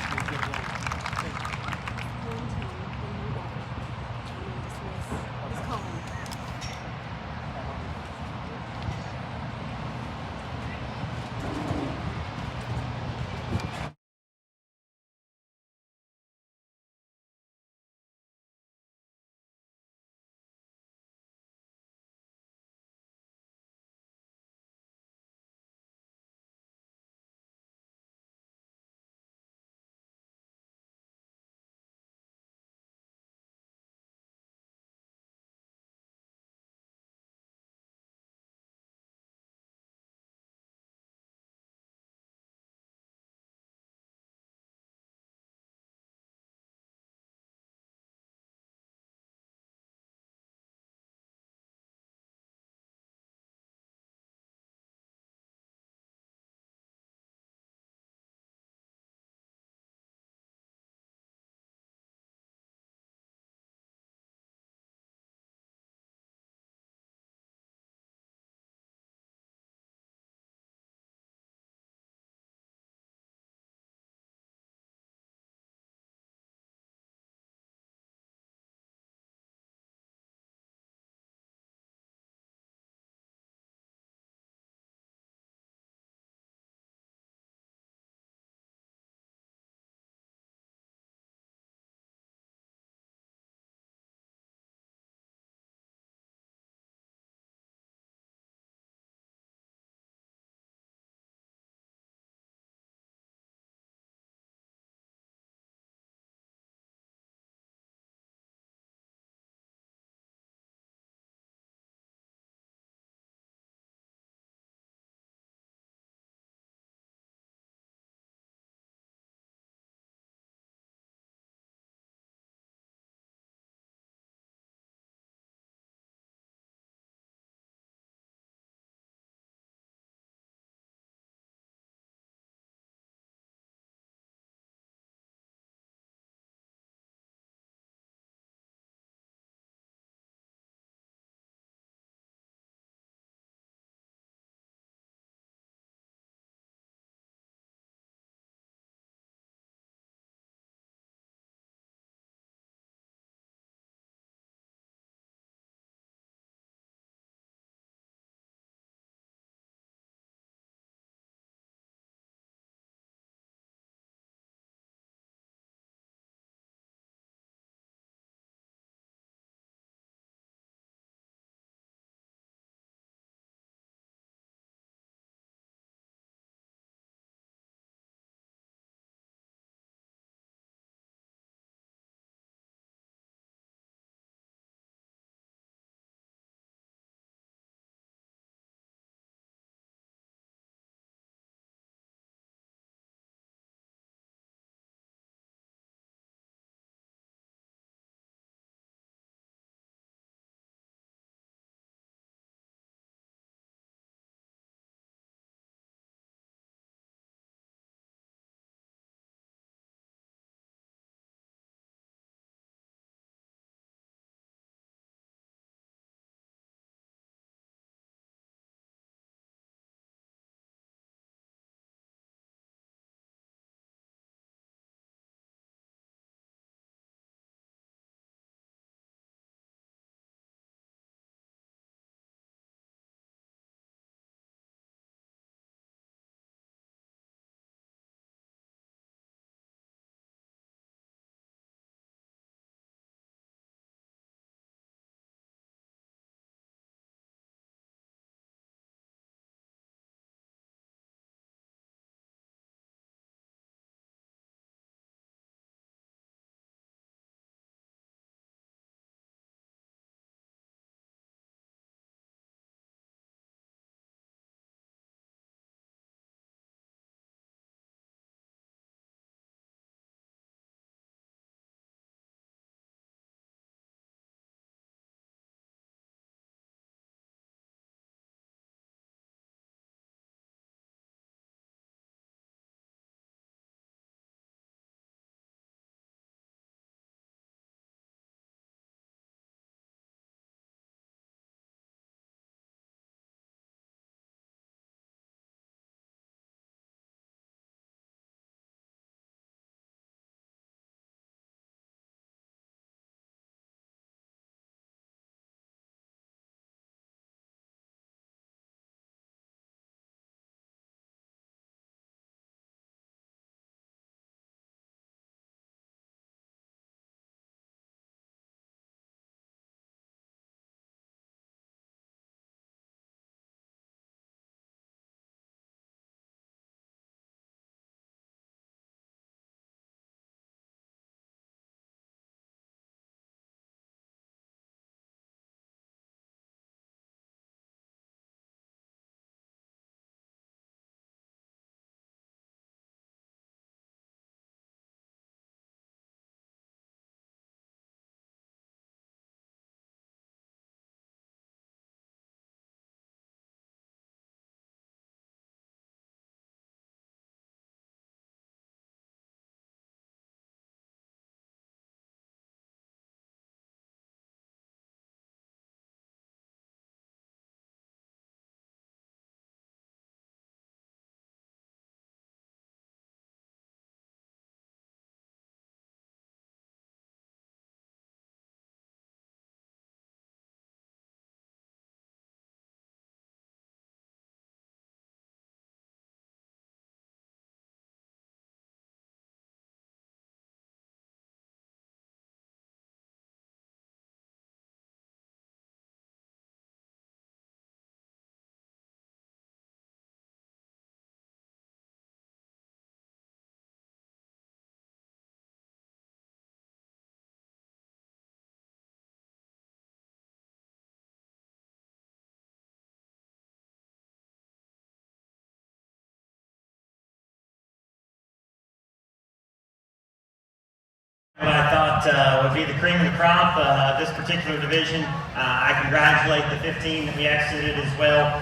What I thought would be the cream of the crop this particular division. I congratulate the 15 that we exited as well.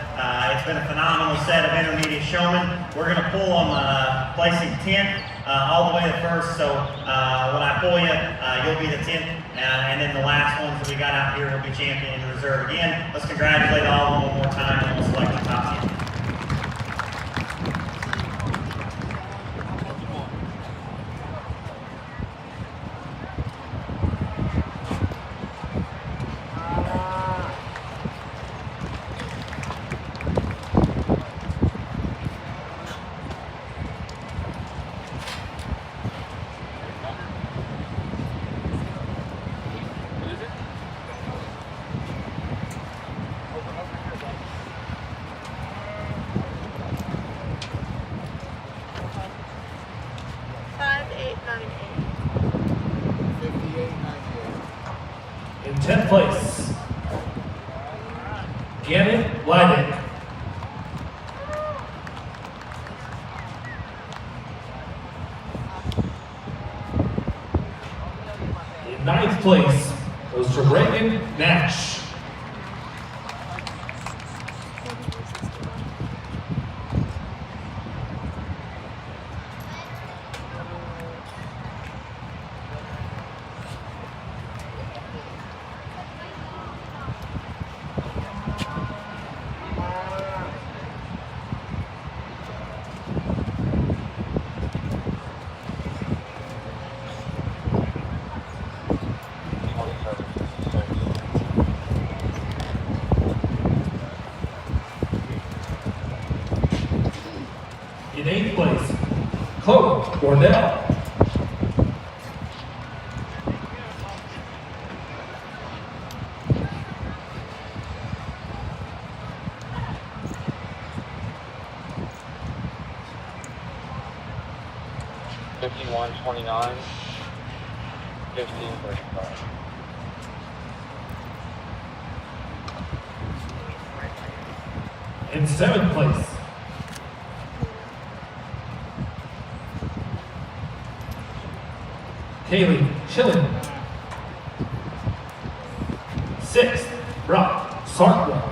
It's been a phenomenal set of intermediate showmen. We're going to pull them placing 10th all the way to first. So when I pull you, you'll be the 10th. And then the last ones that we got out here will be champion and reserve again. Let's congratulate all of them one more time and we'll select the top 10. In 10th place, Gannon Lydick. In 9th place goes to Reagan Nash. In 8th place, Chloe Wardell. $51.29, $15.35. In 7th place, Kaylee Chilling. 6th, Brock Sartwell.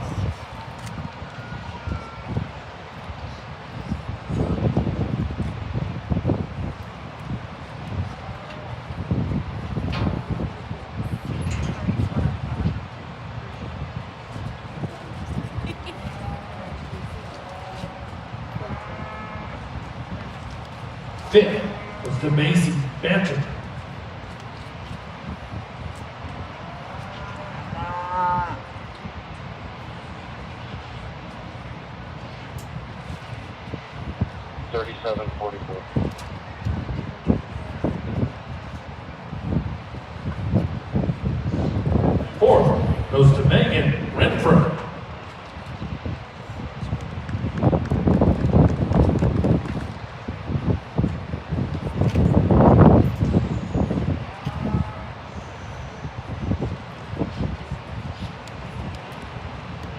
Fifth was the Macy Banter. $37.44. Fourth goes to Megan Renfro.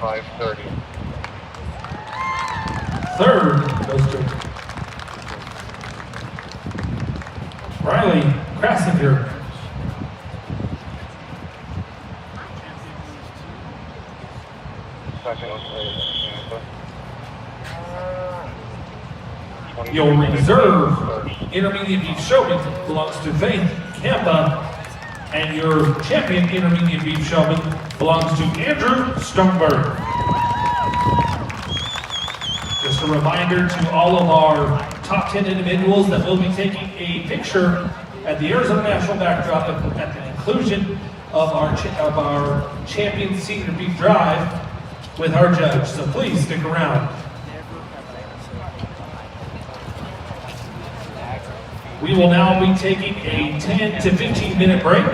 $5.30. Third goes to Riley Krassinger. Second, Your reserve intermediate beef showman belongs to Faith Campa, and your champion intermediate beef showman belongs to Andrew Stoneberg. Just a reminder to all of our top 10 individuals that will be taking a picture at the Arizona National backdrop at the conclusion of our champion senior beef drive with our judge. So please stick around. We will now be taking a 10 to 15 minute break.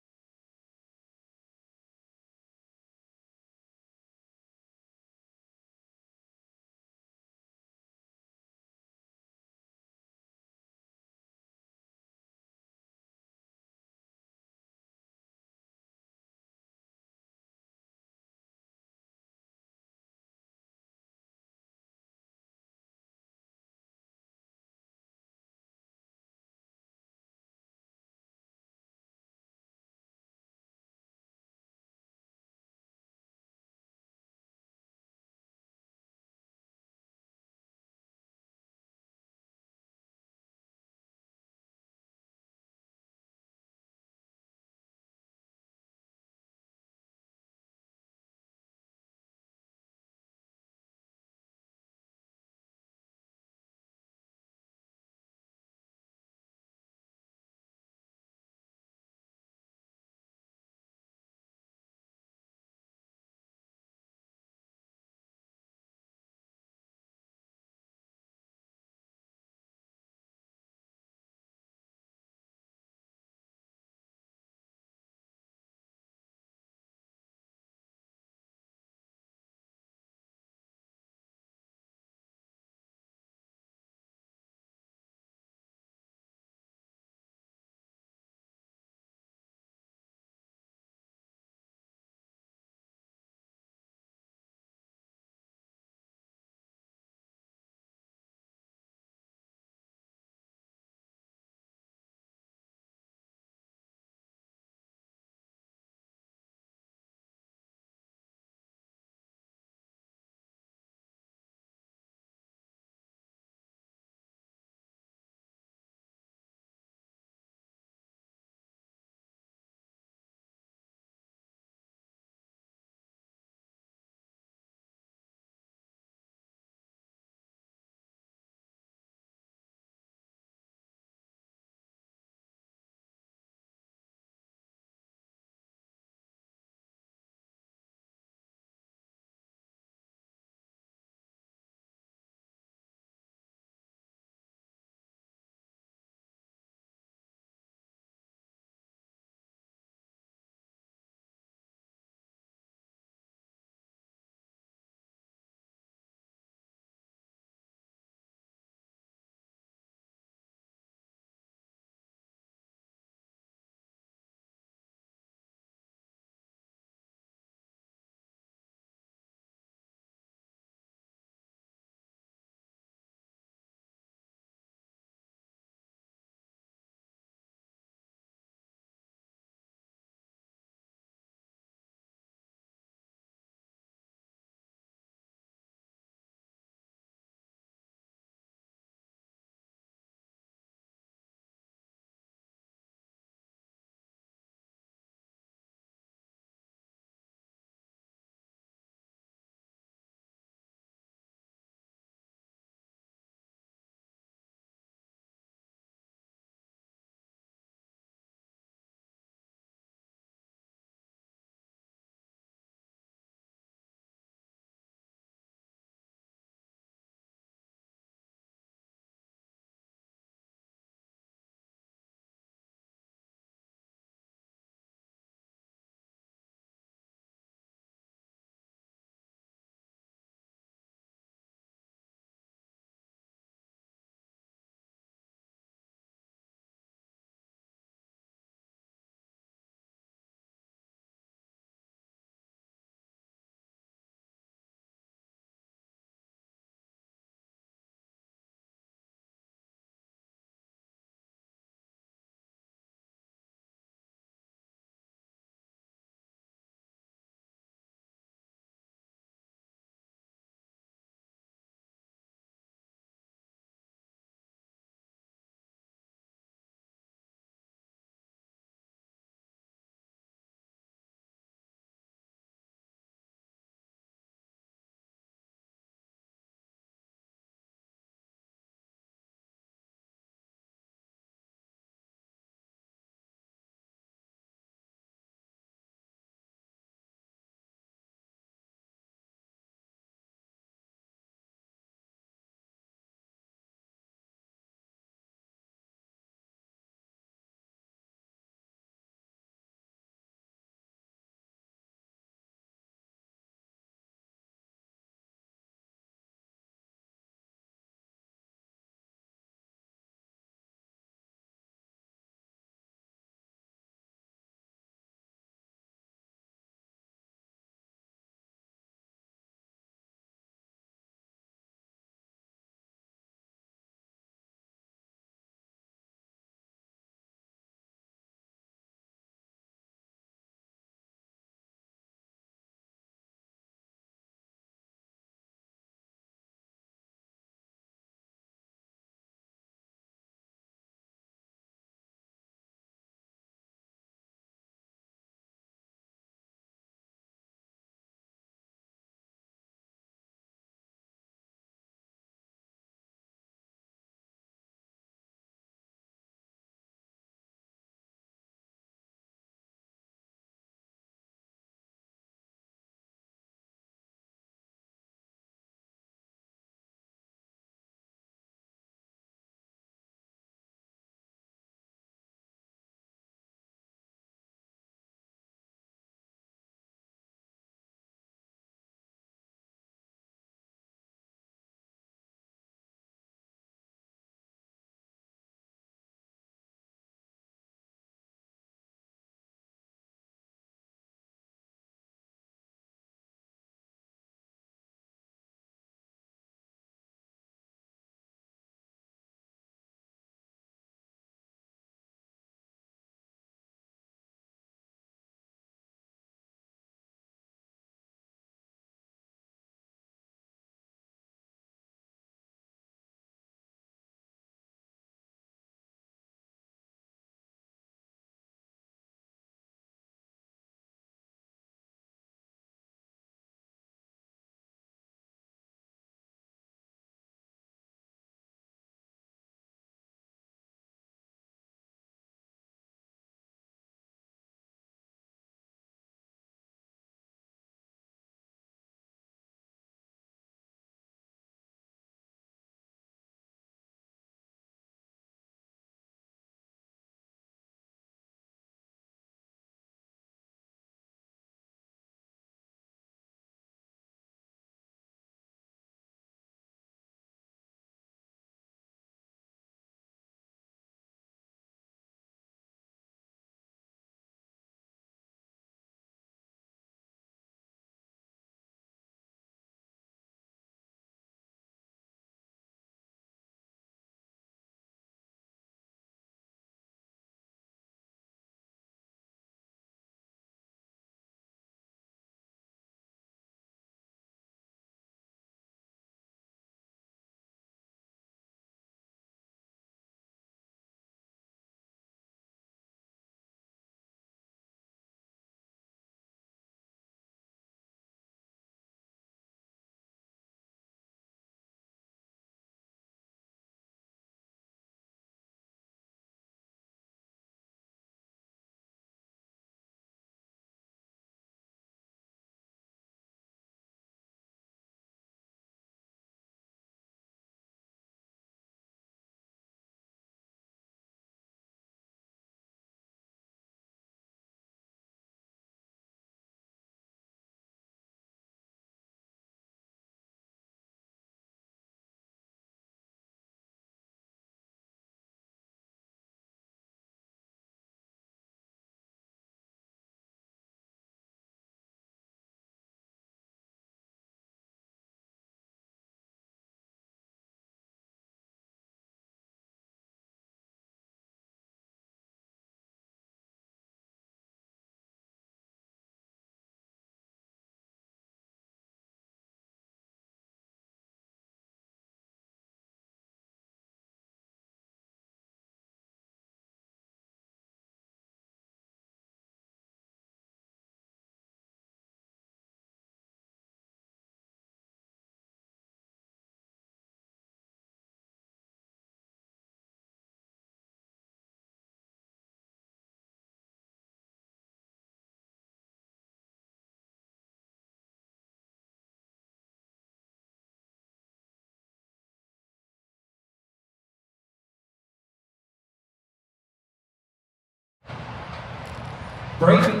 Brayton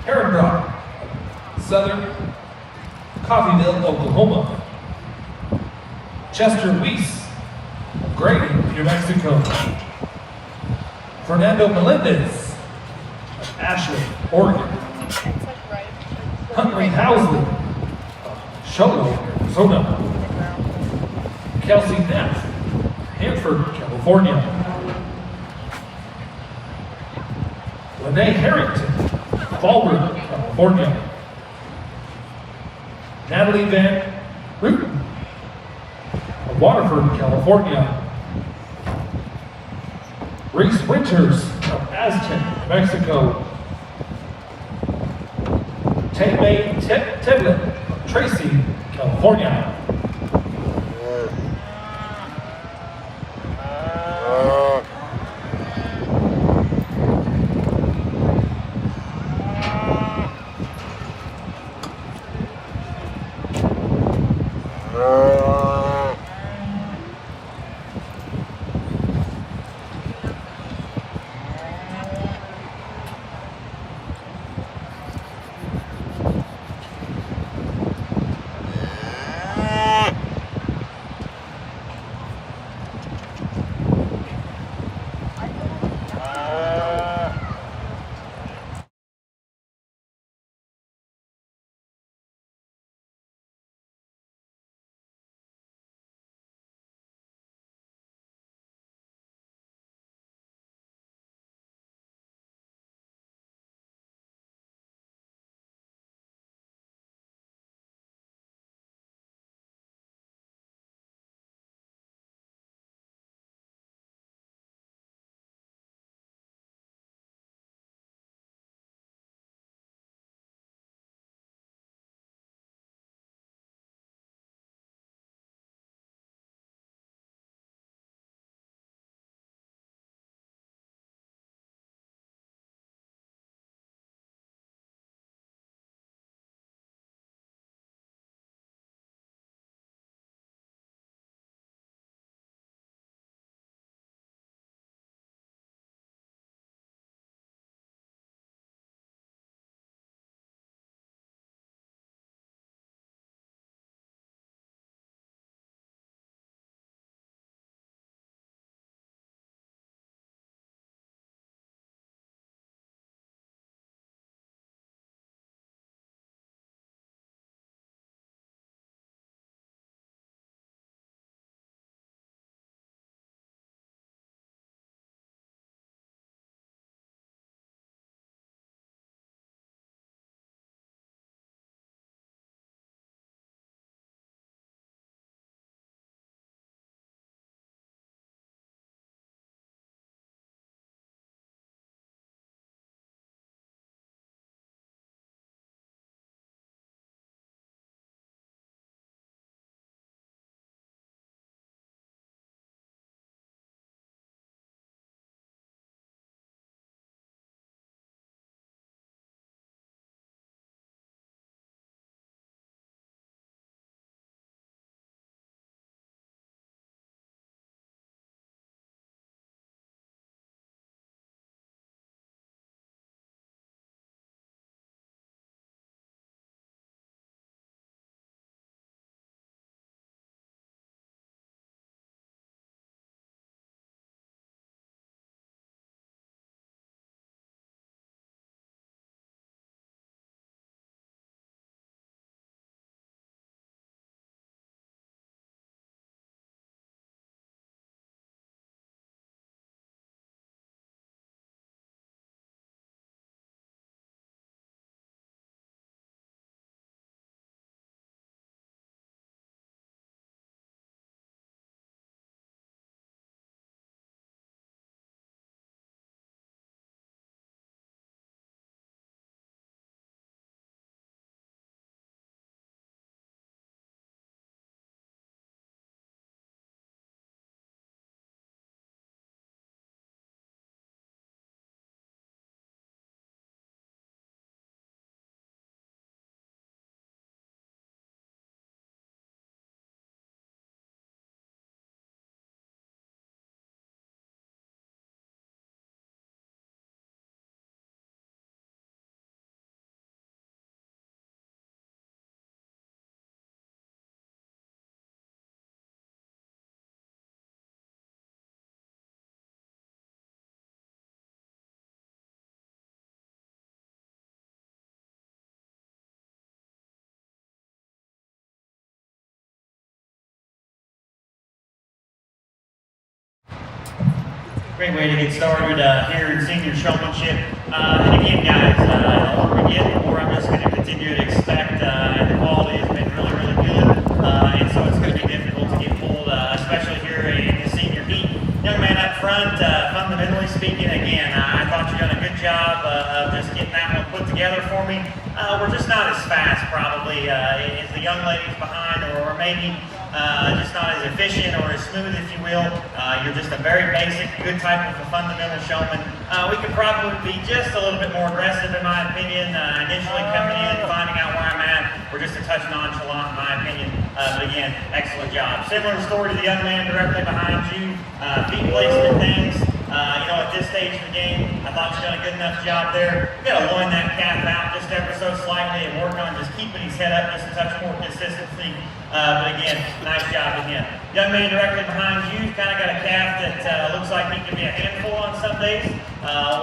Herrenbrock, Southern Coffeyville, Oklahoma. Chester Weiss, Grady, New Mexico. Fernando Melendez, Ashland, Oregon. Huntley Housley, Showmanship, Arizona. Kelsey Neff, Hanford, California. Lene Harrington, Fallbrook, California. Natalie Van Ruten, of Waterford, California. Reese Winters of Aztec, Mexico. Taymay Tevlin of Tracy, California. Great way to get started here in senior showmanship. And again, guys, the older we get, the more I'm just going to continue to expect, and the quality has been really, really good. And so it's going to be difficult to get pulled, especially here in the senior heat. Young man up front, fundamentally speaking, again, I thought you done a good job of just getting that one put together for me. We're just not as fast, probably, as the young ladies behind, or maybe just not as efficient or as smooth, if you will. You're just a very basic, good type of a fundamental showman. We could probably be just a little bit more aggressive, in my opinion, initially coming in, finding out where I'm at. We're just a touch nonchalant, in my opinion. But again, excellent job. Similar story to the young man directly behind you. Feet placement things. At this stage of the game, I thought you done a good enough job there. You got to loin that calf out just ever so slightly and work on just keeping his head up just a touch more consistency. But again, nice job again. Young man directly behind you, kind of got a calf that looks like he can be a handful on some days.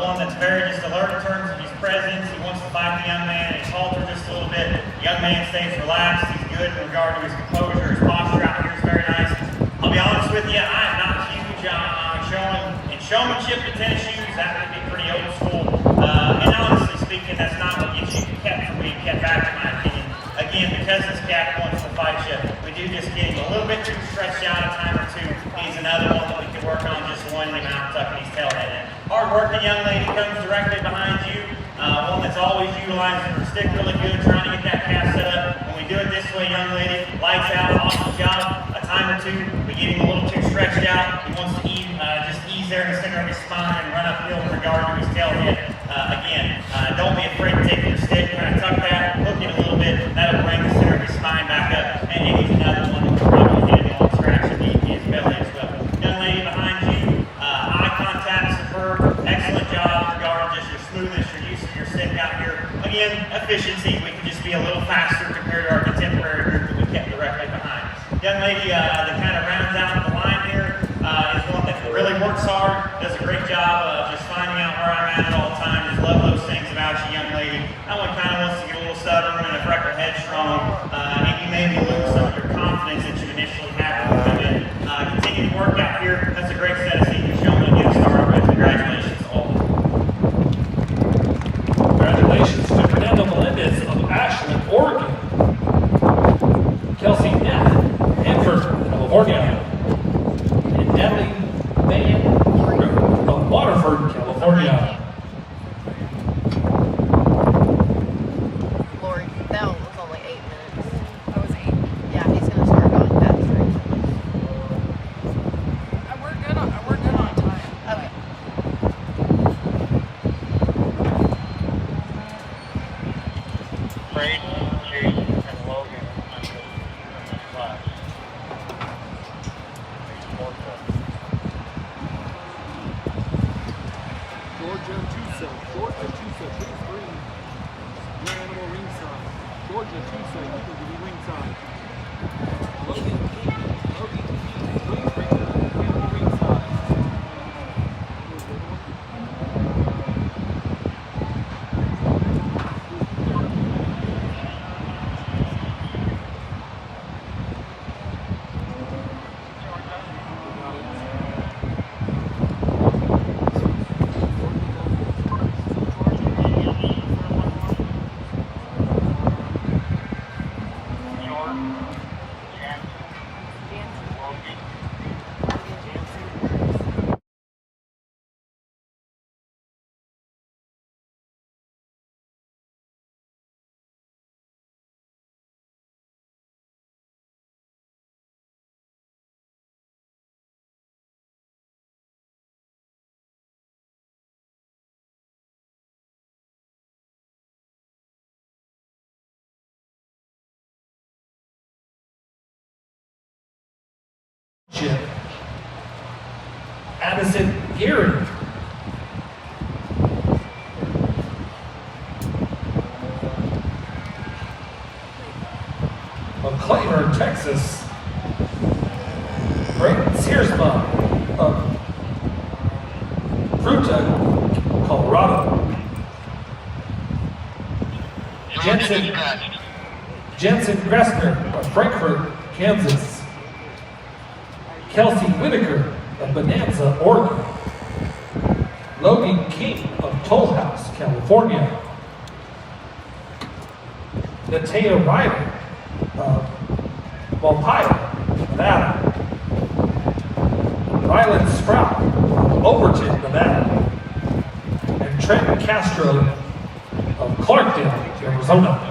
One that's very just alert in terms of his presence. He wants to fight the young man, and he's haltered just a little bit. The young man stays relaxed. He's good in regard to his composure. His posture out here is very nice. I'll be honest with you, I'm not huge on showmanship in tennis shoes. That would be pretty old school. And honestly speaking, that's not what gets you kept from being kept back, in my opinion. Again, because this cat wants to fight you, we do just get him a little bit too stretched out a time or two. He's another one that we can work on just loining him out, tucking his tail head in. Hard-working young lady comes directly behind you. One that's always utilizing her stick really good, trying to get that calf set up. When we do it this way, young lady, lights out, awesome job. A time or two, we get him a little too stretched out. He wants to just ease there in the center of his spine and run uphill in regard to his tail head. Again, don't be afraid to take your stick, kind of tuck that, hook it a little bit. That'll bring the center of his spine back up. And he's another one that will probably hit him on scratch and his belly as well. Young lady behind you, eye contact, superb, excellent job regarding just your smoothness, your use of your stick out here. Again, efficiency, we can just be a little faster compared to our contemporary group that we kept directly behind. Young lady that kind of rounds out the line here is one that really works hard, does a great job of just finding out where I'm at all times. Just love those things about you, young lady. That one kind of wants to get a little stubborn and a freckle headstrong, and you maybe lose some of your confidence that you initially had when you come in. Continue to work out here. That's a great set of senior showmen to get started with. Congratulations all. Congratulations to Fernando Melendez of Ashland, Oregon. Kelsey Neff, Hanford, California. And Natalie Van of Waterford, California. Lori, that one was only 8 minutes. That was 8? Yeah, he's going to start going faster. We're good on time. Okay. Braden, Jake, and Logan under class. Georgia Tusa, please bring your animal ringside. Georgia Tusa, you can be ringside. Logan Keith, please bring your animal ringside. Addison Geary. Of Claiborne, Texas. Brayton Searsma of Fruta, Colorado. Jensen Gressner of Frankfort, Kansas. Kelsey Whitaker of Bonanza, Oregon. Logan King of Toll House, California. Natea Riley of Valparaiso, Nevada. Rylan Sprout of Overton, Nevada. And Trent Castro of Clarkdale, Arizona.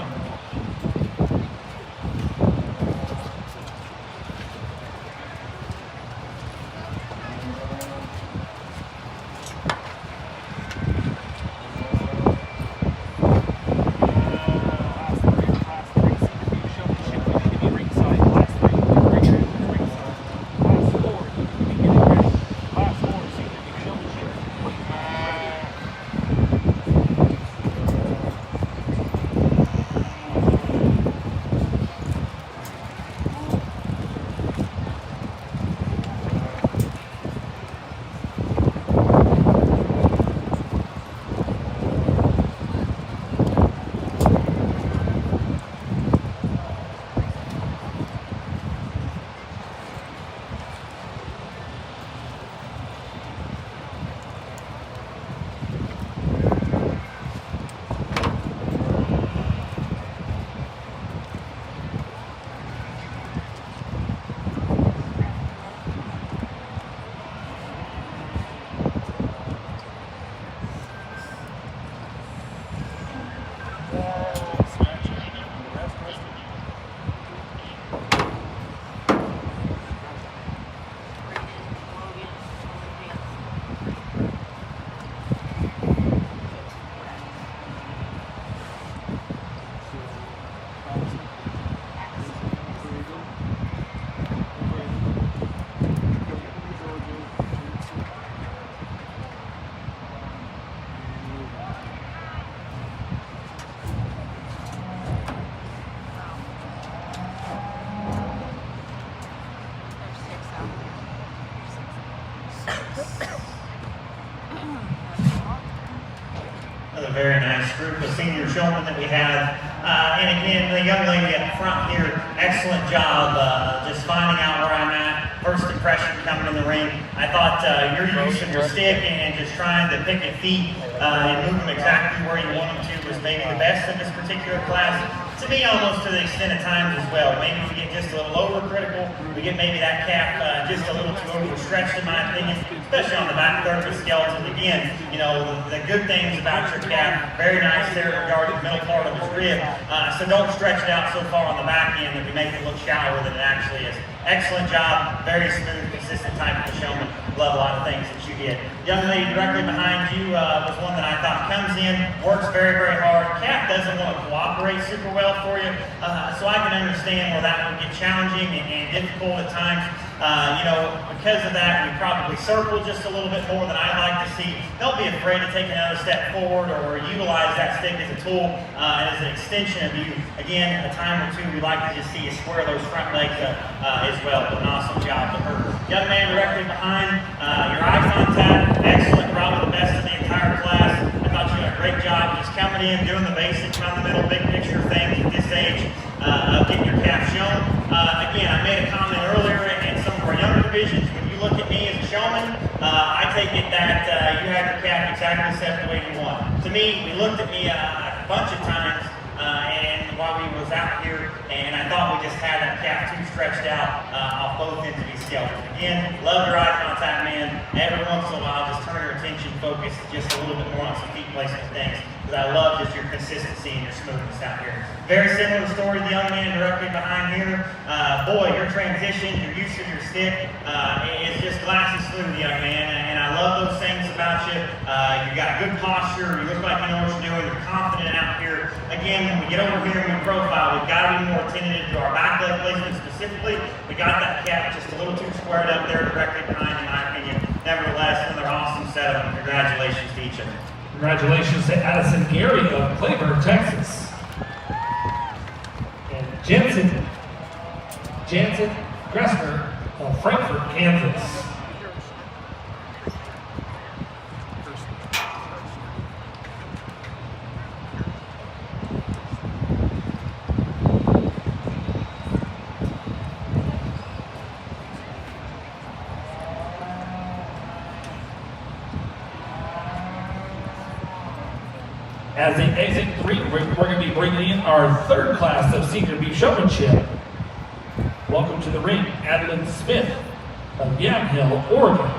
Another very nice group of senior showmen that we have. And again, the young lady up front here, excellent job just finding out where I'm at. First impression coming in the ring. I thought your use of your stick and just trying to pick your feet and move them exactly where you want them to was maybe the best in this particular class. To me, almost to the extent of times as well. Maybe we get just a little overcritical. We get maybe that calf just a little too overstretched, in my opinion, especially on the back third of the skeleton. Again, you know, the good things about your calf, very nice there regarding the middle part of his rib. So don't stretch it out so far on the back end that we make it look shallower than it actually is. Excellent job, very smooth, consistent type of showman. Love a lot of things that you did. Young lady directly behind you was one that I thought comes in, works very, very hard. Calf doesn't want to cooperate super well for you, so I can understand where that would get challenging and difficult at times. You know, because of that, we probably circle just a little bit more than I'd like to see. Don't be afraid to take another step forward or utilize that stick as a tool and as an extension of you. Again, a time or two, we like to just see you square those front legs up as well. But an awesome job to her. Young man directly behind, your eye contact, excellent, probably the best in the entire class. I thought you did a great job just coming in, doing the basic, fundamental, big picture things at this age of getting your calf shown. Again, I made a comment earlier in some of our younger divisions. When you look at me as a showman, I take it that you have your calf exactly set the way you want. To me, we looked at me a bunch of times and while we was out here, and I thought we just had that calf too stretched out off both ends of these skeletons. Again, love your eye contact, man. Every once in a while, just turn your attention, focus just a little bit more on some feet placement things, because I love just your consistency and your smoothness out here. Very similar story to the young man directly behind here. Boy, your transition, your use of your stick is just glassy smooth, young man, and I love those things about you. You got good posture, you look like you know what you're doing, you're confident out here. Again, when we get over here and we profile, we've got to be more attentive to our back leg placement specifically. We got that calf just a little too squared up there directly behind, in my opinion. Nevertheless, another awesome setup. Congratulations to each of them. Congratulations to Addison Gary of Clayburgh, Texas. And Jansen Gressner of Frankfort, Kansas. As they exit the ring, we're going to be bringing in our third class of senior beef showmanship. Welcome to the ring, Adeline Smith of Yamhill, Oregon.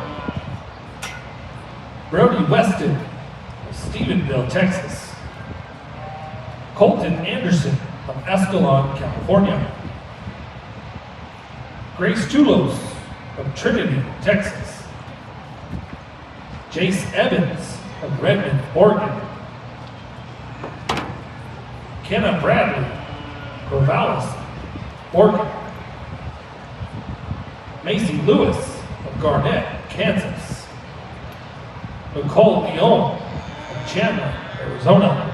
Brody Weston of Stephenville, Texas. Colton Anderson of Escalon, California. Grace Tulos of Trinity, Texas. Jace Evans of Redmond, Oregon. Kenna Bradley, Corvallis, Oregon. Macy Lewis of Garnett, Kansas. Nicole Leon of Chandler, Arizona.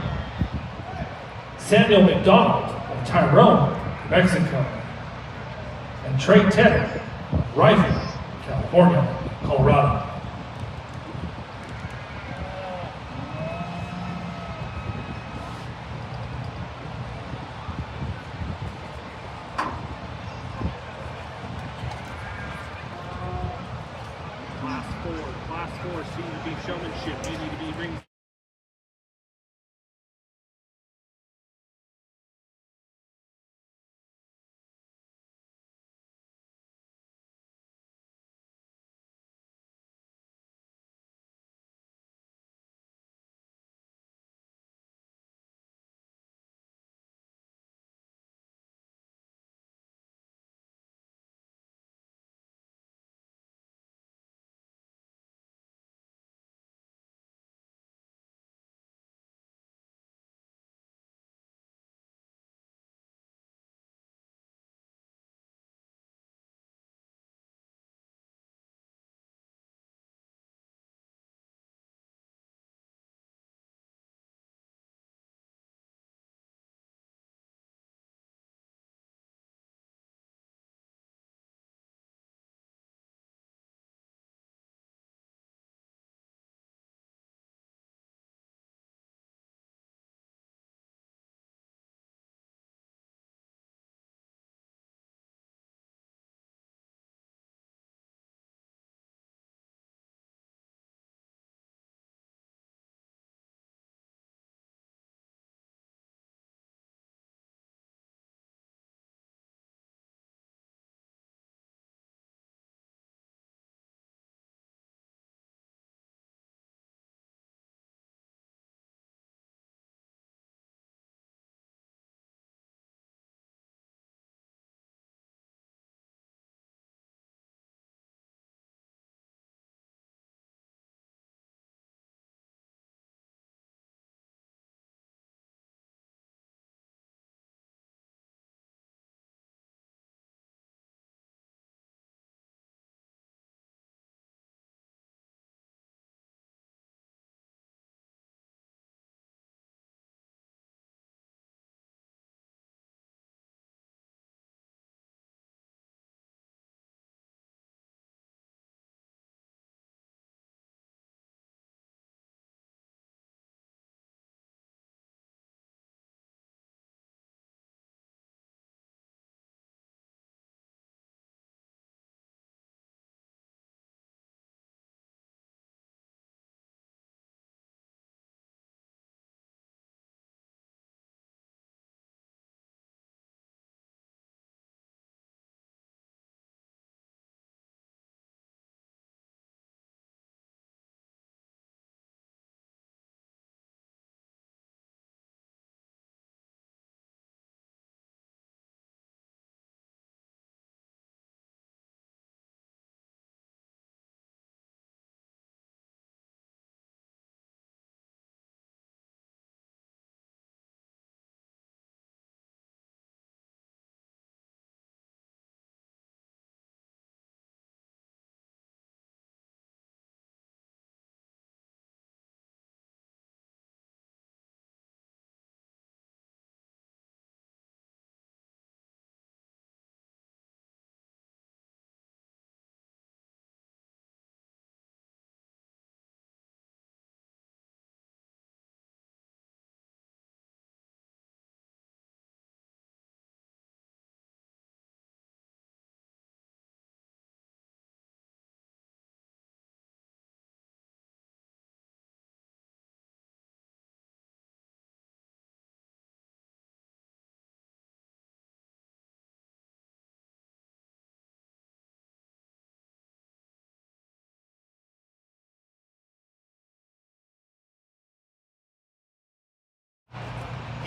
Samuel McDonald of Tyrone, Mexico. And Trey Tedder of Rifle, California, Colorado. Class 4 senior beef showmanship. You need to be ring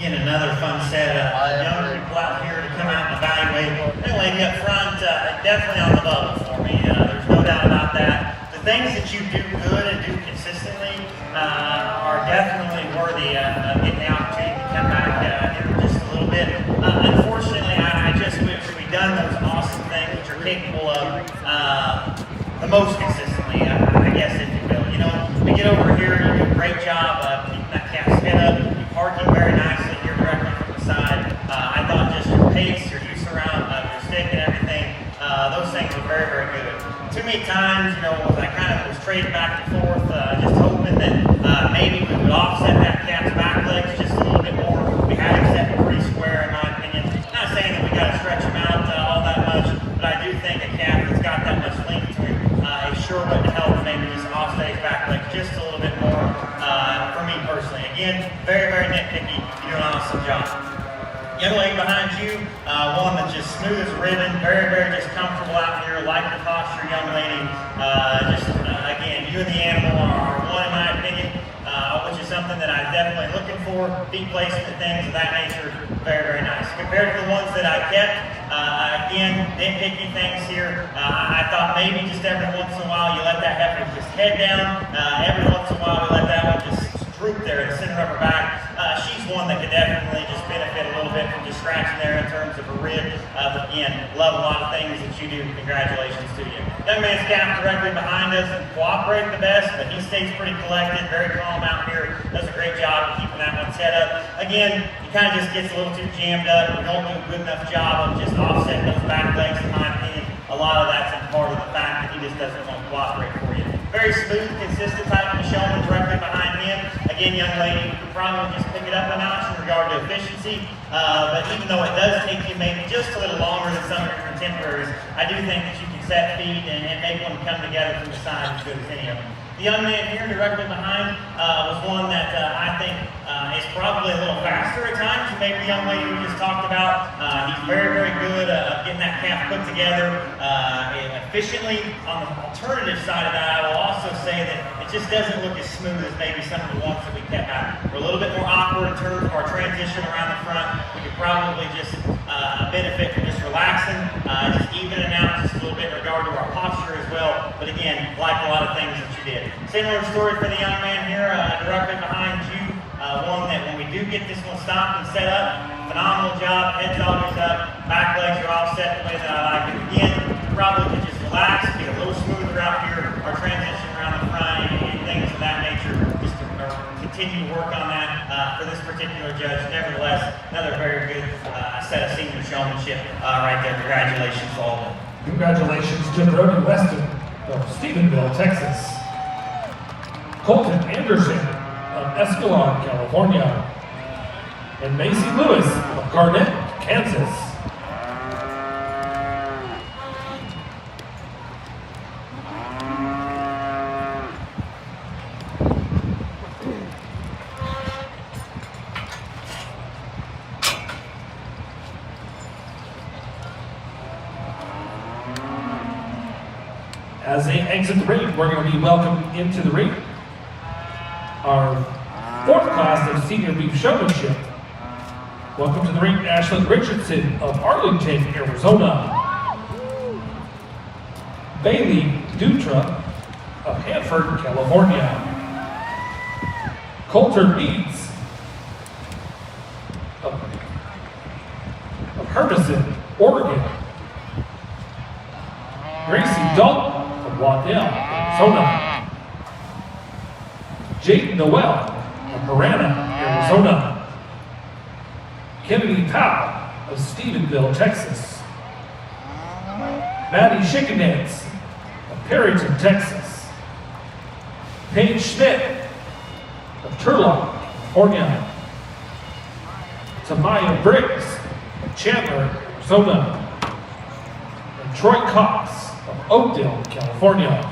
Again, another fun set of young people out here to come out and evaluate. That lady up front, definitely on the bubble for me. There's no doubt about that. The things that you do good and do consistently are definitely worthy of getting the opportunity to come back here just a little bit. Unfortunately, I just wish we'd done those awesome things that you're capable of the most consistently, I guess, if you will. You know, we get over here, you do a great job keeping that calf's head up. You park him very nicely here directly from the side. I thought just your pace, your use around your stick and everything, those things were very, very good. Too many times, you know, I kind of was trading back and forth, just hoping that maybe we would offset that calf's back legs just a little bit more. We had him set pretty square, in my opinion. Not saying that we got to stretch him out all that much, but I do think a calf that's got that much length to him, it sure would help maybe just offset his back legs just a little bit more for me personally. Again, very, very nitpicky. You do an awesome job. Young lady behind you, one that's just smooth as a ribbon, very, very just comfortable out here, like the posture, young lady. Again, you and the animal are one in my opinion, which is something that I'm definitely looking for. Feet placement, things of that nature, very, very nice. Compared to the ones that I kept, again, nitpicky things here. I thought maybe just every once in a while you let that heifer just head down. Every once in a while we let that one just droop there in the center of her back. She's one that could definitely just benefit a little bit from just scratching there in terms of a rib. But again, love a lot of things that you do. Congratulations to you. Young man's calf directly behind us and cooperate the best, but he stays pretty collected, very calm out here. Does a great job of keeping that one set up. Again, he kind of just gets a little too jammed up. We don't do a good enough job of just offsetting those back legs, in my opinion. A lot of that's in part of the fact that he just doesn't want to cooperate for you. Very smooth, consistent type of showman directly behind him. Again, young lady, you could probably just pick it up a notch in regard to efficiency. But even though it does take you maybe just a little longer than some of your contemporaries, I do think that you can set feet and make one come together from the side as good as any of them. The young man here directly behind was one that I think is probably a little faster at times than maybe the young lady we just talked about. He's very, very good at getting that calf put together efficiently. On the alternative side of that, I will also say that it just doesn't look as smooth as maybe some of the ones that we kept out. We're a little bit more awkward in terms of our transition around the front. We could probably just benefit from just relaxing, just evening out just a little bit in regard to our posture as well. But again, like a lot of things that you did. Similar story for the young man here, directly behind you. One that when we do get this one stopped and set up, phenomenal job, head's always up, back legs are all set the way that I like it. Again, probably could just relax, get a little smoother out here, our transition around the front and things of that nature, just to continue to work on that for this particular judge. Nevertheless, another very good set of senior showmanship right there. Congratulations to all of them. Congratulations to Brody Weston of Stephenville, Texas. Colton Anderson of Escalon, California. And Macy Lewis of Garnett, Kansas. As they exit the ring, we're going to be welcomed into the ring our fourth class of senior beef showmanship. Welcome to the ring, Ashlyn Richardson of Arlington, Arizona. Bailey Dutra of Hanford, California. Coulter Meads of Hermiston, Oregon. Gracie Dalton of Waddell, Arizona. Jake Noel of Marana, Arizona. Kennedy Powell of Stephenville, Texas. Maddie Schickenance of Perryton, Texas. Paige Schmidt of Turlock, California. Tamaya Briggs of Chandler, Arizona. And Troy Cox of Oakdale, California.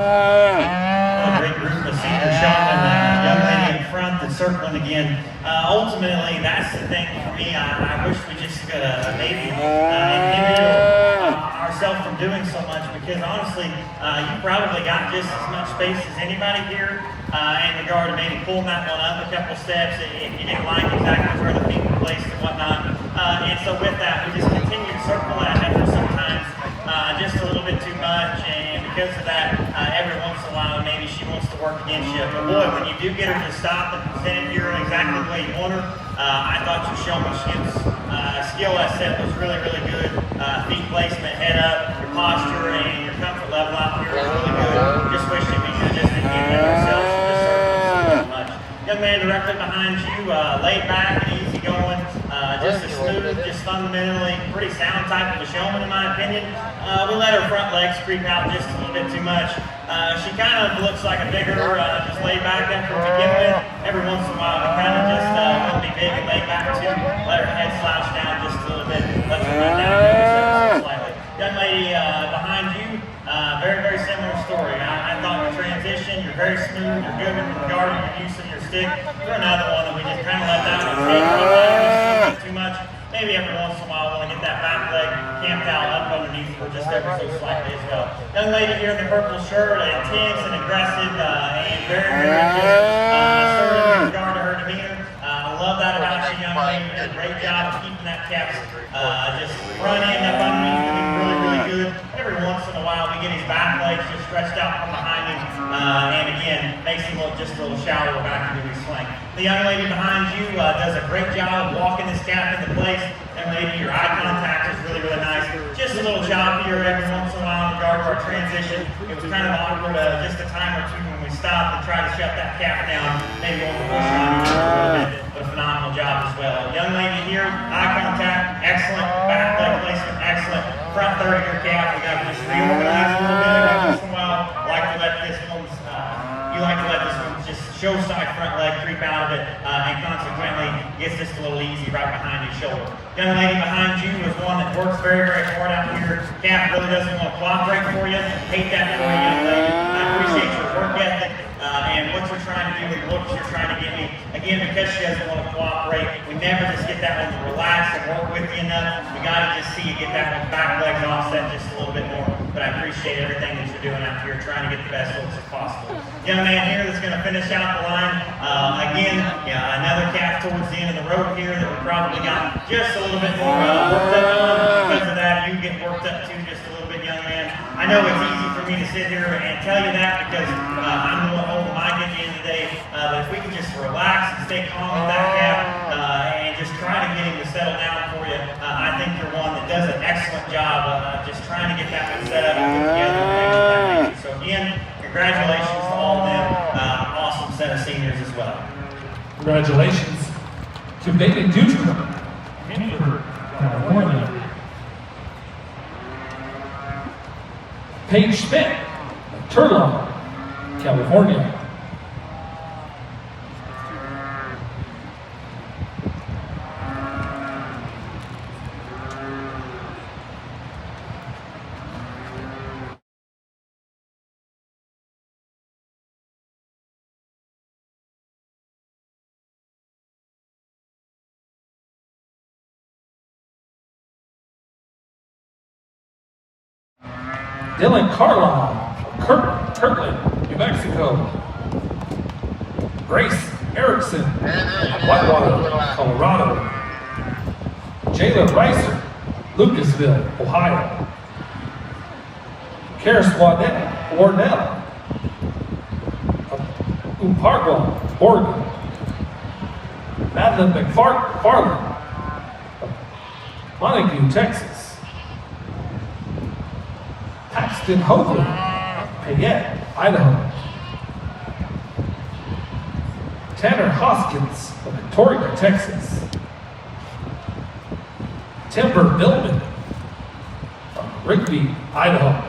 A great group of senior showmen, young lady in front that's circling again. Ultimately, that's the thing for me. I wish we just could maybe inhibit ourselves from doing so much, because honestly, you probably got just as much space as anybody here in regard to maybe pulling that one up a couple steps if you didn't like exactly where the feet were placed and whatnot. And so with that, we just continue to circle that heifer sometimes just a little bit too much, and because of that, every once in a while maybe she wants to work against you. But boy, when you do get her to stop and present here exactly the way you want her, I thought your showmanship skill set was really, really good. Feet placement, head up, your posture, and your comfort level out here is really good. Just wish that we could just inhibit ourselves from this circle so much. Young man directly behind you, laid back and easy going, just a smooth, just fundamentally pretty sound type of a showman in my opinion. We let her front legs creep out just a little bit too much. She kind of looks like a bigger, just laid back effort to begin with. Every once in a while, we kind of just want to be big and laid back too. Let her head slouch down just a little bit. Let her run down slightly. Young lady behind you, very, very similar story. I thought your transition, you're very smooth, you're good with regard to your use of your stick. You're another one that we just kind of let that one take her line just a little bit too much. Maybe every once in a while we'll get that back leg camped out up underneath her just ever so slightly as well. Young lady here in the purple shirt, intense and aggressive and very, very just assertive in regard to her demeanor. I love that about you, young lady. You did a great job of keeping that cap just front end up underneath him, really, really good. Every once in a while we get his back legs just stretched out from behind him, and again, makes him look just a little shallow back into his flank. The young lady behind you does a great job of walking this cap into place. Young lady, your eye contact is really, really nice. Just a little choppier every once in a while in regard to our transition. It was kind of awkward just a time or two when we stopped and tried to shut that cap down. Maybe over the push on you a little bit, but a phenomenal job as well. Young lady here, eye contact, excellent. Back leg placement, excellent. Front third of your cap, we got to just reorganize a little bit every once in a while. You like to let this one just show side front leg creep out of it, and consequently gets just a little easy right behind your shoulder. Young lady behind you is one that works very, very hard out here. Cap really doesn't want to cooperate for you. Hate that for you, young lady. I appreciate your work ethic and what you're trying to do and looks you're trying to get me. Again, because she doesn't want to cooperate, we never just get that one to relax and work with you enough. We got to just see you get that one back legs offset just a little bit more. But I appreciate everything that you're doing out here, trying to get the best looks as possible. Young man here that's going to finish out the line. Again, another calf towards the end of the road here that we probably got just a little bit more worked up on. Because of that, you get worked up too just a little bit, young man. I know it's easy for me to sit here and tell you that because I'm the one holding the mic at the end of the day. But if we can just relax and stay calm with that calf and just try to get him to settle down for you, I think you're one that does an excellent job of just trying to get that one set up and put together and everything. So again, congratulations to all of them. Awesome set of seniors as well. Congratulations to David Dutra, Hanford, California. Paige Schmidt, Turlock, California. Dylan Carlisle, Kirkland, New Mexico. Grace Erickson, Whitewater, Colorado. Jayla Reiser, Lucasville, Ohio. Karis Warnell, Umpqua, Oregon. Madeline McFarland, Montague, Texas. Paxton Hoagland, Payette, Idaho. Tanner Hoskins of Victoria, Texas. Timber Billman of Rigby, Idaho.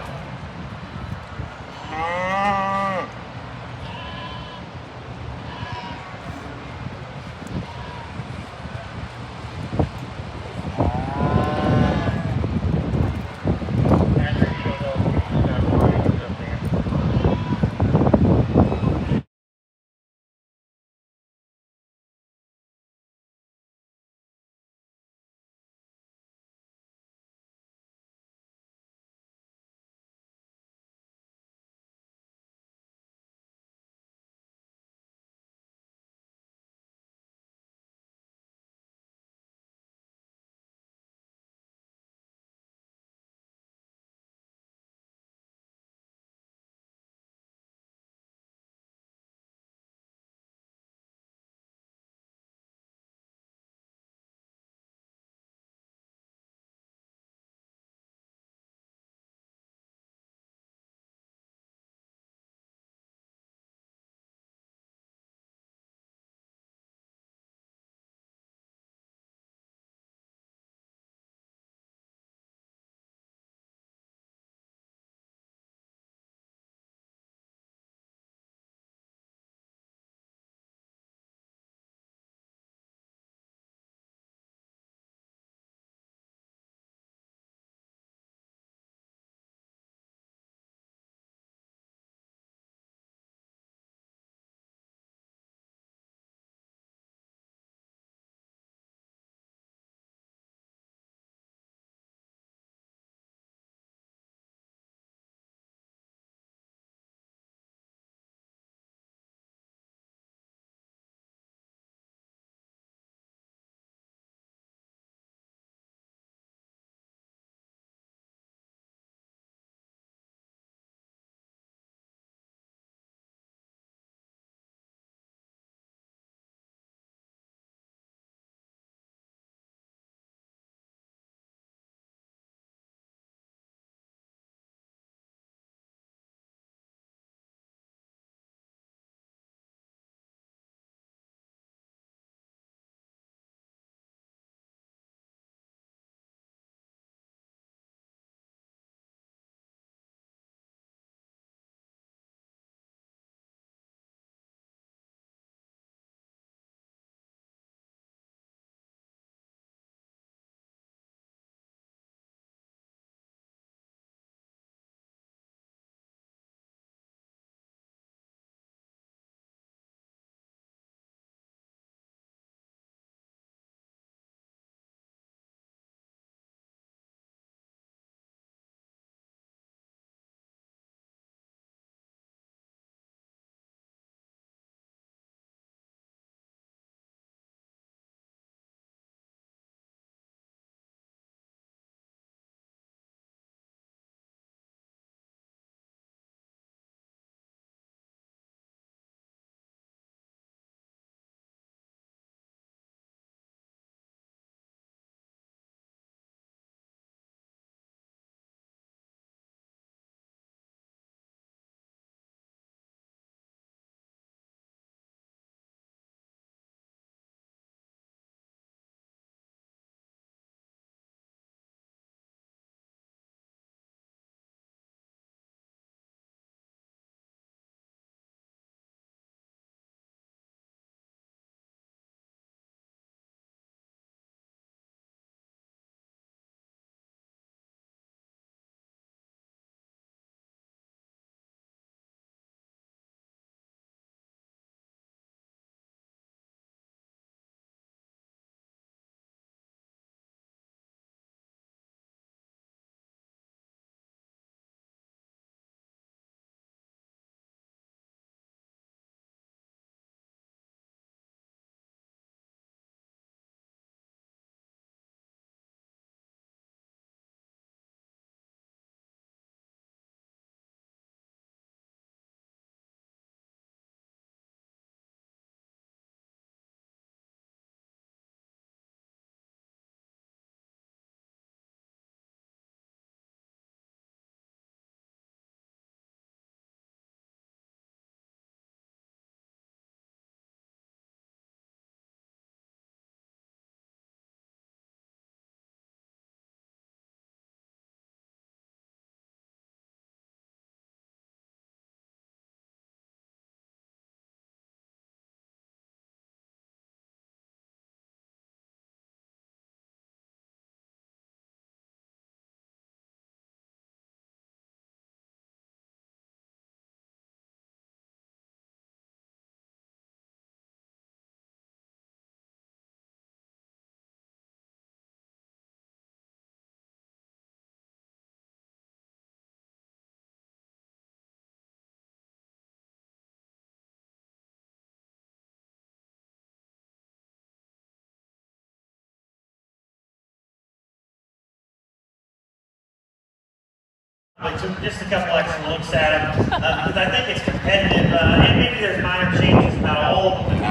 I took just a couple extra looks at him because I think it's competitive, and maybe there's minor changes about all of them.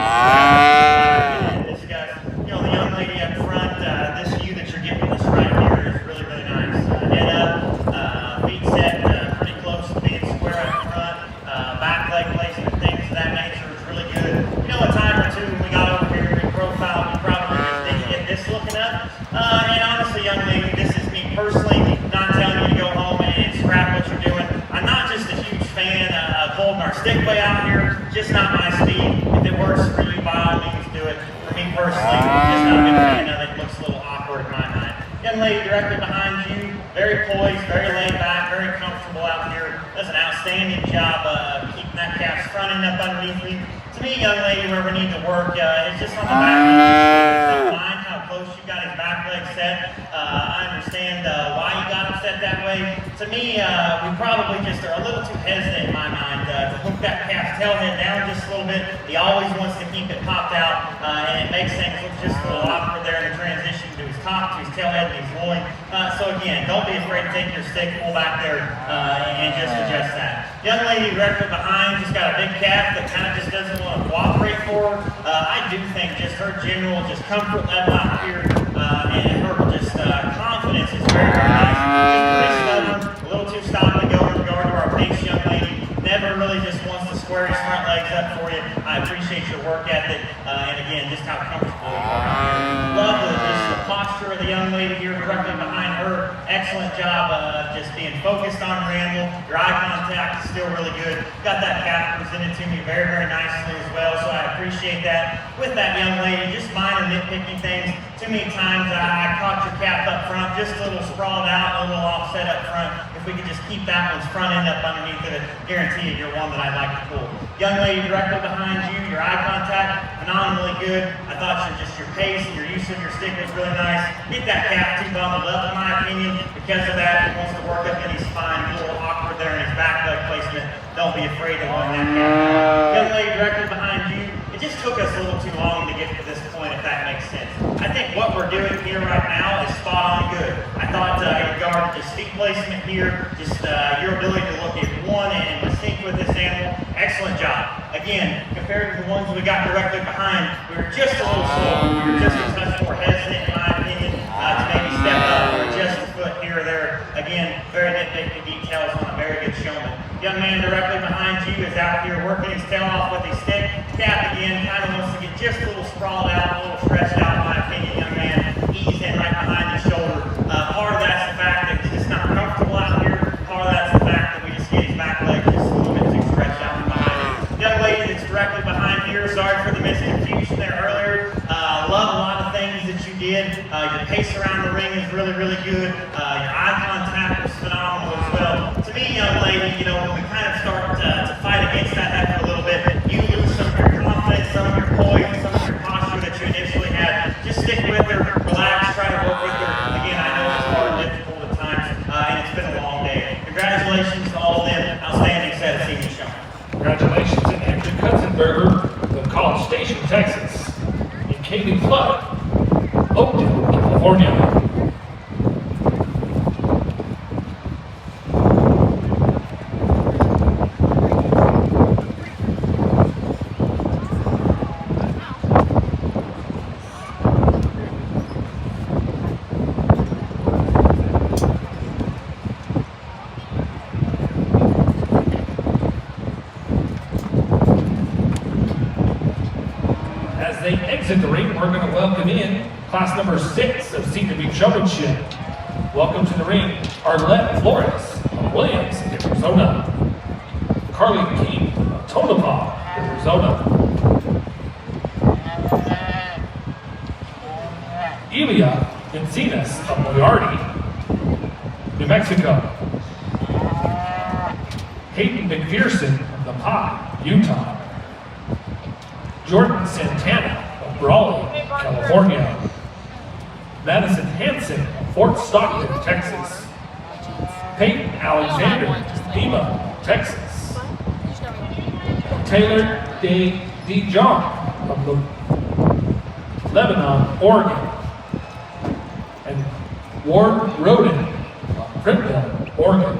Discuss, the young lady up front. This view that you're getting this right here is really, really nice. Head up, feet set pretty close to being square up front. Back leg placement, things of that nature is really good. A time or two when we got over here in profile, we probably just didn't get this looking up. And honestly, young lady, this is me personally not telling you to go home and scrap what you're doing. I'm not just a huge fan of holding our stick way out here, just not my speed. If it works for you, by all means do it. For me personally, just not a big fan of it. It looks a little awkward in my mind. Young lady directly behind you, very poised, very laid back, very comfortable out here. Does an outstanding job of keeping that calf fronting up underneath me. To me, young lady, where we need to work is just on the back leg. Don't mind how close you got his back leg set. I understand why you got him set that way. To me, we probably just are a little too hesitant in my mind to hook that calf's tail head down just a little bit. He always wants to keep it popped out, and it makes things look just a little awkward there in the transition to his top, to his tail head, and his loin. So again, don't be afraid to take your stick, pull back there, and just adjust that. Young lady directly behind just got a big calf that kind of just doesn't want to cooperate for her. I do think just her general comfort level out here and her just confidence is very, very nice. Just pretty stubborn, a little too stop and go in regard to our pace young lady. Never really just wants to square his front legs up for you. I appreciate your work ethic and again, just how comfortable you are out here. Love the posture of the young lady here directly behind her. Excellent job of just being focused on her animal. Your eye contact is still really good. Got that calf presented to me very, very nicely as well, so I appreciate that. With that young lady, just minor nitpicking things. Too many times I caught your calf up front, just a little sprawled out, a little offset up front. If we could just keep that one's front end up underneath it, guarantee you're one that I'd like to pull. Young lady directly behind you, your eye contact, phenomenally good. I thought your pace and your use of your stick was really nice. Get that calf too bundled up, in my opinion. Because of that, he wants to work up in his spine, a little awkward there in his back leg placement. Don't be afraid to run that calf. Young lady directly behind you. It just took us a little too long to get to this point, if that makes sense. I think what we're doing here right now is spot on good. I thought in regard to just feet placement here, just your ability to look at one and sync with this animal, excellent job. Again, compared to the ones we got directly behind, we were just a little slow. We were just a touch more hesitant, in my opinion, to maybe step up or adjust a foot here or there. Again, very nitpicky details on a very good showman. Young man directly behind you is out here working his tail off with his stick. Calf again, kind of wants to get just a little sprawled out, a little stretched out, in my opinion, young man. Ease in right behind his shoulder. Part of that's the fact that he's just not comfortable out here. Part of that's the fact that we just get his back leg just a little bit too stretched out from behind him. Young lady that's directly behind here, sorry for the misconfusion there earlier. Love a lot of things that you did. Your pace around the ring is really, really good. Your eye contact was phenomenal as well. To me, young lady, when we kind of start to fight against that after a little bit, you lose some of your confidence, some of your poise, some of your posture that you initially had. Just stick with her, relax, try to work with her. Again, I know it's hard and difficult at times, and it's been a long day. Congratulations to all of them. Outstanding set of senior show. Congratulations to Andrew Kutzenberger of College Station, Texas. And Katie Flood, Oakdale, California. As they exit the ring, we're going to welcome in class number 6 of Senior Beat Showmanship. Welcome to the ring, Arlette Flores of Williams, Arizona. Carly King of Tonopah, Arizona. Elia Encinas of Moriarty, New Mexico. Hayden McPherson of The Pie, Utah. Jordan Santana of Brawley, California. Madison Hanson of Fort Stockton, Texas. Peyton Alexander, Lima, Texas. Taylor Dijon of Lebanon, Oregon. And Ward Roden of Printville, Oregon.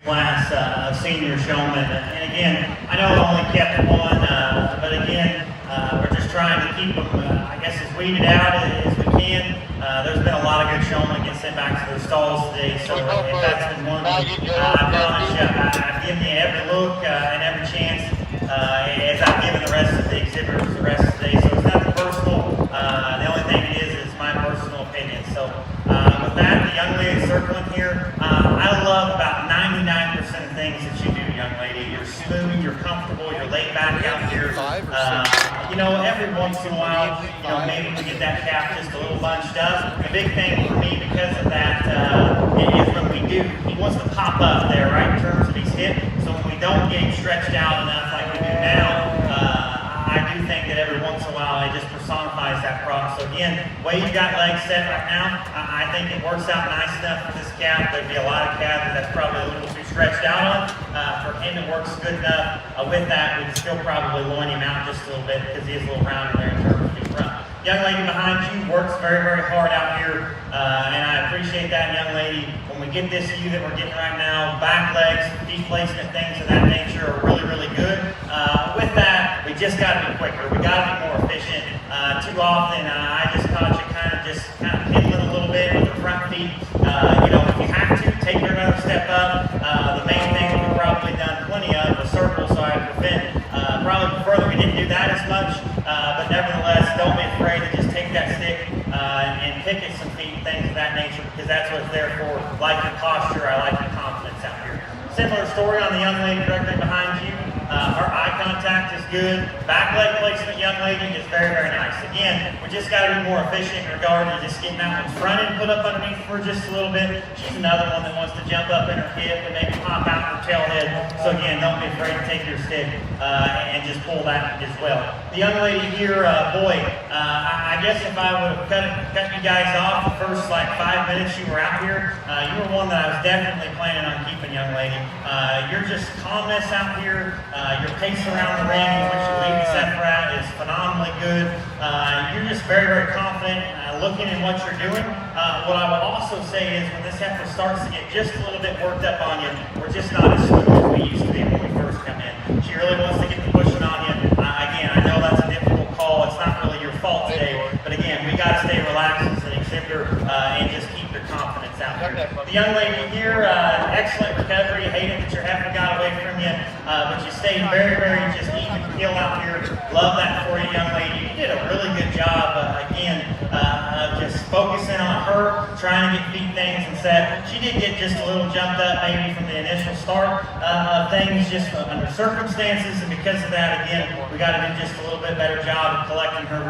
class of senior showmen. And again, I know it only kept one, but again, we're just trying to keep them, I guess, as weeded out as we can. There's been a lot of good showmen get sent back to their stalls today, so if that's been one, I promise you, I've given you every look and every chance as I've given the rest of the exhibitors the rest of the day. So it's nothing personal. The only thing it is my personal opinion. So with that, the young lady circling here, I love about 99% of things that you do, young lady. You're smooth, you're comfortable, you're laid back out here. You know, every once in a while, you know, maybe we get that calf just a little bunched up. The big thing for me because of that is when we do, he wants to pop up there, right, in terms of his hip. So when we don't get him stretched out enough like we do now, I do think that every once in a while it just personifies that problem. So again, the way you've got legs set right now, I think it works out nice enough for this calf. There'd be a lot of calves that's probably a little too stretched out on. For him, it works good enough. With that, we can still probably loin him out just a little bit because he is a little rounder there in terms of his front. Young lady behind you works very, very hard out here, and I appreciate that, young lady. When we get this view that we're getting right now, back legs, feet placement, things of that nature are really, really good. With that, we just got to be quicker. We got to be more efficient. Too often, I just caught you kind of piddling a little bit with the front feet. You know, if you have to, take her another step up. The main thing that we've probably done plenty of was circle, so I prevent. Probably prefer that we didn't do that as much, but nevertheless, don't be afraid to just take that stick and pick at some feet and things of that nature, because that's what it's there for. Like your posture, I like your confidence out here. Similar story on the young lady directly behind you. Her eye contact is good. Back leg placement, young lady, is very, very nice. Again, we just got to be more efficient in regard to just getting that one fronted and put up underneath for just a little bit. She's another one that wants to jump up in her hip and maybe pop out her tail head. So again, don't be afraid to take your stick and just pull that as well. The young lady here, boy, I guess if I would have cut you guys off the first like 5 minutes you were out here, you were one that I was definitely planning on keeping, young lady. You're just calmness out here. Your pace around the ring, which you lead the set at, is phenomenally good. You're just very, very confident looking at what you're doing. What I would also say is when this heifer starts to get just a little bit worked up on you, we're just not as smooth as we used to be when we first come in. She really wants to get the pushing on you. Again, I know that's a difficult call. It's not really your fault today, but again, we got to stay relaxed as an exhibitor and just keep your confidence out here. The young lady here, excellent recovery. Hated that your heifer got away from you, but you stayed very, very just even keel out here. Love that for you, young lady. You did a really good job, again, just focusing on her, trying to get feet things and set. She did get just a little jumped up maybe from the initial start of things, just under circumstances, and because of that, again, we got to do just a little bit better job of collecting her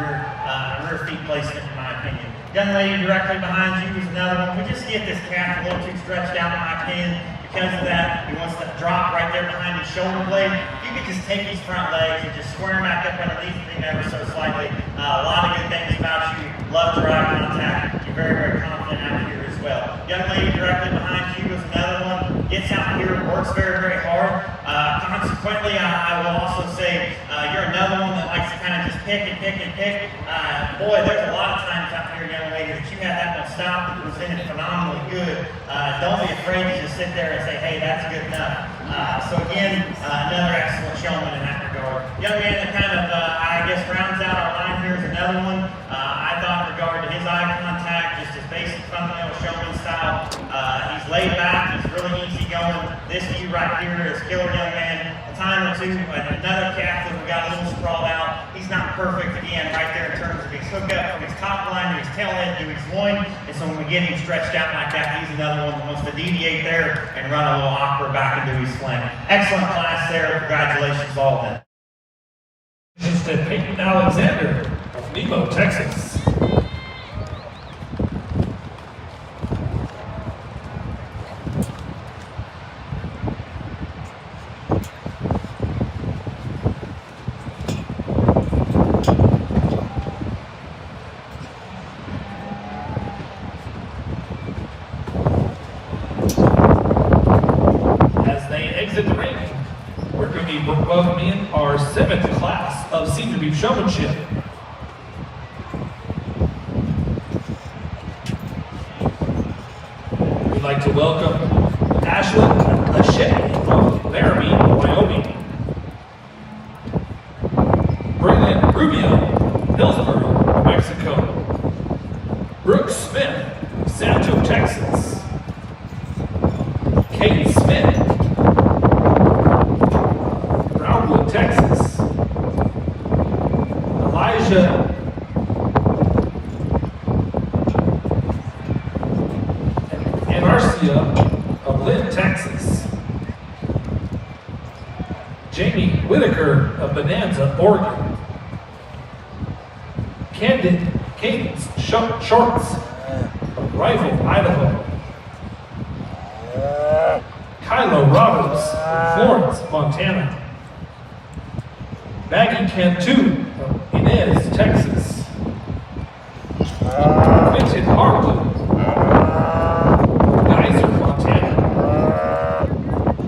rear feet placement, in my opinion. Young lady directly behind you is another one. We just get this calf a little too stretched out, in my opinion. Because of that, he wants to drop right there behind his shoulder blade. You can just take his front legs and just square him back up underneath him ever so slightly. A lot of good things about you. Love your eye contact. You're very, very confident out here as well. Young lady directly behind you is another one. Gets out here, works very, very hard. Consequently, I will also say you're another one that likes to kind of just pick and pick and pick. Boy, there's a lot of times out here, young lady, that you have that one stopped and presented phenomenally good. Don't be afraid to just sit there and say, hey, that's good enough. So again, another excellent showman in that regard. Young man that kind of, I guess, rounds out our line here is another one. I thought in regard to his eye contact, just his basic fundamental showman style. He's laid back, he's really easy going. This view right here is killer, young man. A time or two, another calf that we got a little sprawled out. He's not perfect again right there in terms of his hookup from his top line to his tail head to his loin. And so when we get him stretched out like that, he's another one that wants to deviate there and run a little awkward back into his flank. Excellent class there. Congratulations, all of them. Instead, Peyton Alexander of Nemo, Texas. As they exit the ring, we're going to be welcoming our 7th class of Senior Beef Showmanship. We'd like to welcome Ashlyn Lachette. Rubio, Hillsboro, New Mexico. Brooke Smith, Santo, Texas. Kate Smith, Brownwood, Texas. Elijah Anarcia of Lynn, Texas. Jamie Whitaker of Bonanza, Oregon. Cadence Shorts of Rifle, Idaho. Kylo Roberts of Florence, Montana. Maggie Cantu of Inez, Texas. Quentin Harwood, Geyser, Montana.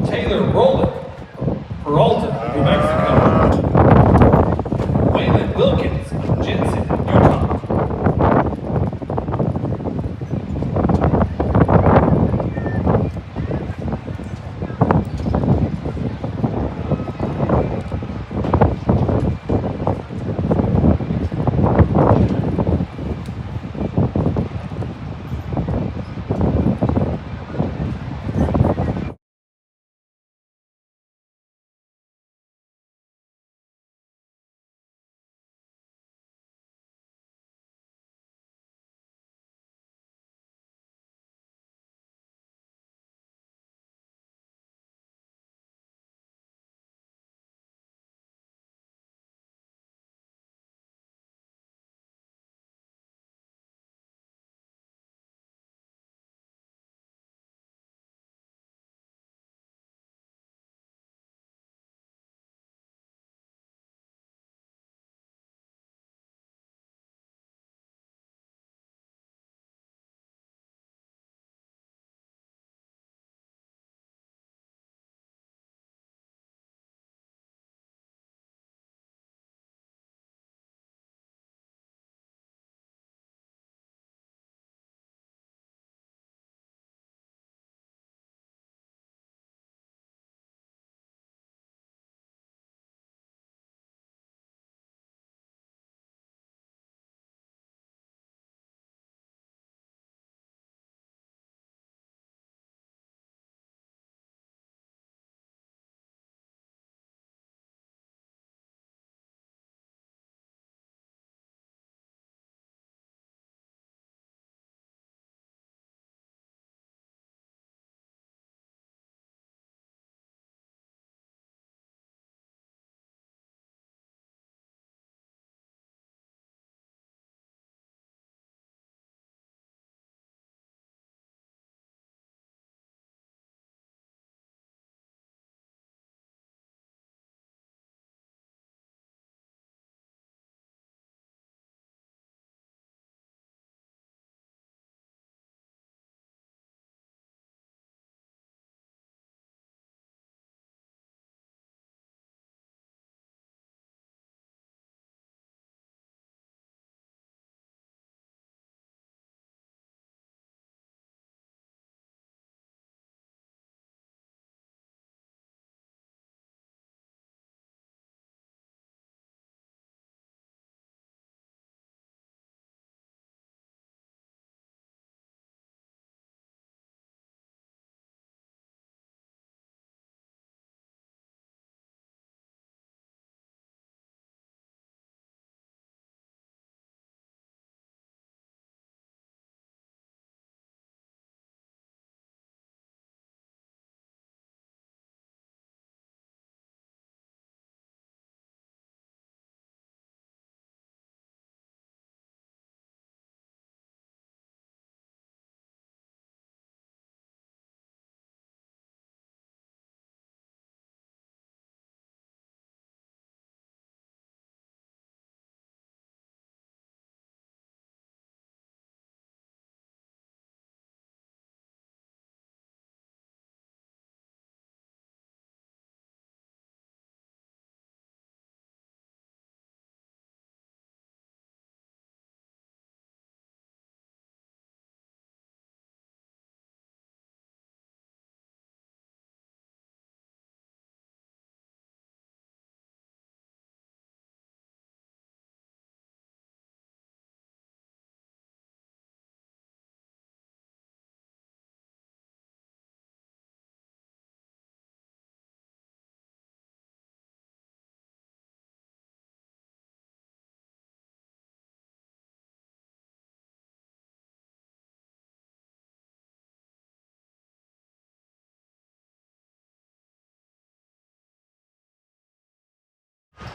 Taylor Rowland, Peralta, New Mexico. Waylon Wilkins of Jensen, Utah.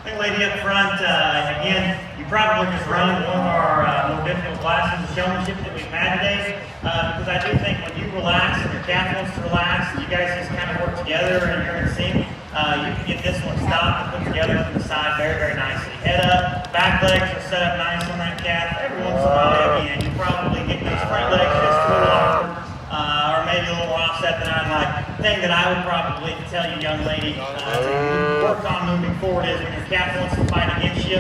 Young lady up front, again, you probably just run one of our more difficult classes of showmanship that we've had today, because I do think when you relax and your calf wants to relax, and you guys just kind of work together and you're in sync, you can get this one stopped and put together from the side very, very nicely. Head up, back legs are set up nice on that calf. Every once in a while, again, you probably get those front legs just a little awkward, or maybe a little more offset than I'd like. The thing that I would probably tell you, young lady, to work on moving forward is when your calf wants to fight against you,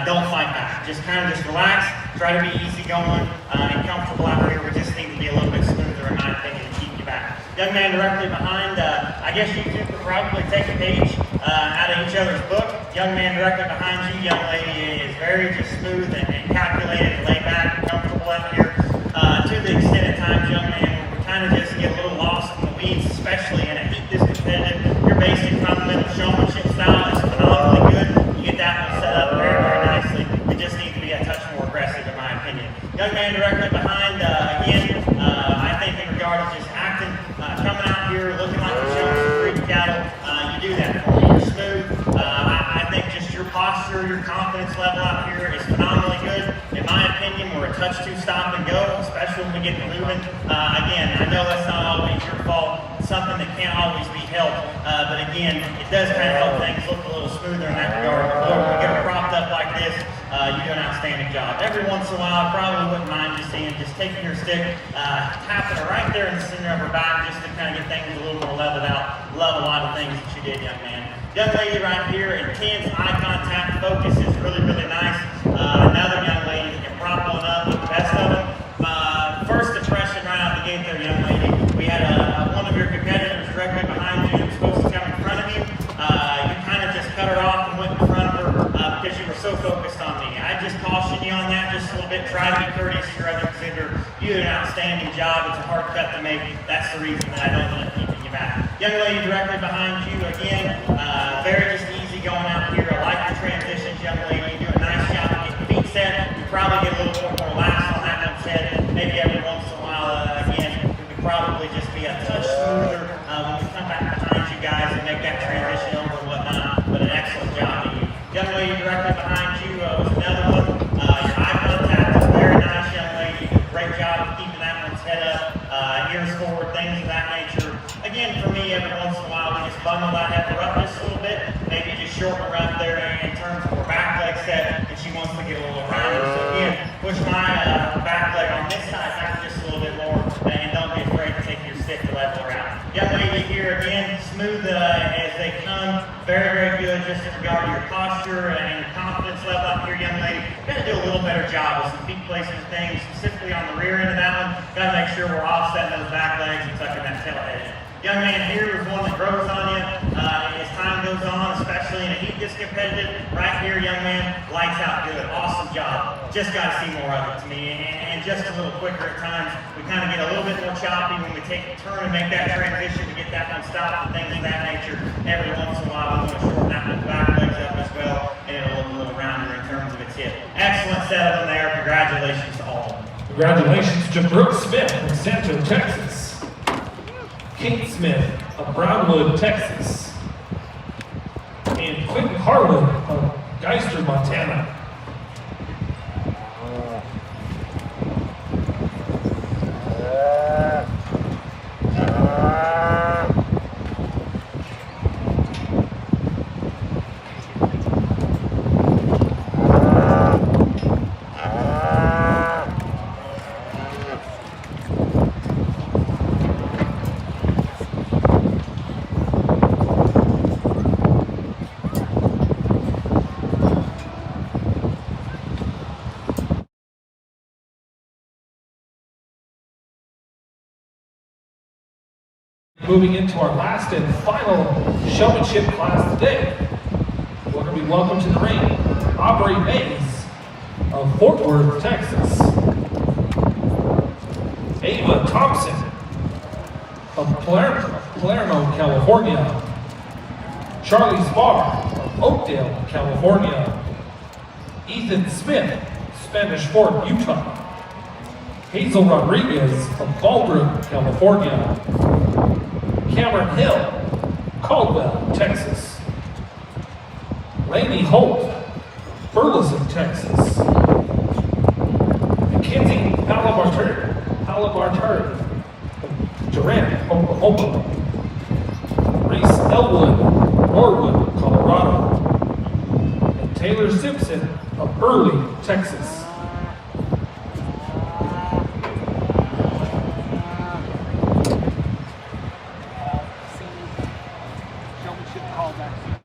don't fight back. Just kind of just relax, try to be easy going and comfortable out here. We just need to be a little bit smoother, in my opinion, to keep you back. Young man directly behind, I guess you two could probably take a page out of each other's book. Young man directly behind you, young lady is very just smooth and calculated and laid back and comfortable out here. To the extent at times, young man, we kind of just get a little lost in the weeds, especially in a heat this competitive. Your basic fundamental showmanship style is phenomenally good. You get that one set up very, very nicely. We just need to be a touch more aggressive, in my opinion. Young man directly behind, again, I think in regard to just acting, coming out here, looking like you're showing some freak cattle, you do that for me. You're smooth. I think just your posture, your confidence level out here is phenomenally good. In my opinion, we're a touch too stop and go, especially when we get to moving. Again, I know that's not always your fault. It's something that can't always be helped. But again, it does kind of help things look a little smoother in that regard. But when we get it propped up like this, you do an outstanding job. Every once in a while, I probably wouldn't mind just seeing, just taking your stick, tapping it right there in the center of her back, just to kind of get things a little more leveled out. Love a lot of things that you did, young man. Young lady right here, intense eye contact, focus is really, really nice. Another young lady that can prop one up with the best of them. First impression right out the gate there, young lady. We had one of your competitors directly behind you who was supposed to come in front of you. You kind of just cut her off and went in front of her because you were so focused on me. I just caution you on that just a little bit. Try to be courteous to your other exhibitor. You did an outstanding job. It's a hard cut to make. That's the reason that I don't want to keep you back. Young lady directly behind you, again, very just easy going out here. I like the transitions, young lady. You do a nice job of getting feet set. You probably get a little more relaxed on that one set. Maybe every once in a while, again, we could probably just be a touch smoother when we come back behind you guys and make that transition over and whatnot. But an excellent job of you. Young lady directly behind you was another one. Your eye contact is very nice, young lady. You did a great job of keeping that one's head up, ears forward, things of that nature. Again, for me, every once in a while, we just bundle that heifer up just a little bit, maybe just shorten her up there in terms of her back leg set, and she wants to get a little around her. So again, push my back leg on this side back just a little bit more, and don't be afraid to take your stick to level her out. Young lady here, again, smooth as they come, very, very good just in regard to your posture and your confidence level up here, young lady. Got to do a little better job with some feet placement things, specifically on the rear end of that one. Got to make sure we're offsetting those back legs and tucking that tail head in. Young man here is one that grows on you as time goes on, especially in a heat this competitive. Right here, young man, lights out good. Awesome job. Just got to see more of it to me. And just a little quicker at times. We kind of get a little bit more choppy when we take a turn and make that transition to get that one stopped and things of that nature. Every once in a while, we want to shorten that one's back legs up as well, and it'll look a little rounder in terms of its hip. Excellent setup in there. Congratulations to all of them. Congratulations to Brooke Smith from Santo, Texas. Kate Smith of Brownwood, Texas. And Quentin Harwood of Geister, Montana. Moving into our last and final showmanship class today, we're going to be welcome to the ring, Aubrey Mays of Fort Worth, Texas. Ava Thompson of Palermo, California. Charlie Spar of Oakdale, California. Ethan Smith, Spanish Fort, Utah. Hazel Rodriguez of Fallbrook, California. Cameron Hill, Caldwell, Texas. Lainey Holt, Burleson, Texas. Mackenzie Palabartari, Durant, Oklahoma. Reese Elwood, Norwood, Colorado. And Taylor Simpson of Early, Texas. Showmanship callback.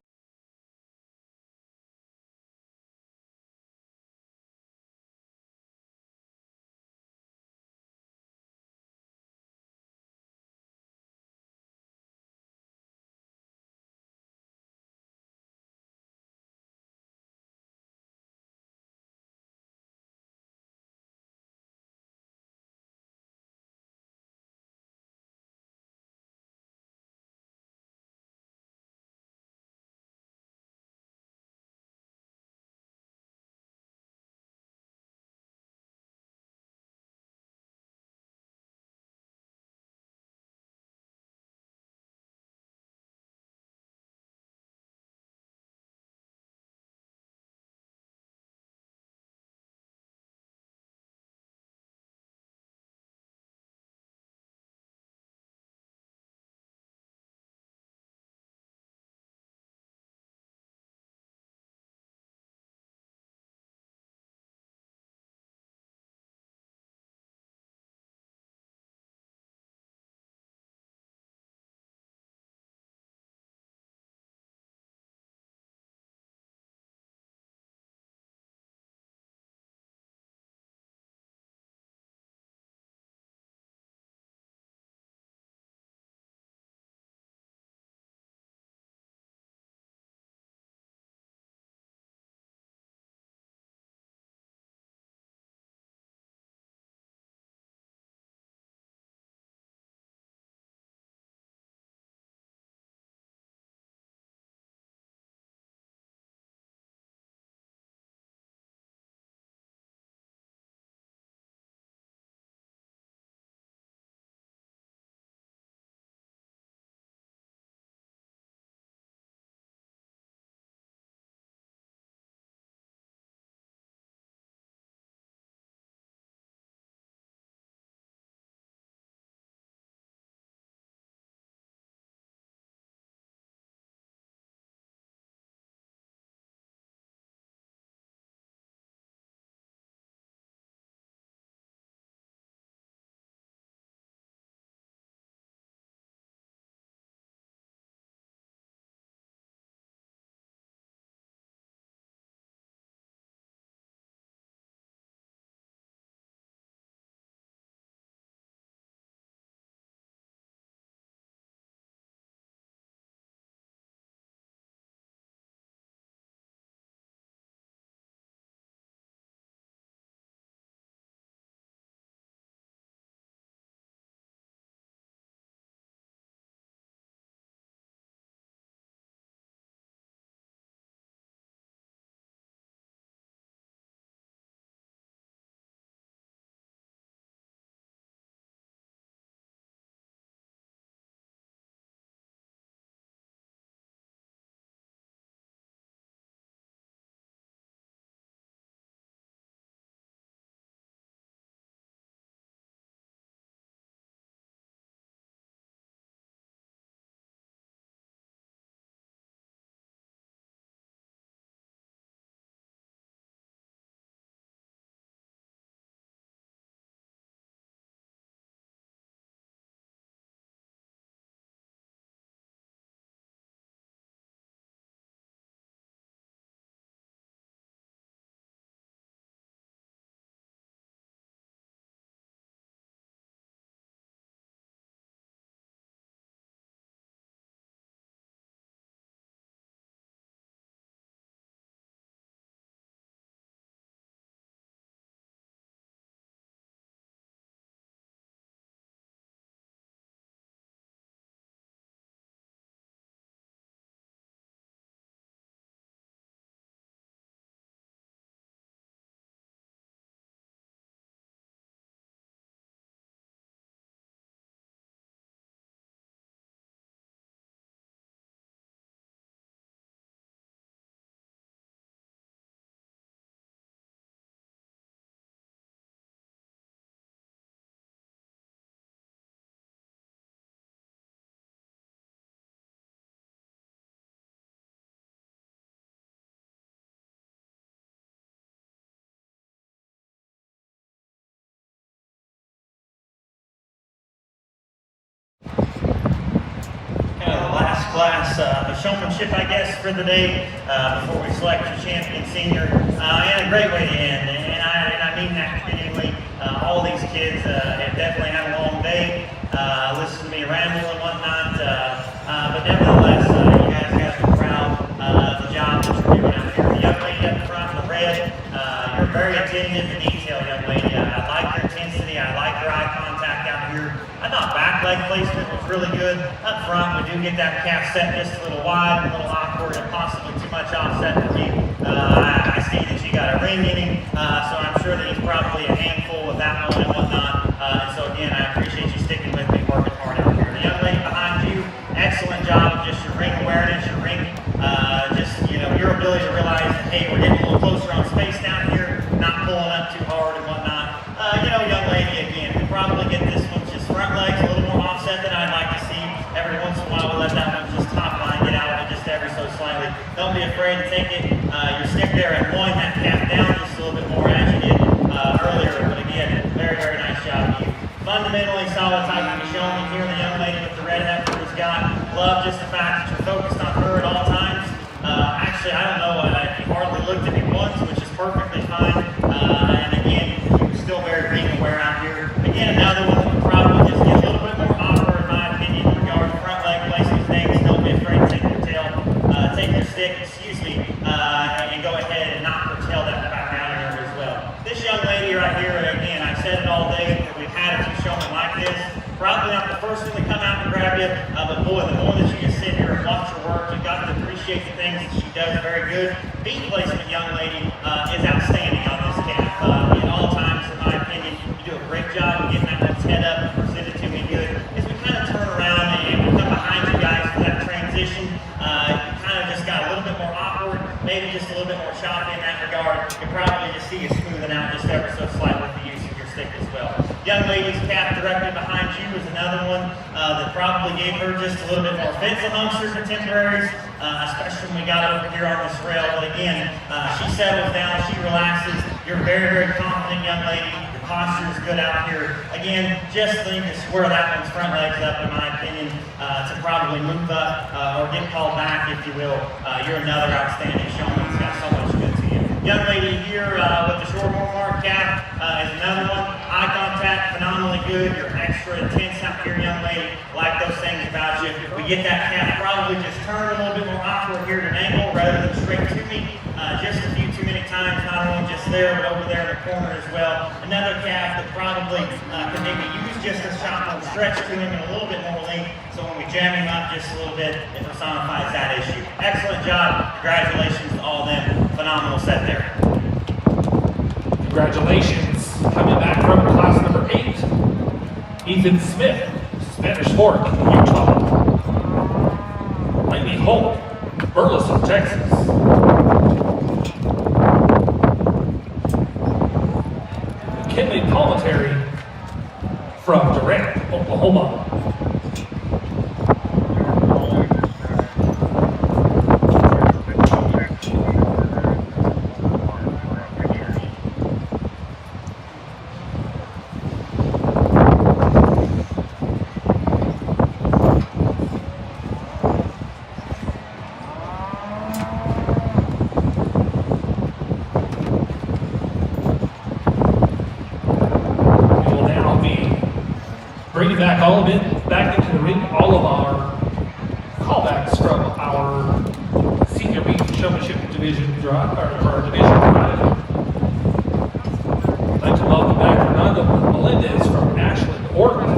class, the showmanship, I guess, for the day, before we select your champion senior, and a great way to end. And I mean that genuinely. All these kids have definitely had a long day, listened to me ramble and whatnot, but nevertheless, you guys got to be proud of the job that you're doing out here. The young lady up front in the red, you're very attentive to detail, young lady. I like your intensity. I like your eye contact out here. I thought back leg placement was really good. Up front, we do get that calf set just a little wide, a little awkward, and possibly too much offset for you. I see that you got a ring in him, so I'm sure that he's probably a handful with that one and whatnot. And so again, I appreciate you sticking with me, working hard out here. The young lady behind you, excellent job of just your ring awareness, your ring, your ability to realize that, hey, we're getting a little closer on space down here, not pulling up too hard and whatnot. Young lady, again, we probably get this one just front legs, a little more offset than I'd like to see. Every once in a while, we let that one just top line get out of it just ever so slightly. Don't be afraid to take it. You stick there and loin that calf down just a little bit more as you did earlier. But again, very, very nice job of you. Fundamentally solid type of showman here. The young lady with the red heifer has got. Love just the fact that you're focused on her at all times. Actually, I don't know, you hardly looked at me once, which is perfectly fine. And again, you're still very ring aware out here. Again, another one that would probably just get a little bit more awkward, in my opinion, in regard to front leg placement things. Don't be afraid to take your tail, take your stick, and go ahead and knock her tail that back out of her as well. This young lady right here, again, I've said it all day, that we've had a few showmen like this. Probably not the first one to come out and grab you, but boy, the more that you can sit here and watch her work, you've got to appreciate the things that she does very good. Feet placement, young lady, is outstanding on this calf. In all times, in my opinion, you do a great job of getting that one's head up and presented to me good. As we kind of turn around and we come behind you guys for that transition, you kind of just got a little bit more awkward, maybe just a little bit more choppy in that regard. You probably just see you smoothing out just ever so slightly with the use of your stick as well. Young lady's calf directly behind you is another one that probably gave her just a little bit more fits amongst her contemporaries, especially when we got over here on this rail. But again, she settles down, she relaxes. You're very, very confident, young lady. Your posture is good out here. Again, just think to square that one's front legs up, in my opinion, to probably move up or get called back, if you will. You're another outstanding showman. It's got so much good to you. Young lady here with the short horn mark calf is another one. Eye contact, phenomenally good. You're extra intense out here, young lady. Like those things about you. We get that calf probably just turned a little bit more awkward here at an angle rather than straight to me. Just a few too many times, not only just there, but over there in the corner as well. Another calf that probably could maybe use just a chop and stretch to him and a little bit more length. So when we jam him up just a little bit, it personifies that issue. Excellent job. Congratulations to all them. Phenomenal set there. Congratulations. Coming back from class number 8, Ethan Smith, Spanish Fork, Utah. Laney Holt, Burleson, Texas. McKinley Palmentary from Durant, Oklahoma. Back into the ring, all of our callbacks from our senior meet showmanship division drive, or our division drive. I'd like to welcome back Fernando Melendez from Ashland, Oregon.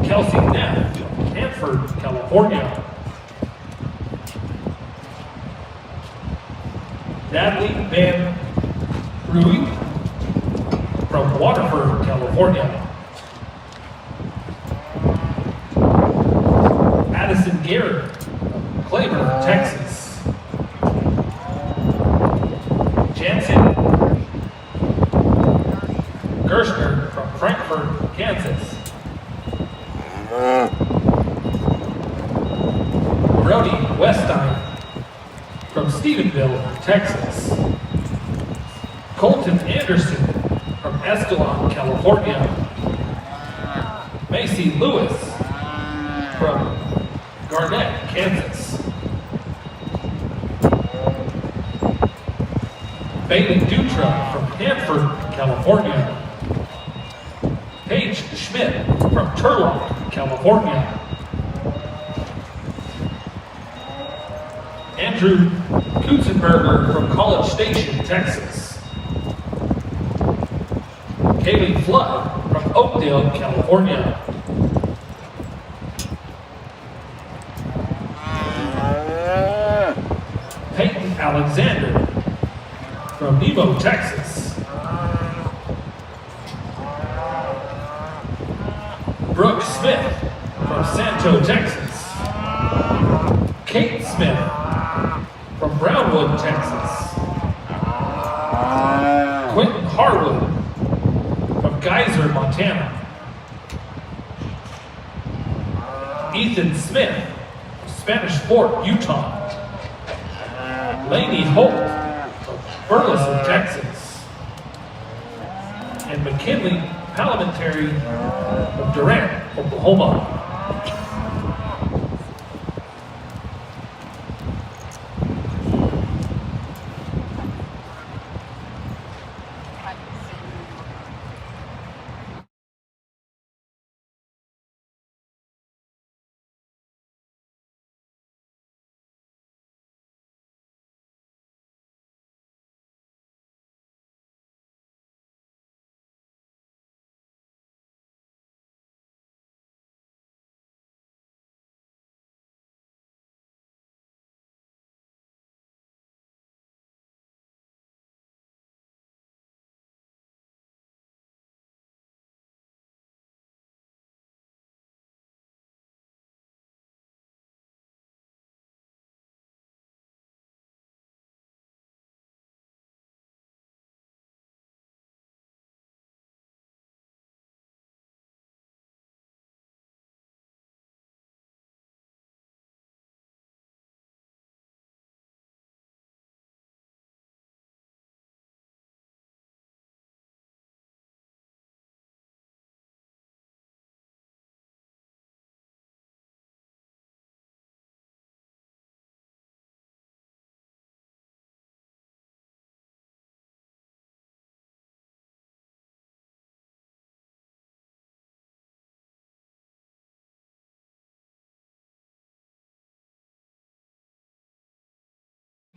Kelsey Neff from Hanford, California. Natalie Van Ruy from Waterford, California. Addison Garrett, Claiborne, Texas. Jansen Gershner from Frankfort, Kansas. Brody Westein from Stephenville, Texas. Colton Anderson from Escalon, California. Macy Lewis from Garnett, Kansas. Bailey Dutra from Hanford, California. Paige Schmidt from Turlock, California. Andrew Kutzenberger from College Station, Texas. Kaylee Flood from Oakdale, California. Peyton Alexander from Nemo, Texas. Brooke Smith from Santo, Texas. Kate Smith from Brownwood, Texas. Quentin Harwood from Geyser, Montana. Ethan Smith from Spanish Fort, Utah. Lainey Holt from Burleson, Texas. And McKinley Parliamentary from Durant, Oklahoma.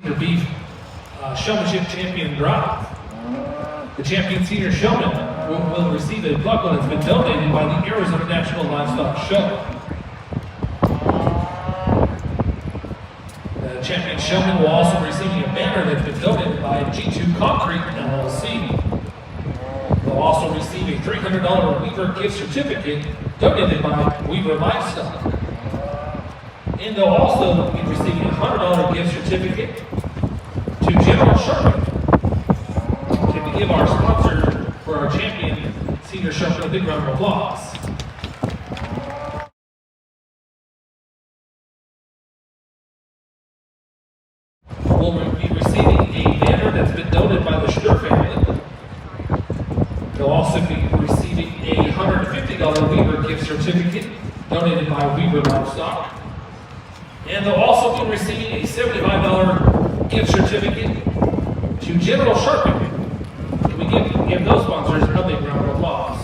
The Beef Showmanship Champion Drive. The champion senior showman will receive a buckle that's been donated by the Arizona National Livestock Show. The champion showman will also receive a banner that's been donated by G2 Concrete LLC. They'll also receive a $300 Weaver gift certificate donated by Weaver Livestock. And they'll also be receiving a $100 gift certificate to General Sherman to give our sponsor for our champion senior showman a big round of applause. We'll be receiving a banner that's been donated by the Schnur family. They'll also be receiving a $150 Weaver gift certificate donated by Weaver Livestock. And they'll also be receiving a $75 gift certificate to General Sharpen. Can we give those sponsors a big round of applause?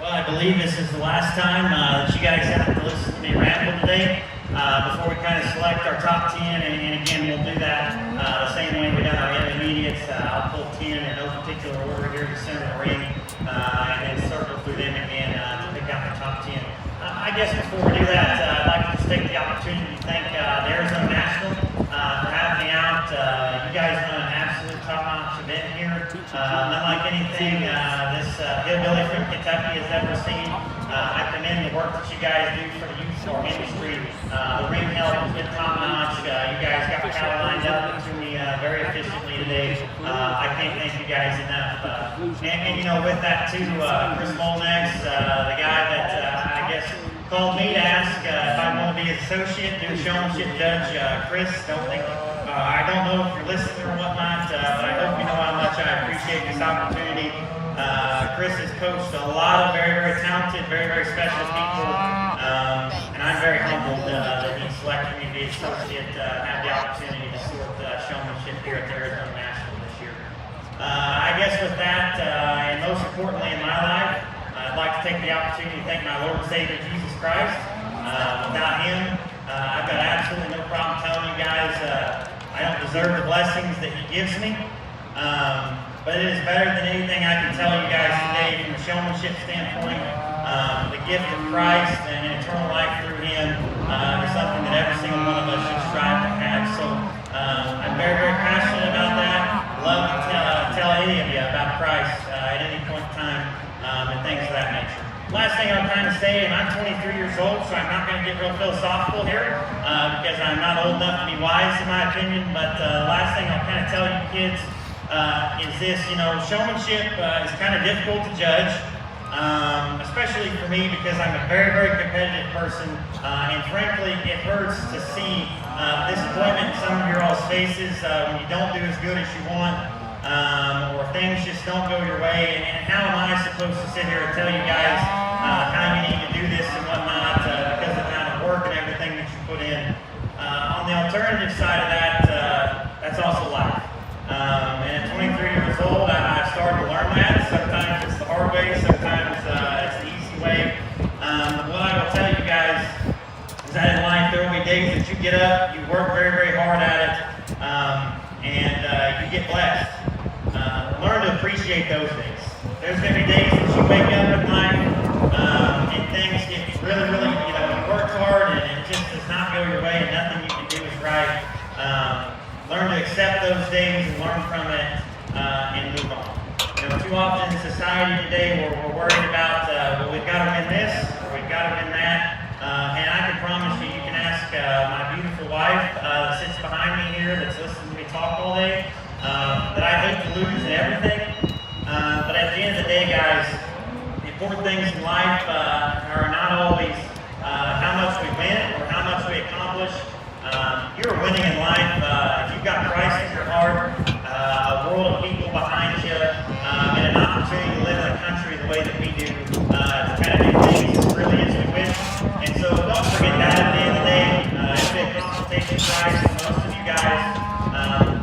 Well, I believe this is the last time that you guys have to listen to me ramble today. Before we kind of select our top 10, and again, we'll do that the same way we done our intermediates. I'll pull 10 in no particular order here to center the ring, and then circle through them again to pick out the top 10. I guess before we do that, I'd like to just take the opportunity to thank the Arizona National for having me out. You guys run an absolute top-notch event here. Unlike anything this hillbilly from Kentucky has ever seen. I commend the work that you guys do for the youth sport industry. The ring help has been top-notch. You guys got cattle lined up to me very efficiently today. I can't thank you guys enough. And you know, with that too, Chris Molnex, the guy that I guess called me to ask if I want to be his associate, do showmanship judge. Chris, I don't know if you're listening or whatnot, but I hope you know how much I appreciate this opportunity. Chris has coached a lot of very, very talented, very, very special people, and I'm very humbled that he selected me to be associate, have the opportunity to sort showmanship here at the Arizona National this year. I guess with that, and most importantly in my life, I'd like to take the opportunity to thank my Lord and Savior Jesus Christ. Without Him, I've got absolutely no problem telling you guys I don't deserve the blessings that He gives me. But it is better than anything I can tell you guys today from a showmanship standpoint. The gift of Christ and eternal life through Him is something that every single one of us should strive to have. So I'm very, very passionate about that. Love to tell any of you about Christ at any point in time and things of that nature. Last thing I'll kind of say, and I'm 23 years old, so I'm not going to get real philosophical here because I'm not old enough to be wise in my opinion, but last thing I'll kind of tell you kids is this, showmanship is kind of difficult to judge, especially for me because I'm a very, very competitive person, and frankly, it hurts to see disappointment in some of your all's faces when you don't do as good as you want, or things just don't go your way, and how am I supposed to sit here and tell you guys how you need to do this and whatnot because of the amount of work and everything that you put in. On the alternative side of that, that's also life. And at 23 years old, I started to learn that. Sometimes it's the hard way, sometimes it's the easy way. What I will tell you guys is that in life there will be days that you get up, you work very, very hard at it, and you get blessed. Learn to appreciate those days. There's going to be days that you wake up at night and things get really, really, you worked hard and it just does not go your way and nothing you can do is right. Learn to accept those days and learn from it and move on. Too often in society today we're worried about, well, we've got to win this or we've got to win that. And I can promise you, you can ask my beautiful wife that sits behind me here that's listening to me talk all day, that I hate to lose at everything. But at the end of the day, guys, the important things in life are not always how much we win or how much we accomplish. You're winning in life if you've got Christ in your heart, a world of people behind you, and an opportunity to live in a country the way that we do, to kind of do things as really as we wish. And so don't forget that at the end of the day. It's been a consultation prize for most of you guys.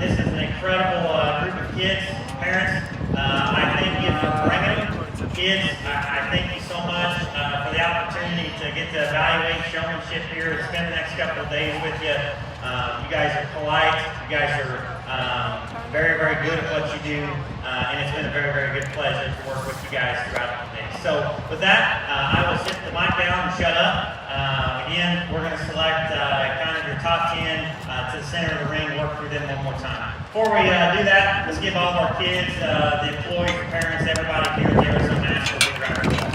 This is an incredible group of kids, parents. I thank you for bringing them. Kids, I thank you so much for the opportunity to get to evaluate showmanship here and spend the next couple of days with you. You guys are polite. You guys are very, very good at what you do. And it's been a very, very good pleasure to work with you guys throughout the day. So with that, I will sit the mic down and shut up. Again, we're going to select kind of your top 10 to the center of the ring, work through them one more time. Before we do that, let's give all of our kids, the employees, the parents, everybody here at the Arizona National a big round of applause.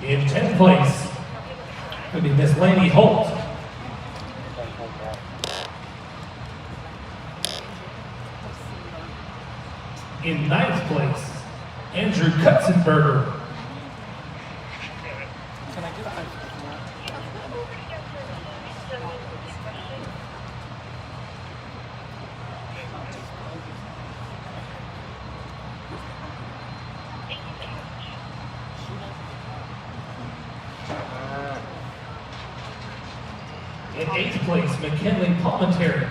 In 10th place, could be Miss Laney Holt. In 9th place, Andrew Kutzenberger. Can I get a In 8th place, McKinley Palmentary.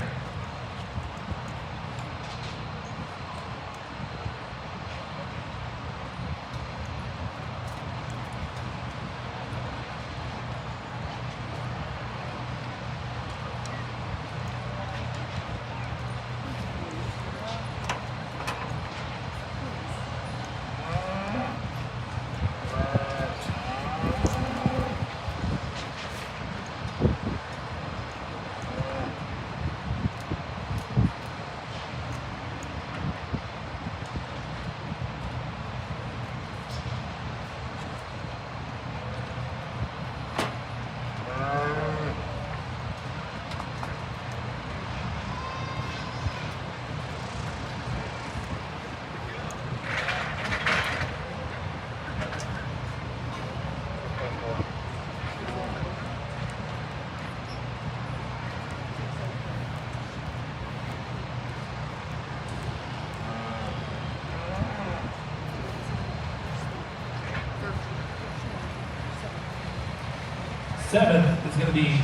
Seventh is going to be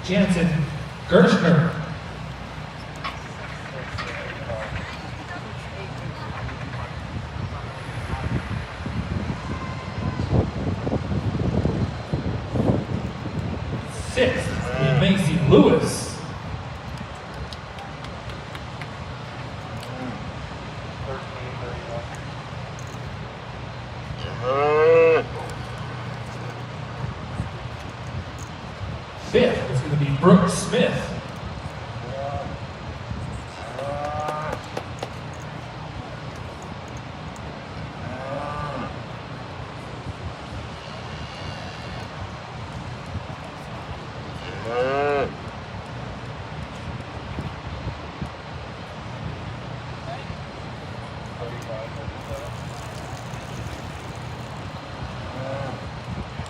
Jansen Gershner. Sixth is Macy Lewis. Fifth is going to be Brooke Smith.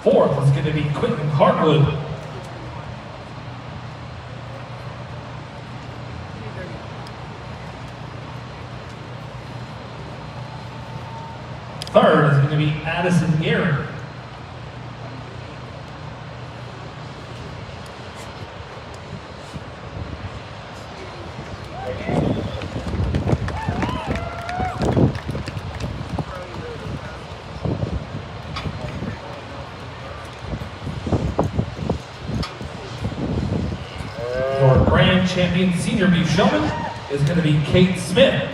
Fourth is going to be Quentin Hartwood. Third is going to be Addison Gary. Your grand champion senior beef showman is going to be Kate Smith.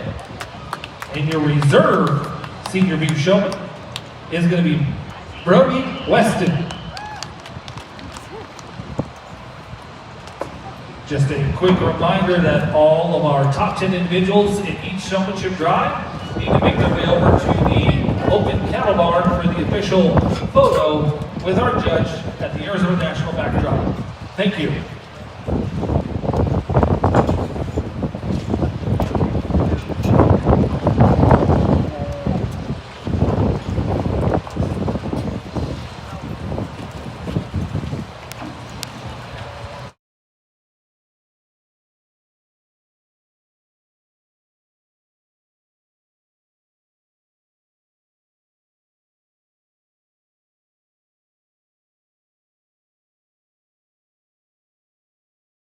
And your reserve senior beef showman is going to be Brody Weston. Just a quick reminder that all of our top 10 individuals in each showmanship drive need to make their way over to the open cattle barn for the official photo with our judge at the Arizona National backdrop. Thank you.